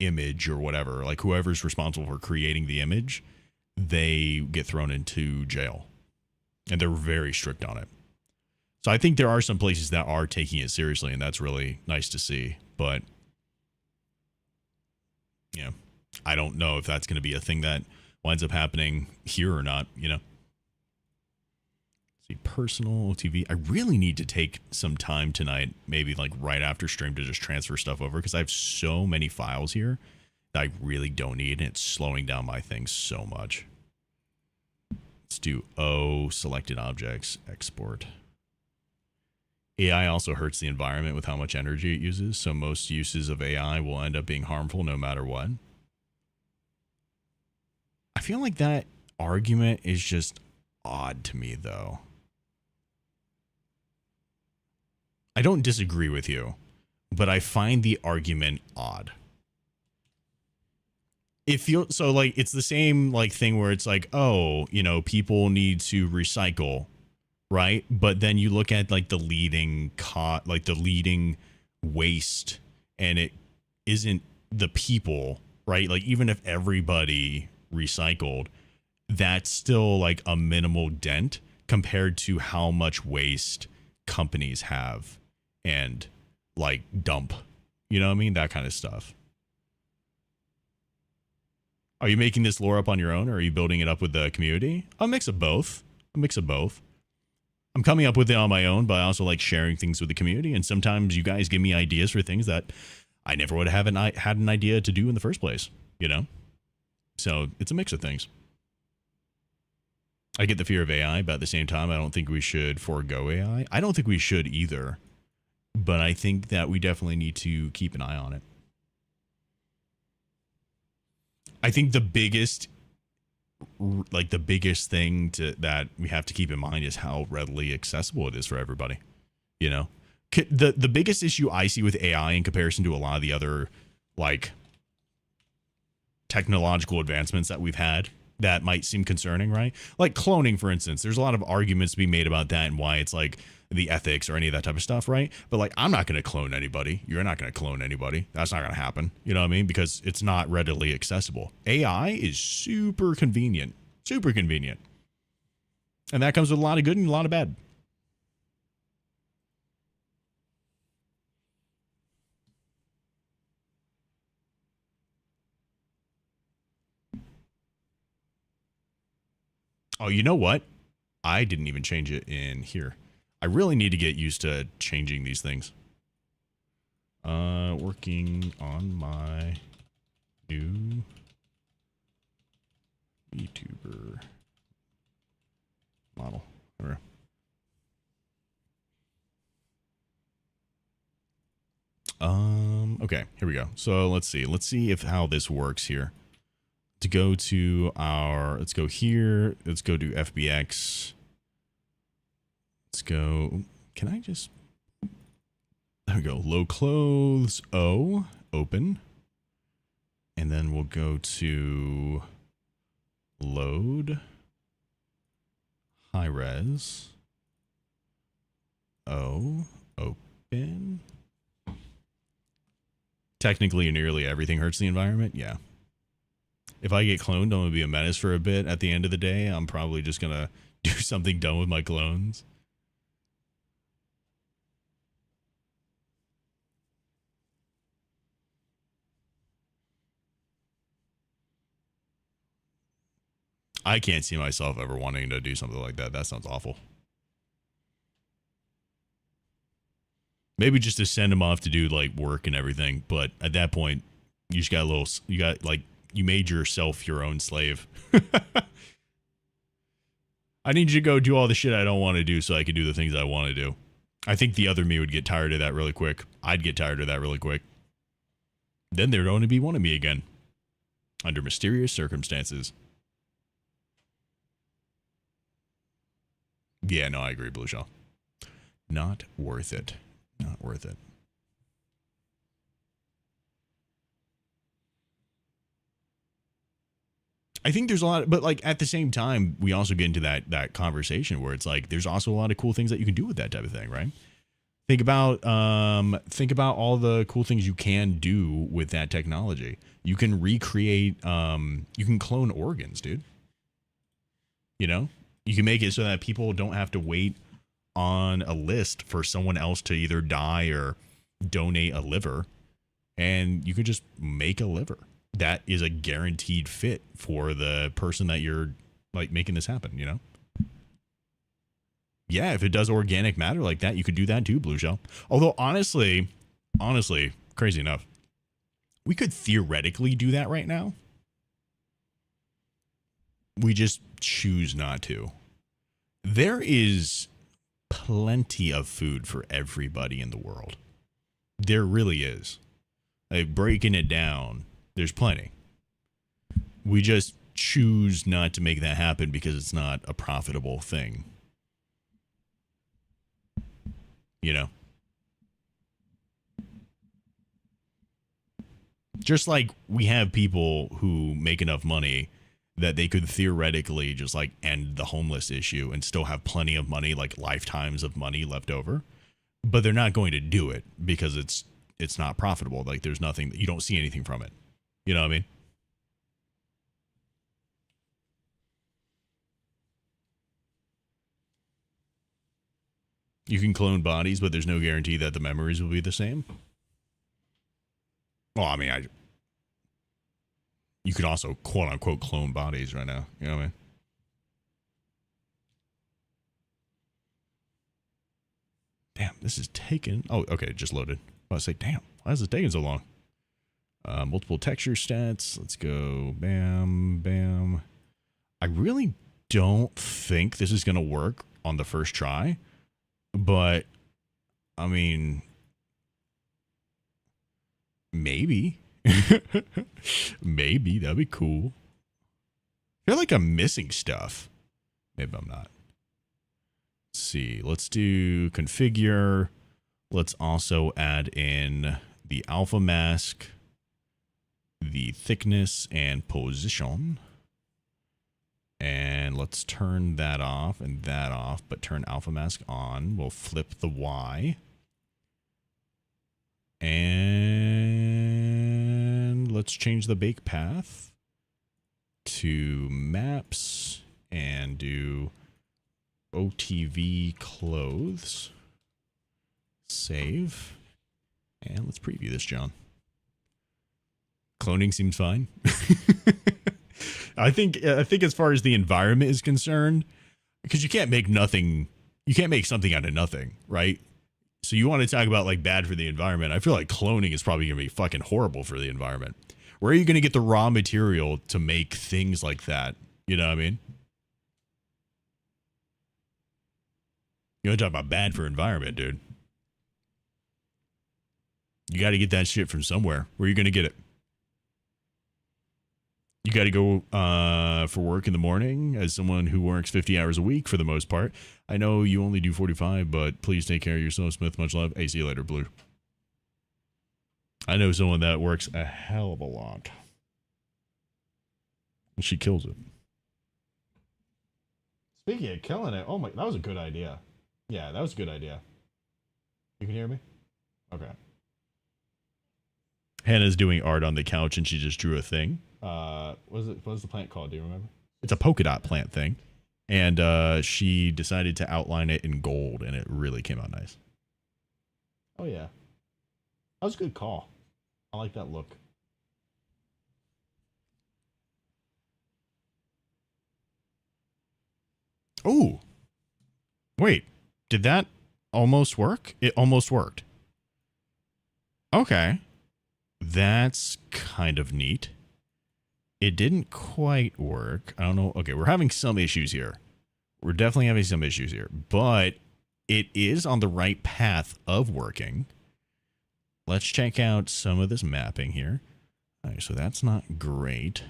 image or whatever. Like whoever's responsible for creating the image, they get thrown into jail. And they're very strict on it. So I think there are some places that are taking it seriously, and that's really nice to see. But, you know, I don't know if that's going to be a thing that winds up happening here or not, you know. See, personal TV. I really need to take some time tonight, maybe like right after stream, to just transfer stuff over, because I have so many files here that I really don't need, and it's slowing down my things so much. Let's do selected objects, export. AI also hurts the environment with how much energy it uses, so most uses of AI will end up being harmful no matter what. I feel like that argument is just odd to me, though. I don't disagree with you, but I find the argument odd. It feels so like it's the same like thing where it's like, oh, you know, people need to recycle, right? But then you look at like the leading waste, and it isn't the people, right? Like even if everybody recycled, that's still like a minimal dent compared to how much waste companies have and like dump, you know what I mean? That kind of stuff. Are you making this lore up on your own, or are you building it up with the community? A mix of both. I'm coming up with it on my own, but I also like sharing things with the community, and sometimes you guys give me ideas for things that I never would have had an idea to do in the first place, you know? So it's a mix of things. I get the fear of AI, but at the same time, I don't think we should forego AI. I don't think we should either, but I think that we definitely need to keep an eye on it. I think the biggest thing that we have to keep in mind is how readily accessible it is for everybody. You know, the biggest issue I see with AI in comparison to a lot of the other like technological advancements that we've had that might seem concerning, right? Like cloning, for instance. There's a lot of arguments to be made about that and why it's like the ethics or any of that type of stuff, right? But like, I'm not going to clone anybody. You're not going to clone anybody. That's not going to happen. You know what I mean? Because it's not readily accessible. AI is super convenient. Super convenient. And that comes with a lot of good and a lot of bad. Oh, you know what? I didn't even change it in here. I really need to get used to changing these things. Working on my new YouTuber model. Okay, here we go. So let's see if how this works here. To go to our, let's go here. Let's go to FBX. Let's go. Can I just? There we go. Low clothes. O. Open. And then we'll go to load. High res. O. Open. Technically, nearly everything hurts the environment. Yeah. If I get cloned, I'm going to be a menace for a bit. At the end of the day, I'm probably just going to do something dumb with my clones. I can't see myself ever wanting to do something like that. That sounds awful. Maybe just to send them off to do like work and everything. But at that point, you just got a little, you got like, you made yourself your own slave. I need you to go do all the shit I don't want to do so I can do the things I want to do. I think the other me would get tired of that really quick. I'd get tired of that really quick. Then there'd only be one of me again. Under mysterious circumstances. Yeah, no, I agree, Blue Shell. Not worth it. Not worth it. I think there's a lot, but like at the same time, we also get into that conversation where it's like there's also a lot of cool things that you can do with that type of thing, right? Think about all the cool things you can do with that technology. You can recreate, you can clone organs, dude. You know, you can make it so that people don't have to wait on a list for someone else to either die or donate a liver, and you can just make a liver that is a guaranteed fit for the person that you're like making this happen, you know? Yeah, if it does organic matter like that, you could do that too, Blue Shell. Although honestly, crazy enough, we could theoretically do that right now. We just choose not to. There is plenty of food for everybody in the world. There really is. Like breaking it down, there's plenty. We just choose not to make that happen because it's not a profitable thing. You know? Just like we have people who make enough money that they could theoretically just like end the homeless issue and still have plenty of money, like lifetimes of money left over. But they're not going to do it because it's not profitable. Like there's nothing, you don't see anything from it. You know what I mean? You can clone bodies, but there's no guarantee that the memories will be the same. Well, I mean, you could also quote unquote clone bodies right now. You know what I mean? Damn, this is taking. Oh, okay, it just loaded. I was like, damn, why is this taking so long? Multiple texture stats. Let's go. Bam, bam. I really don't think this is going to work on the first try. But, I mean, maybe. Maybe. That'd be cool. I feel like I'm missing stuff. Maybe I'm not. Let's see. Let's do configure. Let's also add in the alpha mask, the thickness and position. And let's turn that off and that off, but turn alpha mask on. We'll flip the Y. And let's change the bake path to maps and do OTV clothes. Save. And let's preview this, John. Cloning seems fine. I think as far as the environment is concerned, because you can't make something out of nothing, right? So you want to talk about like bad for the environment. I feel like cloning is probably going to be fucking horrible for the environment. Where are you going to get the raw material to make things like that? You know what I mean? You want to talk about bad for environment, dude. You got to get that shit from somewhere. Where are you going to get it? You got to go for work in the morning as someone who works 50 hours a week for the most part. I know you only do 45, but please take care of yourself, Smith. Much love. Hey, see you later, Blue. I know someone that works a hell of a lot. And she kills it. Speaking of killing it, oh my, that was a good idea. Yeah, that was a good idea. You can hear me? Okay. Hannah's doing art on the couch and she just drew a thing. What was the plant called? Do you remember? It's a polka dot plant thing. And she decided to outline it in gold and it really came out nice. Oh yeah. That was a good call. I like that look. Oh. Wait. Did that almost work? It almost worked. Okay. That's kind of neat. It didn't quite work. I don't know. Okay, we're having some issues here. We're definitely having some issues here. But it is on the right path of working. Let's check out some of this mapping here. All right, so that's not great.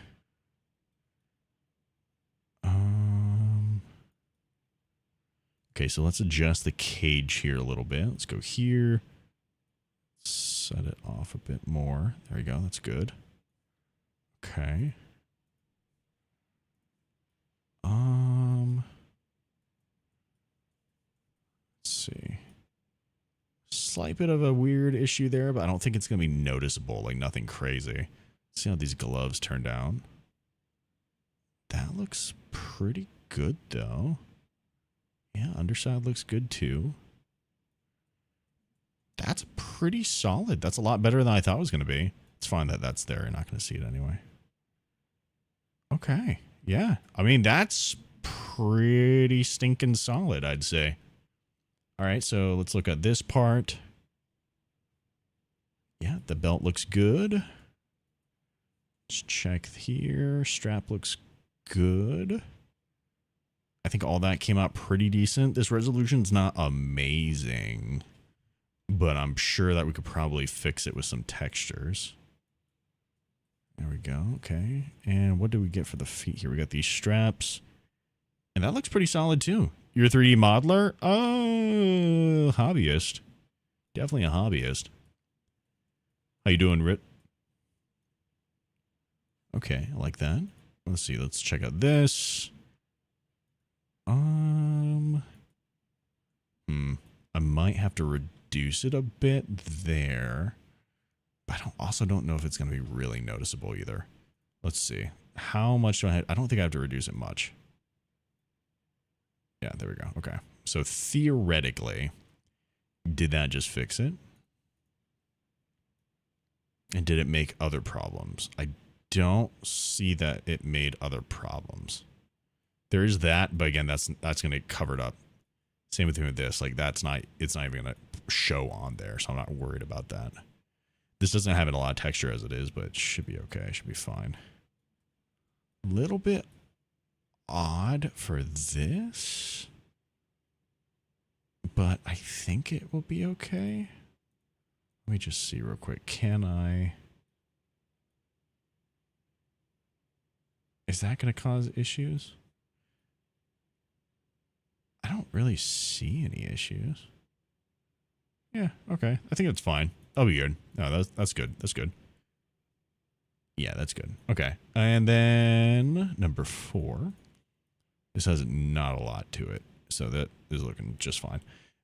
Okay, so let's adjust the cage here a little bit. Let's go here. Set it off a bit more. There we go. That's good. Okay. Let's see. Slight bit of a weird issue there, but I don't think it's going to be noticeable. Like nothing crazy. Let's see how these gloves turned out. That looks pretty good though. Yeah, underside looks good too. That's pretty solid. That's a lot better than I thought it was going to be. It's fine that that's there. You're not going to see it anyway. Okay. Yeah. I mean, that's pretty stinking solid, I'd say. All right, so let's look at this part. Yeah, the belt looks good. Let's check here. Strap looks good. I think all that came out pretty decent. This resolution's not amazing, but I'm sure that we could probably fix it with some textures. There we go. Okay. And what do we get for the feet here? We got these straps. And that looks pretty solid too. You're a 3D modeler? Oh, hobbyist. Definitely a hobbyist. How you doing, Rit? Okay, I like that. Let's see. Let's check out this. I might have to reduce it a bit there. But I also don't know if it's going to be really noticeable either. Let's see. How much do I have? I don't think I have to reduce it much. Yeah, there we go. Okay. So theoretically, did that just fix it? And did it make other problems? I don't see that it made other problems. There is that, but again, that's going to get covered up. Same with this. Like it's not even going to show on there, so I'm not worried about that. This doesn't have a lot of texture as it is, but it should be okay. It should be fine. A little bit odd for this, but I think it will be okay. Let me just see real quick. Can I? Is that going to cause issues? I don't really see any issues. Yeah, okay. I think that's fine. That'll be good. No, that's good. That's good. Yeah, that's good. Okay. And then number 4. This has not a lot to it, so that is looking just fine.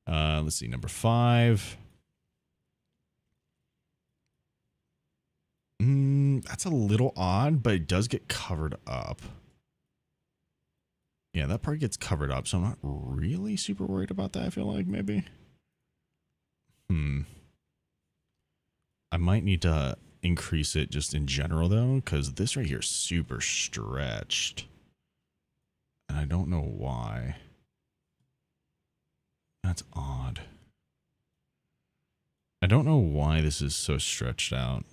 Let's see. Number 5. That's a little odd, but it does get covered up. Yeah, that part gets covered up, so I'm not really super worried about that, I feel like, maybe. I might need to increase it just in general though, because this right here is super stretched. And I don't know why. That's odd. I don't know why this is so stretched out.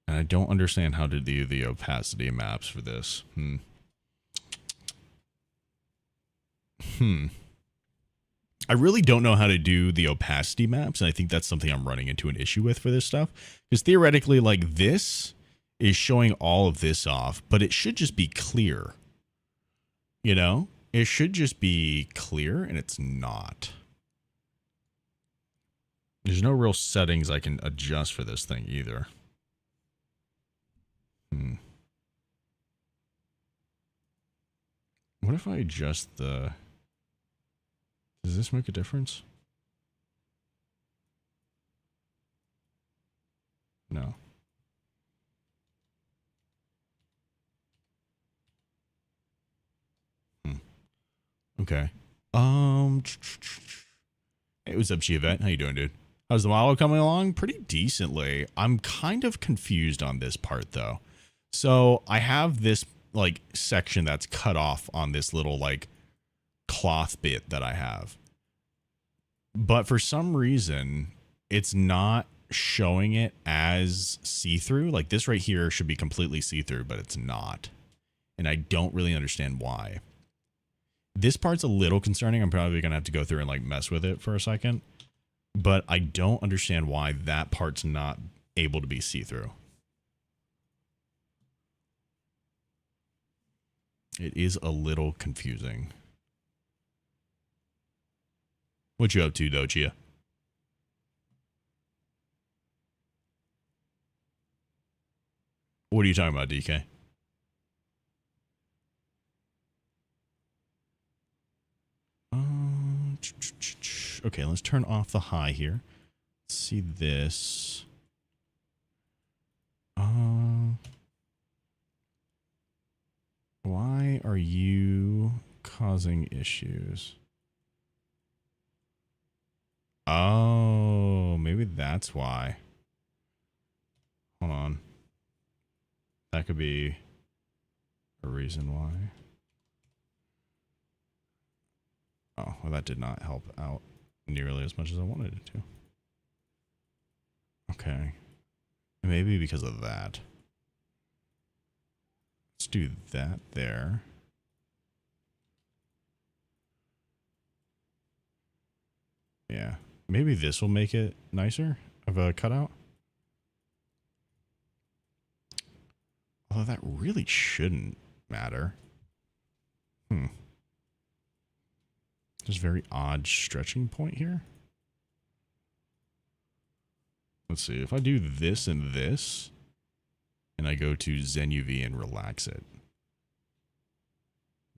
And I don't understand how to do the opacity maps for this. I really don't know how to do the opacity maps, and I think that's something I'm running into an issue with for this stuff. Because theoretically, like, this is showing all of this off, but it should just be clear. You know? It should just be clear, and it's not. There's no real settings I can adjust for this thing either. What if I adjust the... Does this make a difference? No. Okay. Hey, what's up, Chivette? How you doing, dude? How's the model coming along? Pretty decently. I'm kind of confused on this part, though. So I have this, like, section that's cut off on this little, like, cloth bit that I have. But for some reason, it's not showing it as see-through. Like, this right here should be completely see-through, but it's not. And I don't really understand why. This part's a little concerning. I'm probably going to have to go through and, like, mess with it for a second. But I don't understand why that part's not able to be see-through. It is a little confusing. What you up to, though, Chia? What are you talking about, DK? Okay, let's turn off the high here. Let's see this. Why are you causing issues? Oh, maybe that's why. Hold on. That could be a reason why. Oh, well, that did not help out nearly as much as I wanted it to. Okay. Maybe because of that. Let's do that there. Yeah. Maybe this will make it nicer of a cutout. Although that really shouldn't matter. There's a very odd stretching point here. Let's see. If I do this and this, and I go to Zen UV and relax it,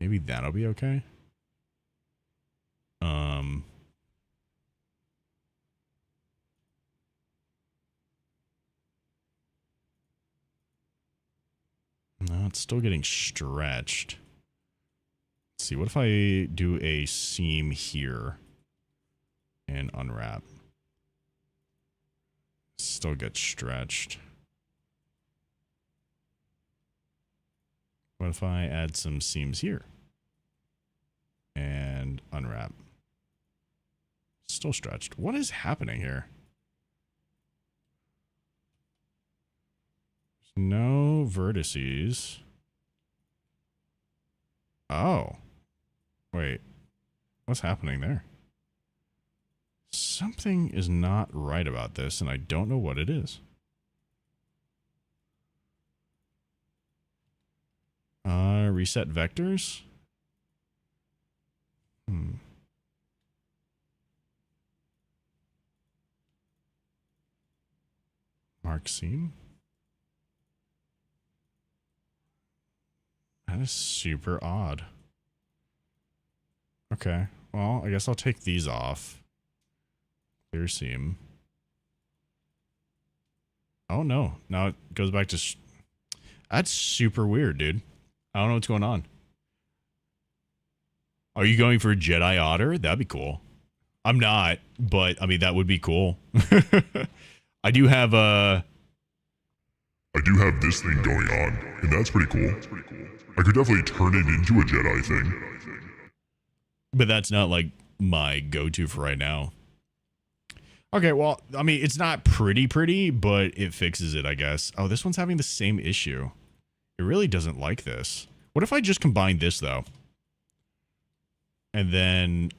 maybe that'll be okay. No, it's still getting stretched. Let's see, what if I do a seam here and unwrap? Still gets stretched. What if I add some seams here and unwrap? Still stretched. What is happening here? No vertices. Oh. Wait. What's happening there? Something is not right about this, and I don't know what it is. Reset vectors? Mark seam? That is super odd. Okay, well, I guess I'll take these off. Clear seam. Oh no, now it goes back to... That's super weird, dude. I don't know what's going on. Are you going for Jedi Otter? That'd be cool. I'm not, but I mean, that would be cool. I do have
this thing going on, and that's pretty cool. I could definitely turn it into a Jedi thing.
But that's not like my go-to for right now. Okay, well, I mean, it's not pretty, but it fixes it, I guess. Oh, this one's having the same issue. It really doesn't like this. What if I just combine this, though? And then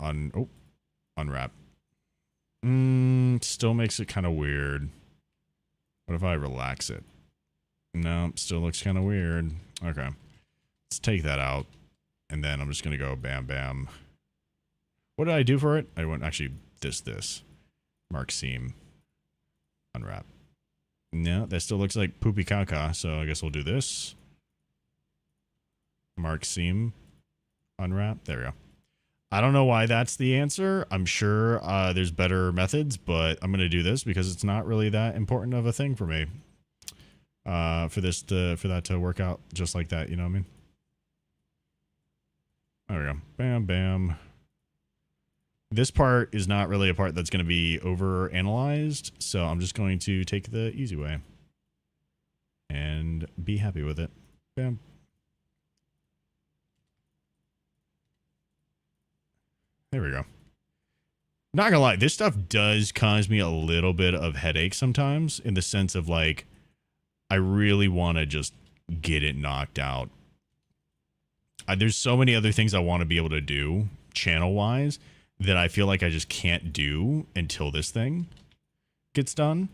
unwrap. Still makes it kind of weird. What if I relax it? No, still looks kind of weird. Okay. Let's take that out. And then I'm just going to go bam, bam. What did I do for it? I went actually this. Mark seam. Unwrap. No, that still looks like poopy caca. So I guess we'll do this. Mark seam. Unwrap. There we go. I don't know why that's the answer. I'm sure there's better methods, but I'm going to do this because it's not really that important of a thing for me. For that to work out just like that, you know what I mean? There we go. Bam, bam. This part is not really a part that's going to be over analyzed, so I'm just going to take the easy way and be happy with it. Bam. There we go. Not gonna lie, this stuff does cause me a little bit of headache sometimes, in the sense of like, I really want to just get it knocked out. There's so many other things I want to be able to do channel-wise that I feel like I just can't do until this thing gets done.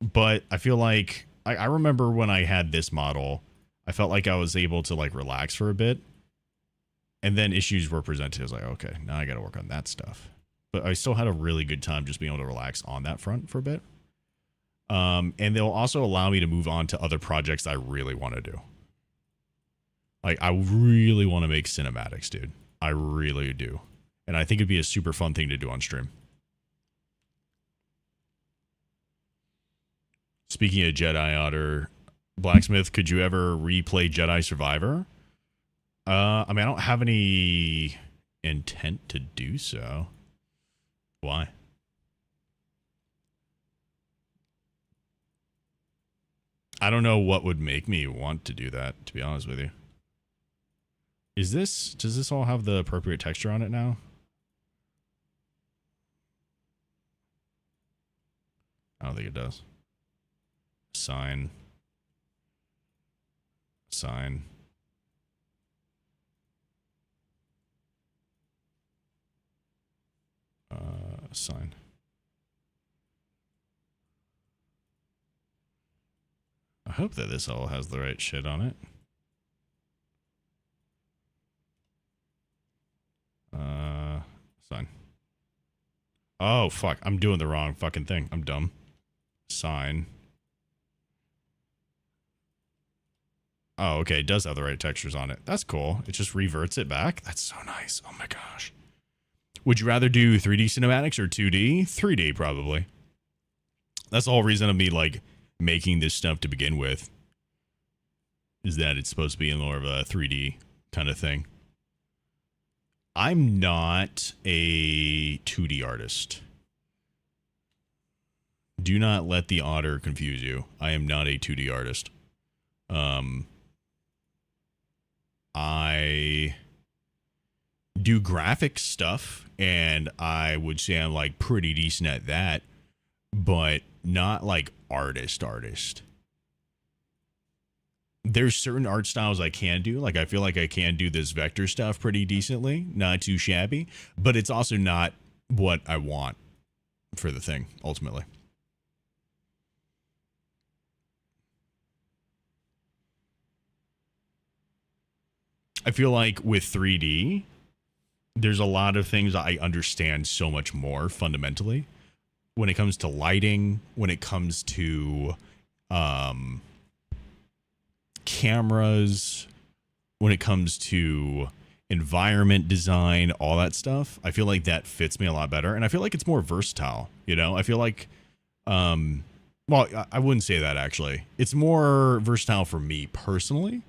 But I feel like, I remember when I had this model, I felt like I was able to like relax for a bit. And then issues were presented. I was like, okay, now I got to work on that stuff. But I still had a really good time just being able to relax on that front for a bit. And they'll also allow me to move on to other projects I really want to do. Like, I really want to make cinematics, dude. I really do. And I think it'd be a super fun thing to do on stream. Speaking of Jedi Otter, Blacksmith, could you ever replay Jedi Survivor? I mean, I don't have any intent to do so. Why? I don't know what would make me want to do that, to be honest with you. Does this all have the appropriate texture on it now? I don't think it does. Sign. Sign. Sign. I hope that this all has the right shit on it. Sign. Oh, fuck. I'm doing the wrong fucking thing. I'm dumb. Sign. Oh, okay. It does have the right textures on it. That's cool. It just reverts it back. That's so nice. Oh my gosh. Would you rather do 3D cinematics or 2D? 3D, probably. That's the whole reason of me, like, making this stuff to begin with. Is that it's supposed to be more of a 3D kind of thing. I'm not a 2D artist. Do not let the otter confuse you. I am not a 2D artist. I do graphic stuff, and I would say I'm like pretty decent at that, but not like artist. There's certain art styles I can do. Like, I feel like I can do this vector stuff pretty decently, not too shabby, but it's also not what I want for the thing, ultimately. I feel like with 3D, there's a lot of things I understand so much more fundamentally when it comes to lighting, when it comes to cameras, when it comes to environment design, all that stuff. I feel like that fits me a lot better, and I feel like it's more versatile, you know? I feel like well, I wouldn't say that, actually. It's more versatile for me personally.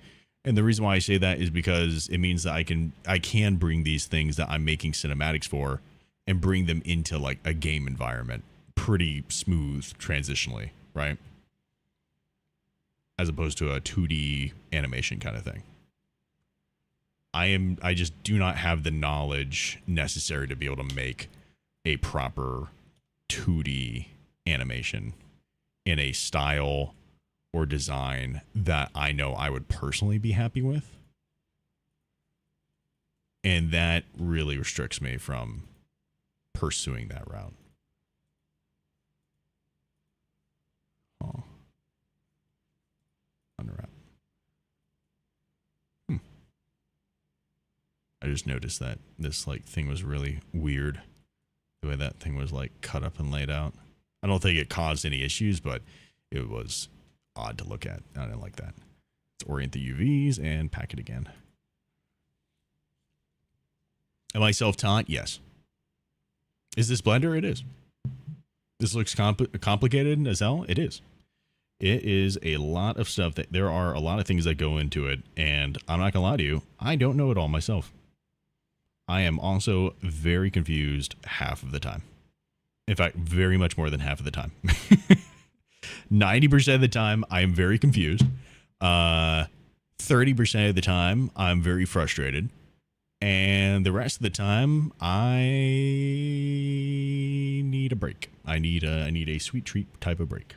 And the reason why I say that is because it means that I can bring these things that I'm making cinematics for and bring them into like a game environment pretty smooth transitionally, right? As opposed to a 2D animation kind of thing. I just do not have the knowledge necessary to be able to make a proper 2D animation in a style or design that I know I would personally be happy with. And that really restricts me from pursuing that route. Oh. Unwrap. I just noticed that this like thing was really weird. The way that thing was like cut up and laid out. I don't think it caused any issues, but it was odd to look at. I didn't like that. Let's orient the UVs and pack it again. Am I self-taught? Yes. Is this Blender? It is. This looks complicated as hell? It is. It is a lot of stuff that there are a lot of things that go into it, and I'm not gonna lie to you, I don't know it all myself. I am also very confused half of the time. In fact, very much more than half of the time. 90% of the time, I am very confused. 30% of the time, I'm very frustrated. And the rest of the time, I need a break. I need a sweet treat type of break.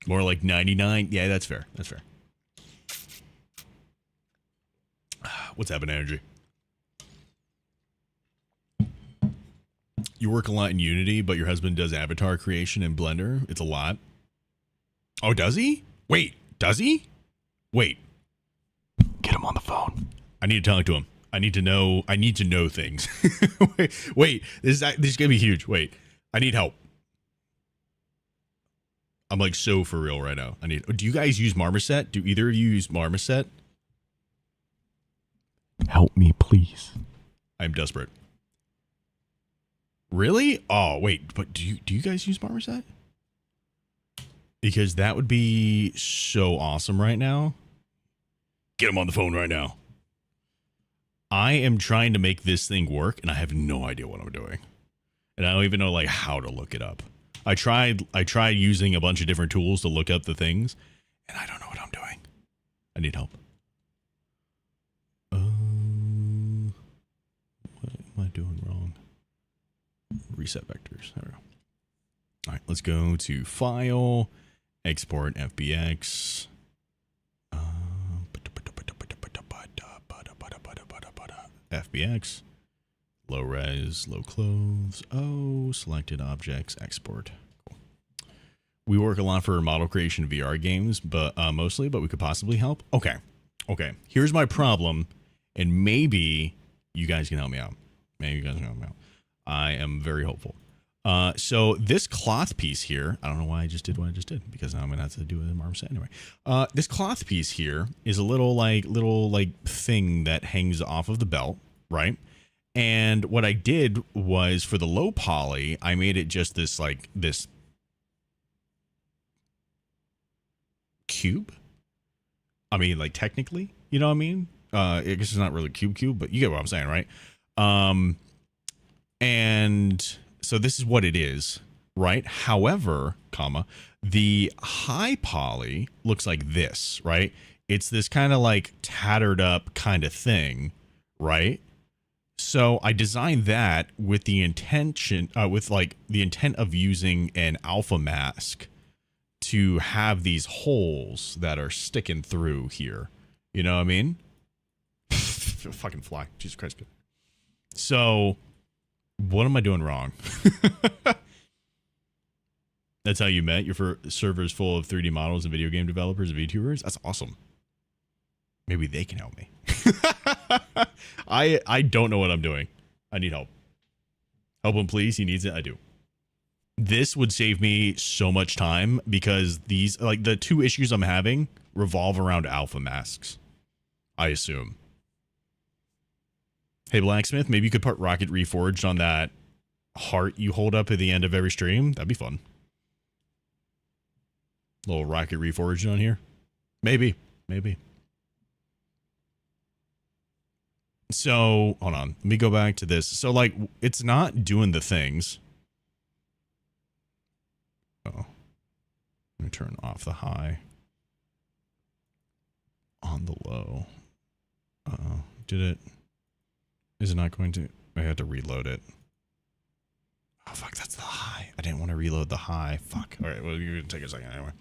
More like 99. Yeah, that's fair. That's fair. What's happening, Energy? You work a lot in Unity, but your husband does avatar creation in Blender. It's a lot. Oh, does he? Wait, does he? Wait. Get him on the phone. I need to talk to him. I need to know things. wait, this is gonna be huge. Wait, I need help. I'm like so for real right now. Do you guys use Marmoset? Do either of you use Marmoset? Help me, please. I'm desperate. Really? Oh, wait, but do you guys use Marmoset? Because that would be so awesome right now. Get him on the phone right now. I am trying to make this thing work, and I have no idea what I'm doing. And I don't even know like how to look it up. I tried using a bunch of different tools to look up the things, and I don't know what I'm doing. I need help. What am I doing wrong? Reset vectors. There we go. All right, let's go to File, Export FBX. FBX. Low res, low clothes. Oh, selected objects, export. Cool. We work a lot for model creation VR games, but mostly, but we could possibly help. Okay. Okay. Here's my problem, and maybe you guys can help me out. Maybe you guys can help me out. I am very hopeful. So this cloth piece here, I don't know why I just did what I just did, because now I'm gonna have to do it in Marmoset anyway. This cloth piece here is a little thing that hangs off of the belt, right? And what I did was for the low poly, I made it just this cube. I mean, like technically, you know what I mean? I guess it's not really cube, but you get what I'm saying, right? And so this is what it is, right? However, the high poly looks like this, right? It's this kind of like tattered up kind of thing, right? So I designed that with the intention, with like the intent of using an alpha mask to have these holes that are sticking through here. You know what I mean? Fucking fly. Jesus Christ. So what am I doing wrong? That's how you met? Your server's full of 3D models and video game developers and VTubers? That's awesome. Maybe they can help me. I don't know what I'm doing. I need help. Help him, please. He needs it. I do. This would save me so much time because these, like the two issues I'm having revolve around alpha masks, I assume. Hey, Blacksmith, maybe you could put Rocket Reforged on that heart you hold up at the end of every stream. That'd be fun. Little Rocket Reforged on here. Maybe. So, hold on. Let me go back to this. So, like, it's not doing the things. Oh. Let me turn off the high. On the low. Uh-oh. Did it? Is it not going to? I had to reload it. Oh, fuck. That's the high. I didn't want to reload the high. Fuck. All right. Well, you're going to take a second anyway.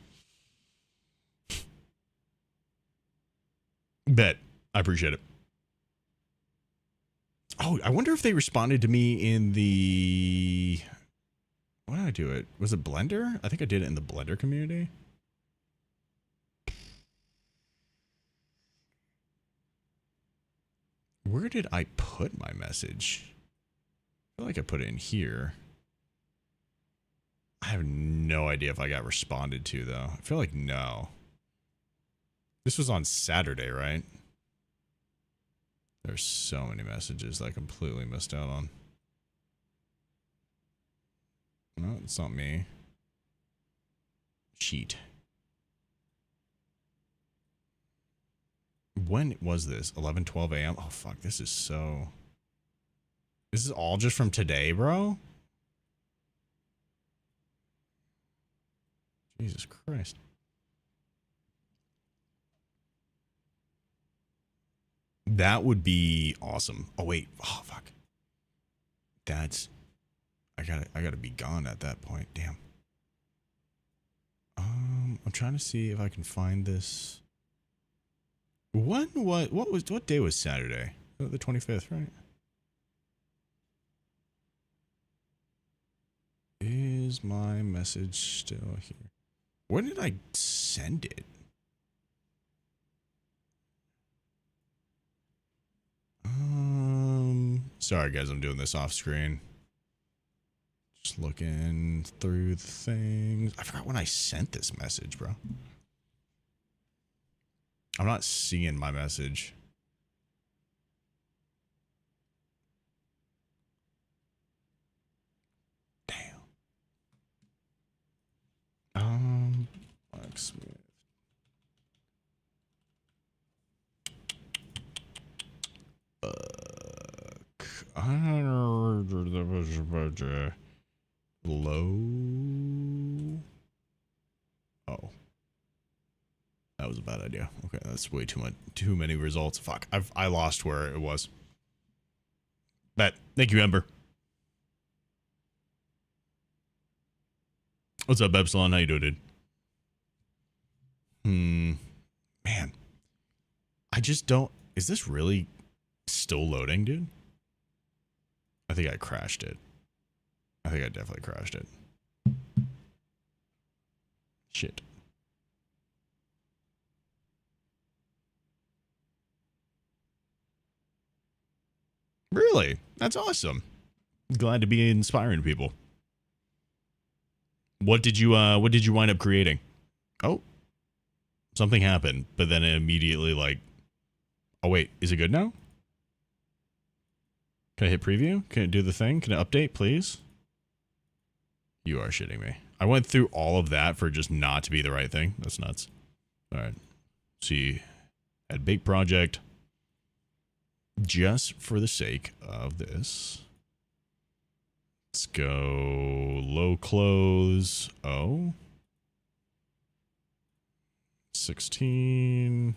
Bet. I appreciate it. Oh, I wonder if they responded to me in the... Why did I do it? Was it Blender? I think I did it in the Blender community. Where did I put my message? I feel like I put it in here. I have no idea if I got responded to, though. I feel like no. This was on Saturday, right? There's so many messages that I completely missed out on. No, it's not me. Sheet. When was this? 11:12 a.m.? Oh, fuck. This is so... This is all just from today, bro? Jesus Christ. That would be awesome. Oh, wait. Oh, fuck. That's... I gotta be gone at that point. Damn. I'm trying to see if I can find this. What day was Saturday? The 25th, right? Is my message still here? Where did I send it? Sorry guys, I'm doing this off screen. Just looking through the things. I forgot when I sent this message, bro. I'm not seeing my message. Damn. Blacksmith. Low. Oh. That was a bad idea. Okay, that's way too many results. Fuck. I lost where it was. Bet. Thank you, Ember. What's up, Epsilon? How you doing, dude? Man. I just don't... Is this really still loading, dude? I think I crashed it. I think I definitely crashed it. Shit. Really? That's awesome. Glad to be inspiring people. What did you wind up creating? Oh. Something happened, but then it immediately like... Oh wait, is it good now? Can I hit preview? Can it do the thing? Can it update, please? You are shitting me. I went through all of that for just not to be the right thing. That's nuts. All right. See, add big project. Just for the sake of this. Let's go low close. Oh. 16.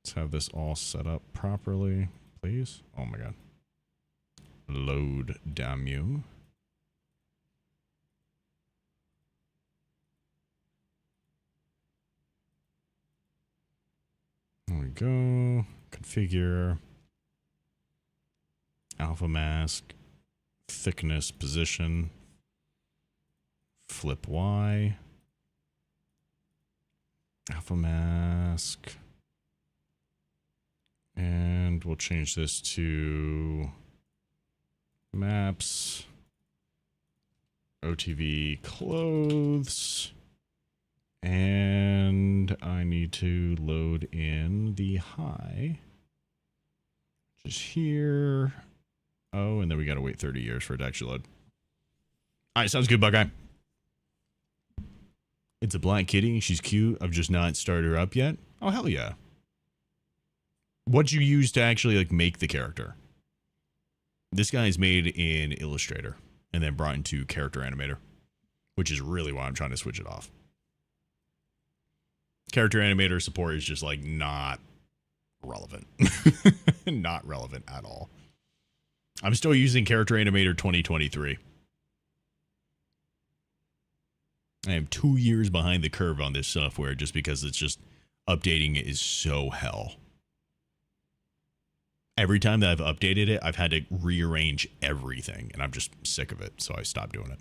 Let's have this all set up properly, please. Oh my god. Load, damn you. There we go. Configure. Alpha mask. Thickness position. Flip Y. Alpha mask. And we'll change this to maps. OTV clothes. And I need to load in the high. Just here. Oh, and then we got to wait 30 years for it to actually load. All right, sounds good, Buckeye. It's a black kitty. She's cute. I've just not started her up yet. Oh, hell yeah. What'd you use to actually like make the character? This guy is made in Illustrator and then brought into Character Animator, which is really why I'm trying to switch it off. Character Animator support is just like not relevant. Not relevant at all. I'm still using Character Animator 2023. I am 2 years behind the curve on this software just because it's just updating it is so hell. Every time that I've updated it, I've had to rearrange everything, and I'm just sick of it, so I stopped doing it.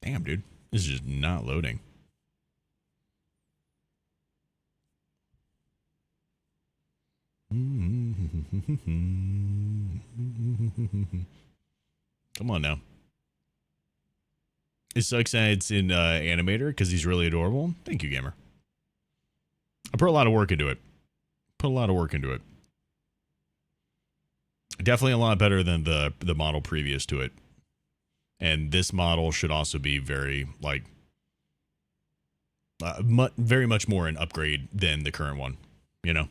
Damn, dude. This is just not loading. Come on now. It sucks that it's in Animator because he's really adorable. Thank you, gamer. I put a lot of work into it. Definitely a lot better than the model previous to it. And this model should also be very, like, very much more an upgrade than the current one, you know?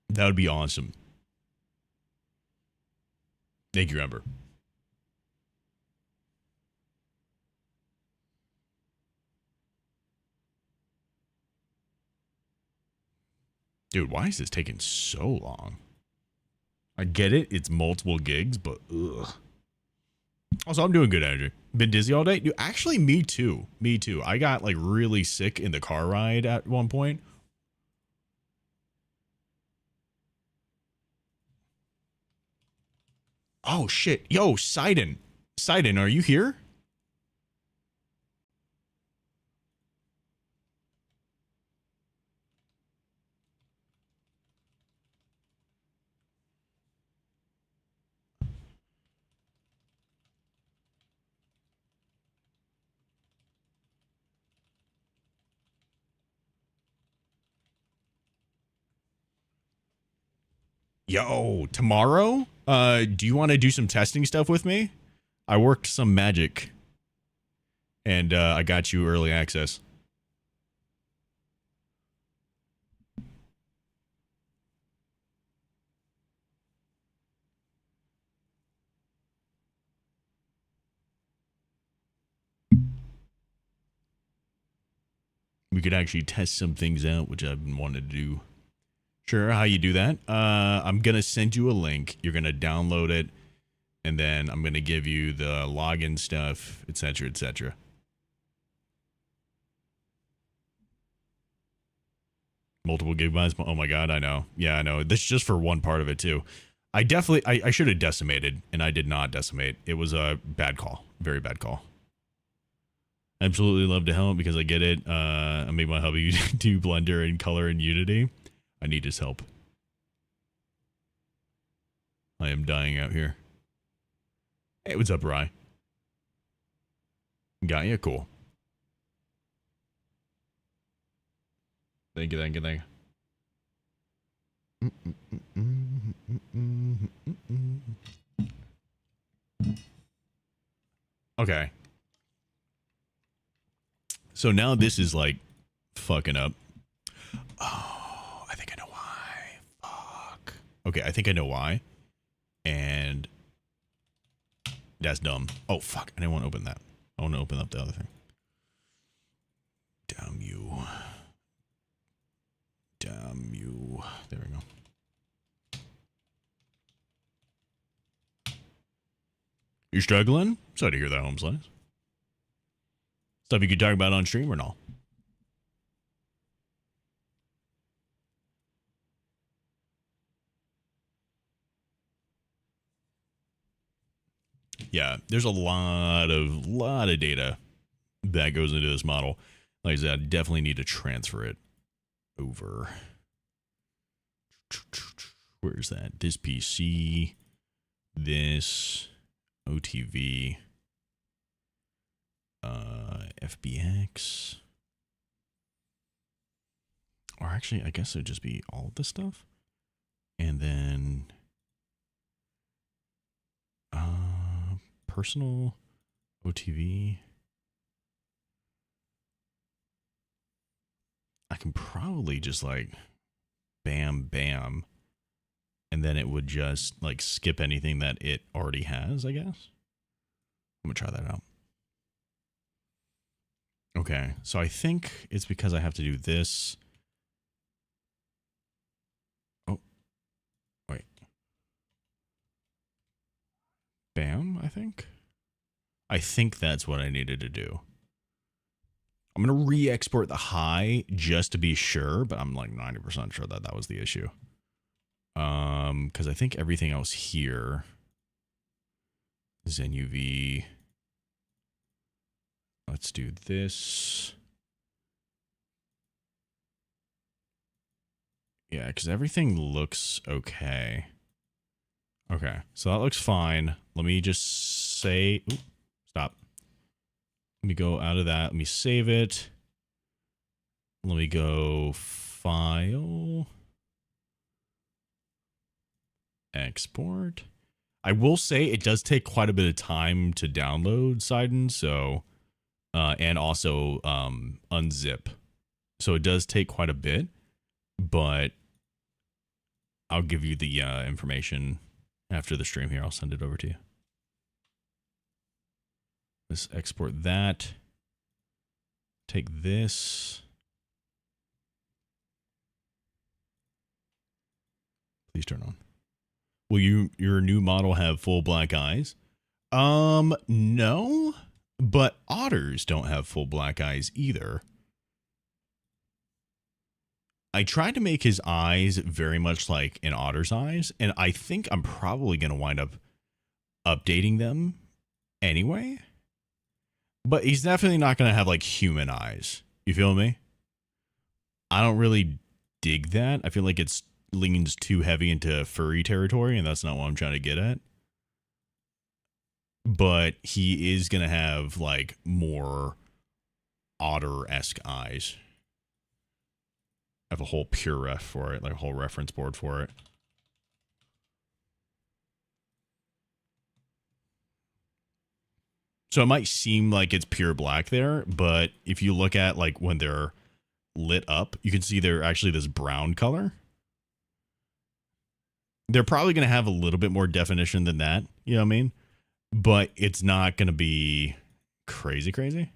That would be awesome. Thank you, Ember. Dude, why is this taking so long? I get it. It's multiple gigs, but ugh. Also, I'm doing good energy. Been dizzy all day. Dude, actually, me too. Me too. I got like really sick in the car ride at one point. Oh, shit. Yo, Sidon. Sidon, are you here? Yo, tomorrow? Do you want to do some testing stuff with me? I worked some magic. And I got you early access. We could actually test some things out, which I've been wanting to do. Sure, how you do that? I'm going to send you a link. You're going to download it. And then I'm going to give you the login stuff, etc., etc. Multiple gigabytes. Oh my god, I know. Yeah, I know. This is just for one part of it, too. I should have decimated, and I did not decimate. It was a bad call. Very bad call. Absolutely love to help because I get it. I made my hubby do Blender and Color and Unity. I need his help. I am dying out here. Hey, what's up, Rye? Got you? Cool. Thank you, thank you, thank you. Okay. So now this is like fucking up. Oh, I think I know why. Fuck. Okay, I think I know why. And that's dumb. Oh, fuck. I didn't want to open that. I want to open up the other thing. Damn you. Damn you. There we go. You're struggling? Sorry to hear that, home slice. Stuff you could talk about on stream or not? Yeah, there's a lot of data that goes into this model. Like I said, I definitely need to transfer it over. Where's that? This PC, this OTV, FBX. Or actually, I guess it would just be all of this stuff. And then personal OTV. I can probably just like bam, bam. And then it would just like skip anything that it already has, I guess. I'm going to try that out. Okay, so I think it's because I have to do this. Oh, wait. Bam, I think. I think that's what I needed to do. I'm going to re-export the high just to be sure, but I'm like 90% sure that that was the issue. Because I think everything else here, ZenUV. Let's do this. Yeah, because everything looks okay. Okay, so that looks fine. Let me just say, ooh, stop. Let me go out of that. Let me save it. Let me go file. Export. I will say it does take quite a bit of time to download Sidon, so and also unzip. So it does take quite a bit, but I'll give you the information after the stream here. I'll send it over to you. Let's export that. Take this. Please turn on. Will your new model have full black eyes? No, but otters don't have full black eyes either. I tried to make his eyes very much like an otter's eyes, and I think I'm probably going to wind up updating them anyway. But he's definitely not going to have like human eyes. You feel me? I don't really dig that. I feel like it's leans too heavy into furry territory, and that's not what I'm trying to get at. But he is going to have like more otter-esque eyes. I have a whole pure ref for it, like a whole reference board for it. So it might seem like it's pure black there, but if you look at like when they're lit up, you can see they're actually this brown color. They're probably going to have a little bit more definition than that, you know what I mean? But it's not going to be crazy. Just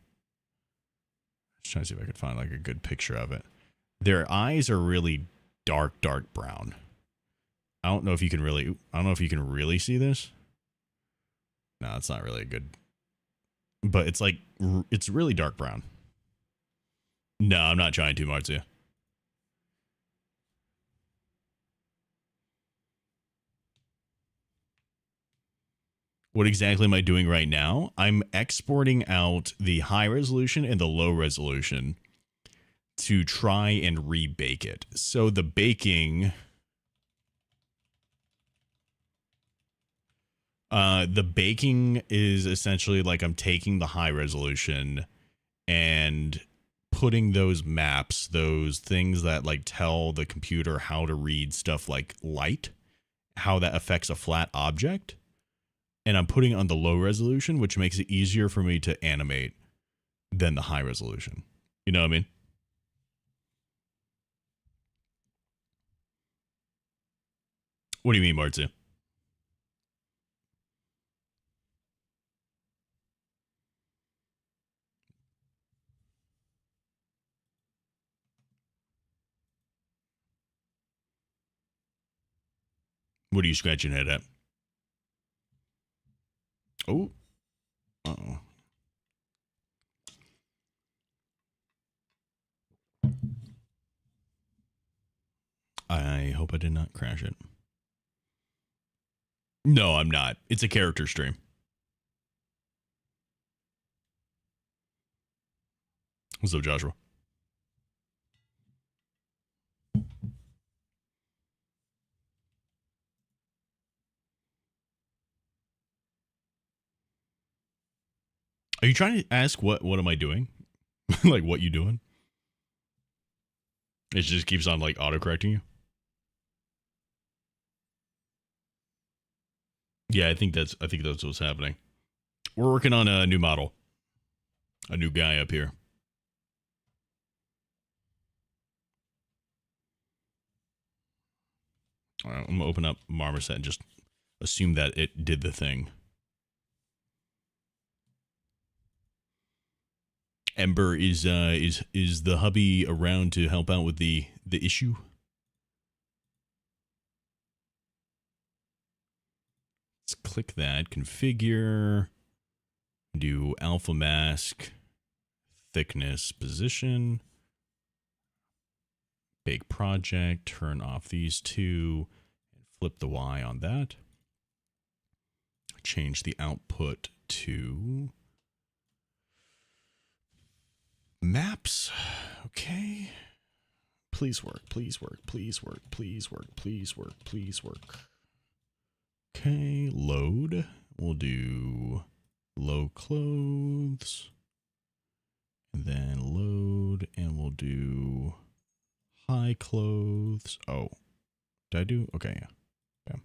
trying to see if I could find like a good picture of it. Their eyes are really dark brown. I don't know if you can really see this. No, it's not really a good, but it's like, it's really dark brown. No, I'm not trying too much here. What exactly am I doing right now? I'm exporting out the high resolution and the low resolution to try and rebake it. So the baking, is essentially like I'm taking the high resolution and putting those maps, those things that like tell the computer how to read stuff like light, how that affects a flat object. And I'm putting on the low resolution, which makes it easier for me to animate than the high resolution. You know what I mean? What do you mean, Martzu? What are you scratching your head at? Oh. Uh-oh. I hope I did not crash it. No, I'm not. It's a character stream. What's up, Joshua? Are you trying to ask what am I doing? Like, what you doing? It just keeps on, like, autocorrecting you? Yeah, I think that's what's happening. We're working on a new model. A new guy up here. All right, I'm gonna open up Marmoset and just assume that it did the thing. Ember is the hubby around to help out with the issue? Let's click that, configure, do alpha mask, thickness, position, big project, turn off these two, and flip the Y on that. Change the output to maps. Okay. Please work, please work, please work, please work, please work, please work. Okay, load. We'll do low clothes. And then load, and we'll do high clothes. Oh, did I do? Okay, yeah. Okay.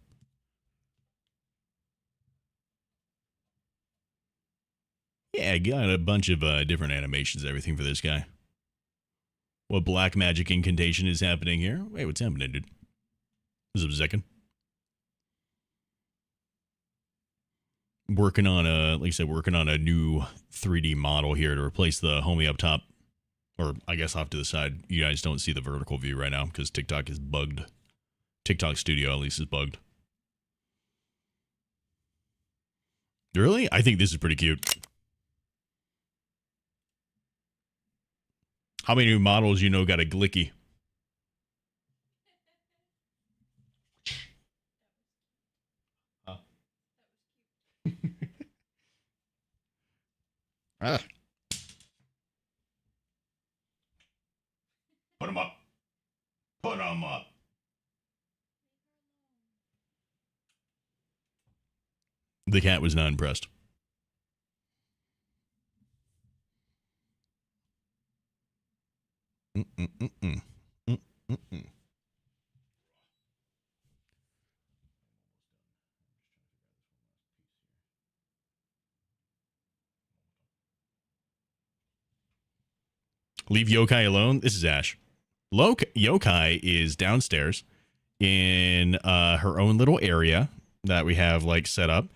Yeah, I got a bunch of different animations, everything for this guy. What black magic incantation is happening here? Wait, what's happening, dude? Just a second. Working on like I said, working on a new 3D model here to replace the homie up top. Or I guess off to the side. You guys don't see the vertical view right now because TikTok is bugged. TikTok Studio at least is bugged. Really? I think this is pretty cute. How many new models you know got a glicky? Ah. Put him up. Put him up. The cat was not impressed. Leave Yokai alone. This is Ash. Yokai is downstairs in her own little area that we have like set up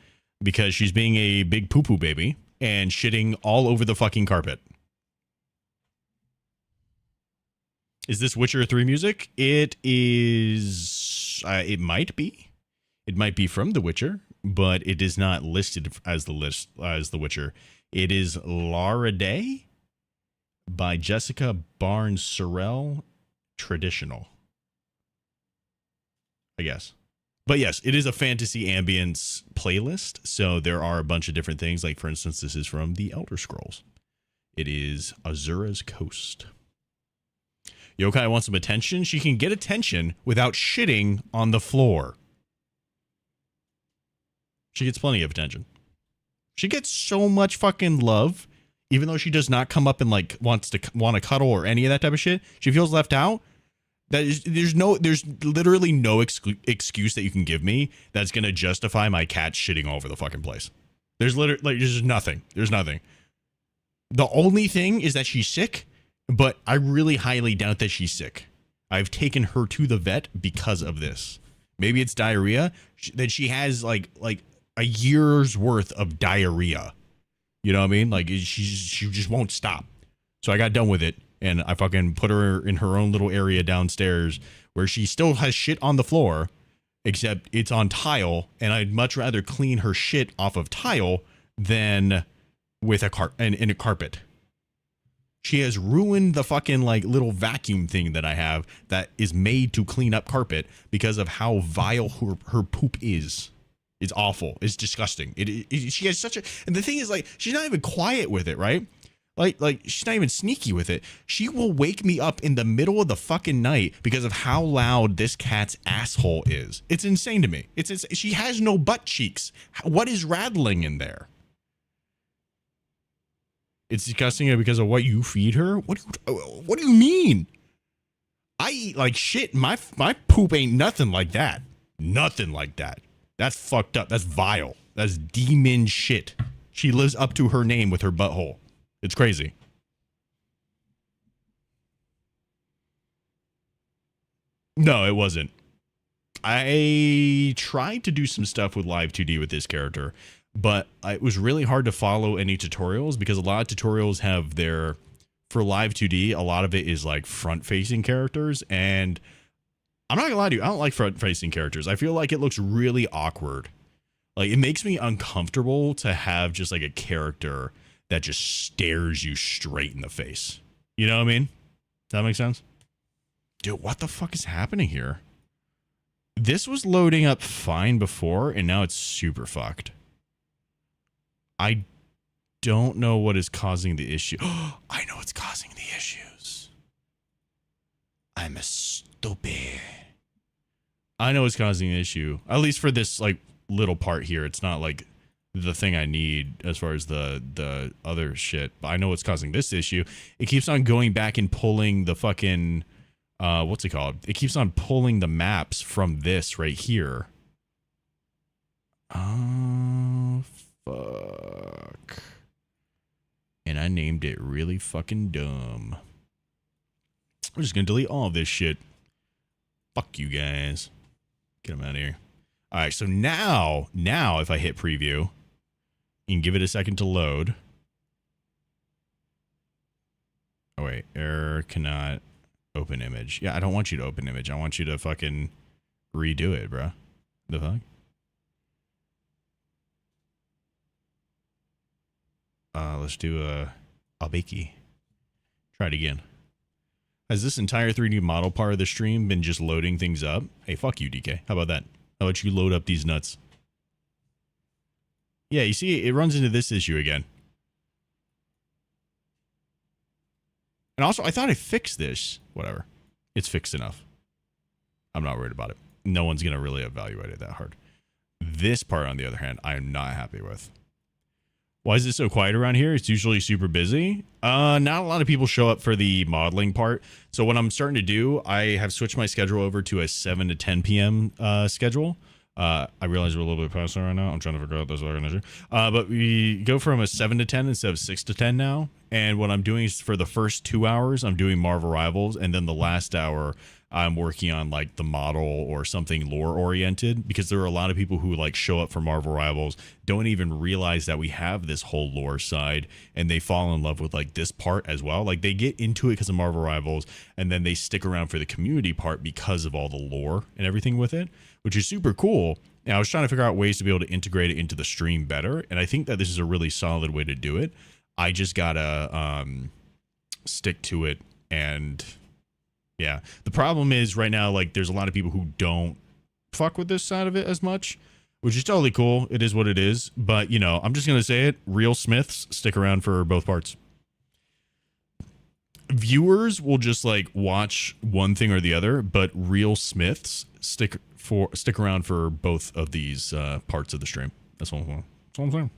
because she's being a big poo-poo baby and shitting all over the fucking carpet. Is this Witcher 3 music? It is. It might be. It might be from The Witcher, but it is not listed as the Witcher. It is Lara Day by Jessica Barnes Sorrell, traditional, I guess. But yes, it is a fantasy ambience playlist, so there are a bunch of different things. Like, for instance, this is from The Elder Scrolls. It is Azura's Coast. Yokai wants some attention. She can get attention without shitting on the floor. She gets plenty of attention. She gets so much fucking love. Even though she does not come up and like want to cuddle or any of that type of shit, she feels left out. There's literally no excuse that you can give me that's gonna justify my cat shitting all over the fucking place. There's nothing. There's nothing. The only thing is that she's sick, but I really highly doubt that she's sick. I've taken her to the vet because of this. Maybe it's diarrhea. That she has like a year's worth of diarrhea. You know what I mean? Like, she just won't stop. So I got done with it, and I fucking put her in her own little area downstairs where she still has shit on the floor, except it's on tile, and I'd much rather clean her shit off of tile than with a carpet. She has ruined the fucking like little vacuum thing that I have that is made to clean up carpet because of how vile her poop is. It's awful. It's disgusting. She has such a, and the thing is, like, she's not even quiet with it, right? Like she's not even sneaky with it. She will wake me up in the middle of the fucking night because of how loud this cat's asshole is. It's insane to me. She has no butt cheeks. What is rattling in there? It's disgusting because of what you feed her? What do you mean? I eat like shit. My poop ain't nothing like that. Nothing like that. That's fucked up. That's vile. That's demon shit. She lives up to her name with her butthole. It's crazy. No, it wasn't. I tried to do some stuff with Live 2D with this character, but it was really hard to follow any tutorials because a lot of tutorials have their, for Live 2D, a lot of it is like front-facing characters, and I'm not gonna lie to you, I don't like front-facing characters. I feel like it looks really awkward. Like, it makes me uncomfortable to have just like a character that just stares you straight in the face. You know what I mean? Does that make sense? Dude, what the fuck is happening here? This was loading up fine before, and now it's super fucked. I don't know what is causing the issue. I know what's causing the issues. I'm a stupid. I know what's causing the issue. At least for this like little part here. It's not like the thing I need as far as the other shit. But I know what's causing this issue. It keeps on going back and pulling the fucking what's it called? It keeps on pulling the maps from this right here. Oh, fuck. And I named it really fucking dumb. I'm just going to delete all of this shit. Fuck you guys. Get them out of here. All right, so now if I hit preview and give it a second to load. Oh, wait. Error cannot open image. Yeah, I don't want you to open image. I want you to fucking redo it, bro. The fuck? Let's do a Albeki. Try it again. Has this entire 3D model part of the stream been just loading things up? Hey, fuck you, DK. How about that? How about you load up these nuts? Yeah, you see, it runs into this issue again. And also, I thought I fixed this. Whatever. It's fixed enough. I'm not worried about it. No one's going to really evaluate it that hard. This part, on the other hand, I am not happy with. Why is it so quiet around here? It's usually super busy. Not a lot of people show up for the modeling part. So what I'm starting to do, I have switched my schedule over to a 7 to 10 p.m. Schedule. I realize we're a little bit past that right now. I'm trying to figure out this organization. But we go from a 7 to 10 instead of 6 to 10 now. And what I'm doing is for the first 2 hours, I'm doing Marvel Rivals. And then the last hour, I'm working on like the model or something lore oriented, because there are a lot of people who like show up for Marvel Rivals, don't even realize that we have this whole lore side, and they fall in love with like this part as well. Like they get into it because of Marvel Rivals, and then they stick around for the community part because of all the lore and everything with it, which is super cool. And I was trying to figure out ways to be able to integrate it into the stream better, and I think that this is a really solid way to do it. I just gotta stick to it. And yeah, the problem is right now, like, there's a lot of people who don't fuck with this side of it as much, which is totally cool. It is what it is. But, you know, I'm just going to say it. Real Smiths stick around for both parts. Viewers will just, like, watch one thing or the other, but real Smiths stick around for both of these parts of the stream. That's all I'm saying.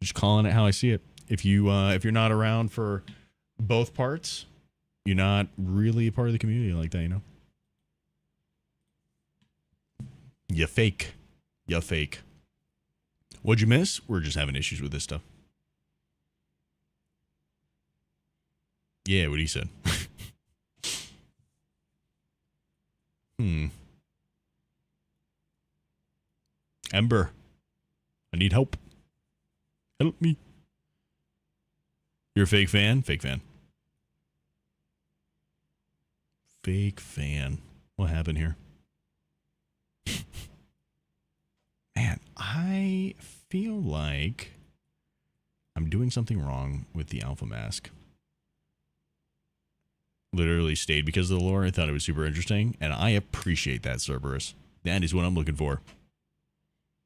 Just calling it how I see it. If you're not around for both parts, you're not really a part of the community like that, you know? You fake. You fake. What'd you miss? We're just having issues with this stuff. Yeah, what he said. Ember, I need help. Help me. You're a fake fan? Fake fan. Fake fan. What happened here? Man, I feel like I'm doing something wrong with the alpha mask. Literally stayed because of the lore. I thought it was super interesting, and I appreciate that, Cerberus. That is what I'm looking for.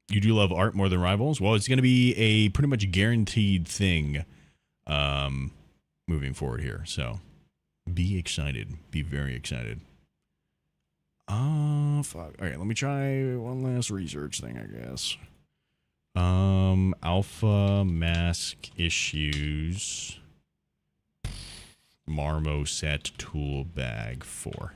You do love art more than Rivals? Well, it's going to be a pretty much guaranteed thing moving forward here, so be excited. Be very excited. Oh, fuck. All right, let me try one last research thing, I guess. Alpha mask issues. Marmoset tool bag 4.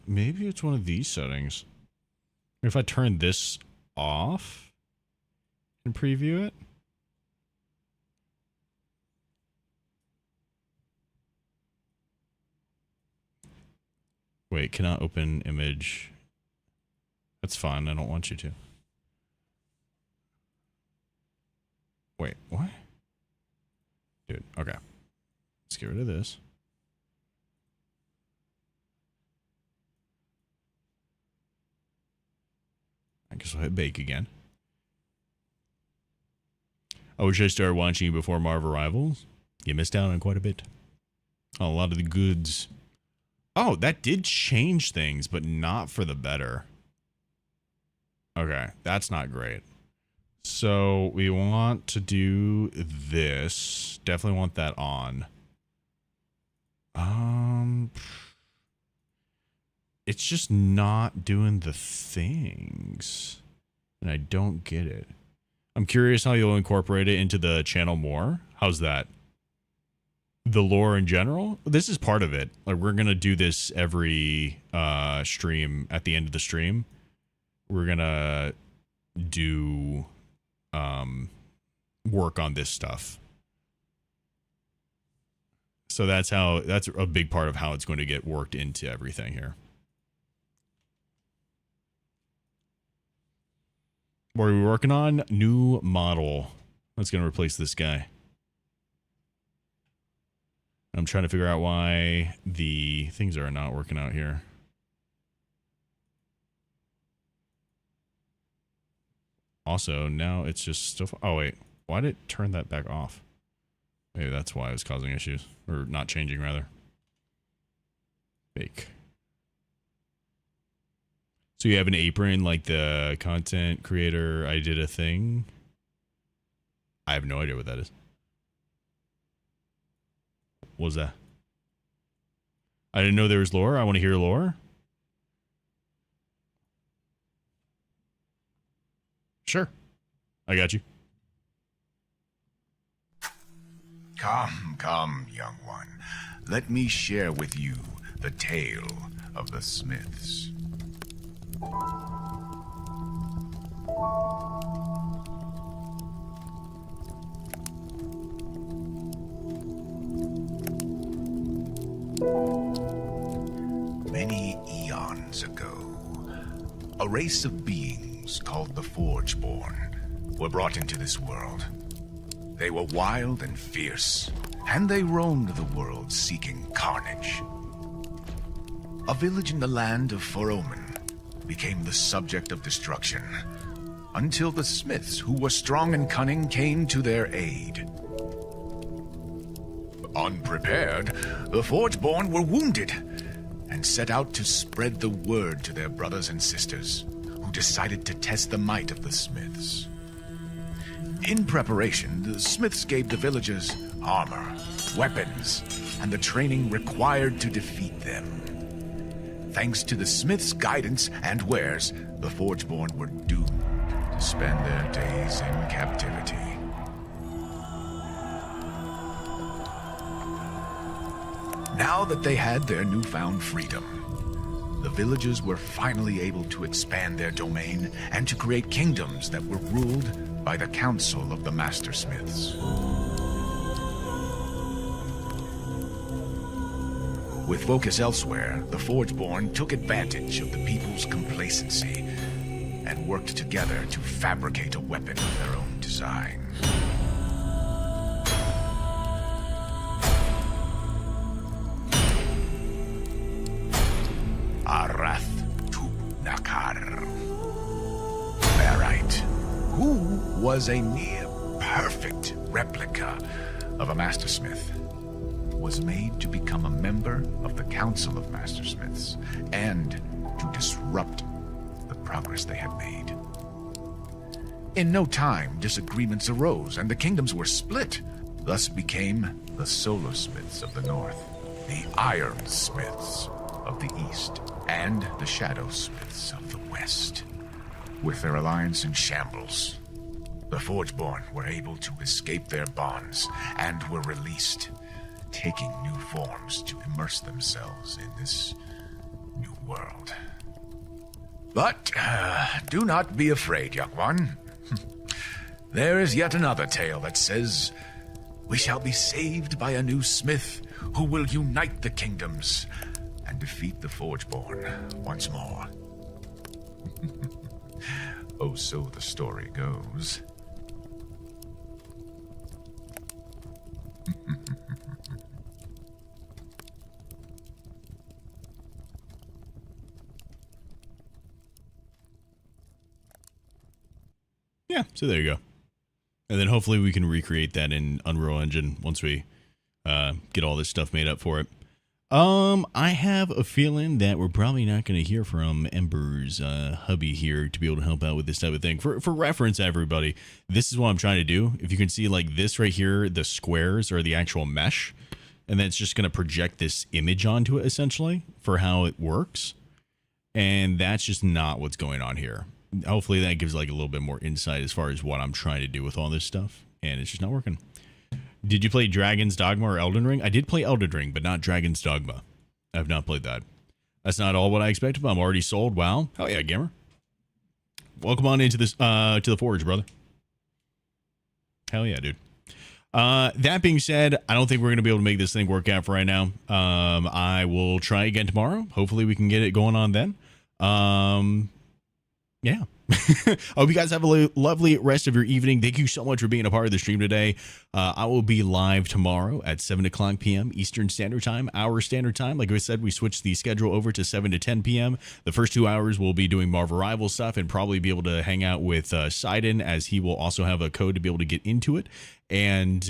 Maybe it's one of these settings. If I turn this off and preview it. Wait, cannot open image. That's fine. I don't want you to. Wait, what? Dude, okay. Let's get rid of this. I guess I'll hit bake again. I wish I started watching you before Marvel Rivals. You missed out on quite a bit. A lot of the goods. Oh, that did change things, but not for the better. Okay, that's not great. So we want to do this. Definitely want that on. It's just not doing the things. And I don't get it. I'm curious how you'll incorporate it into the channel more. How's that? The lore in general? This is part of it. Like, we're going to do this every stream. At the end of the stream, we're going to do work on this stuff. So that's a big part of how it's going to get worked into everything here. What are we working on? New model. That's going to replace this guy. I'm trying to figure out why the things are not working out here. Also, now it's just still... Oh, wait. Why did it turn that back off? Maybe that's why it was causing issues. Or not changing, rather. Bake. So you have an apron like the content creator I did a thing? I have no idea what that is. What was that? I didn't know there was lore. I want to hear lore. Sure. I got you.
Come, come, young one. Let me share with you the tale of the Smiths. Many eons ago, a race of beings called the Reforged were brought into this world. They were wild and fierce, and they roamed the world seeking carnage. A village in the land of Foroman became the subject of destruction, until the Smiths, who were strong and cunning, came to their aid. Unprepared, the Forgeborn were wounded, and set out to spread the word to their brothers and sisters, who decided to test the might of the Smiths. In preparation, the Smiths gave the villagers armor, weapons, and the training required to defeat them. Thanks to the Smiths' guidance and wares, the Forgeborn were doomed to spend their days in captivity. Now that they had their newfound freedom, the villagers were finally able to expand their domain and to create kingdoms that were ruled by the Council of the Master Smiths. With focus elsewhere, the Forgeborn took advantage of the people's complacency and worked together to fabricate a weapon of their own design. Arath Tub Nakar. Barite, who was a near-perfect replica of a Mastersmith, was made to become a member of the Council of Mastersmiths and to disrupt the progress they had made. In no time, disagreements arose and the kingdoms were split. thus became the Solar Smiths of the North, the Iron Smiths of the East, and the Shadow Smiths of the West. With their alliance in shambles, the Forgeborn were able to escape their bonds and were released, taking new forms to immerse themselves in this new world. But do not be afraid, young one. There is yet another tale that says we shall be saved by a new smith who will unite the kingdoms and defeat the Forgeborn once more. Oh, so the story goes.
Yeah, so there you go. And then hopefully we can recreate that in Unreal Engine once we get all this stuff made up for it. I have a feeling that we're probably not going to hear from Ember's hubby here to be able to help out with this type of thing. For reference, everybody, this is what I'm trying to do. If you can see, like, this right here, the squares are the actual mesh, and then it's just going to project this image onto it, essentially, for how it works. And that's just not what's going on here. Hopefully that gives, like, a little bit more insight as far as what I'm trying to do with all this stuff, and it's just not working. Did you play Dragon's Dogma or Elden Ring? I did play Elden Ring, but not Dragon's Dogma. I've not played that. That's not all what I expected, but I'm already sold. Wow. Hell yeah, gamer. Welcome on into this to the Forge, brother. Hell yeah, dude. That being said, I don't think we're going to be able to make this thing work out for right now. I will try again tomorrow. Hopefully we can get it going on then. Yeah. I hope you guys have a lovely rest of your evening. Thank you so much for being a part of the stream today. I will be live tomorrow at 7 o'clock p.m. Eastern Standard Time, our standard time. Like I said, we switched the schedule over to 7 to 10 p.m. The first 2 hours we'll be doing Marvel Rival stuff and probably be able to hang out with Sidon, as he will also have a code to be able to get into it and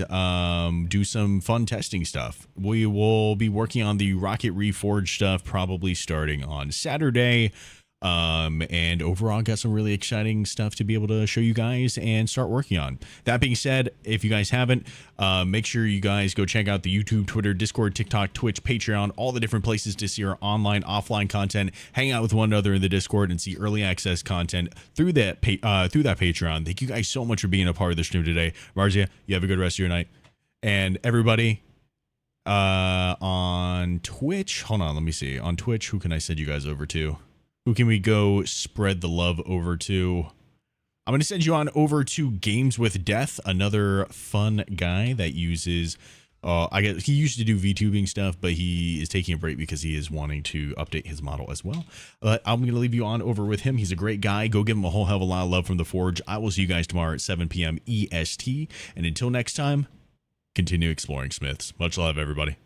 do some fun testing stuff. We will be working on the Rocket Reforged stuff probably starting on Saturday. And overall got some really exciting stuff to be able to show you guys and start working on. That being said, if you guys haven't, make sure you guys go check out the YouTube, Twitter, Discord, TikTok, Twitch, Patreon, all the different places to see our online, offline content, hang out with one another in the Discord, and see early access content through that Patreon. Thank you guys so much for being a part of the stream today. Marzia, you have a good rest of your night. And everybody on Twitch, hold on, let me see. On Twitch, who can I send you guys over to? Who can we go spread the love over to? I'm going to send you on over to Games with Death, another fun guy that uses, I guess he used to do VTubing stuff, but he is taking a break because he is wanting to update his model as well. But I'm going to leave you on over with him. He's a great guy. Go give him a whole hell of a lot of love from the Forge. I will see you guys tomorrow at 7 p.m. EST. And until next time, continue exploring Smiths. Much love, everybody.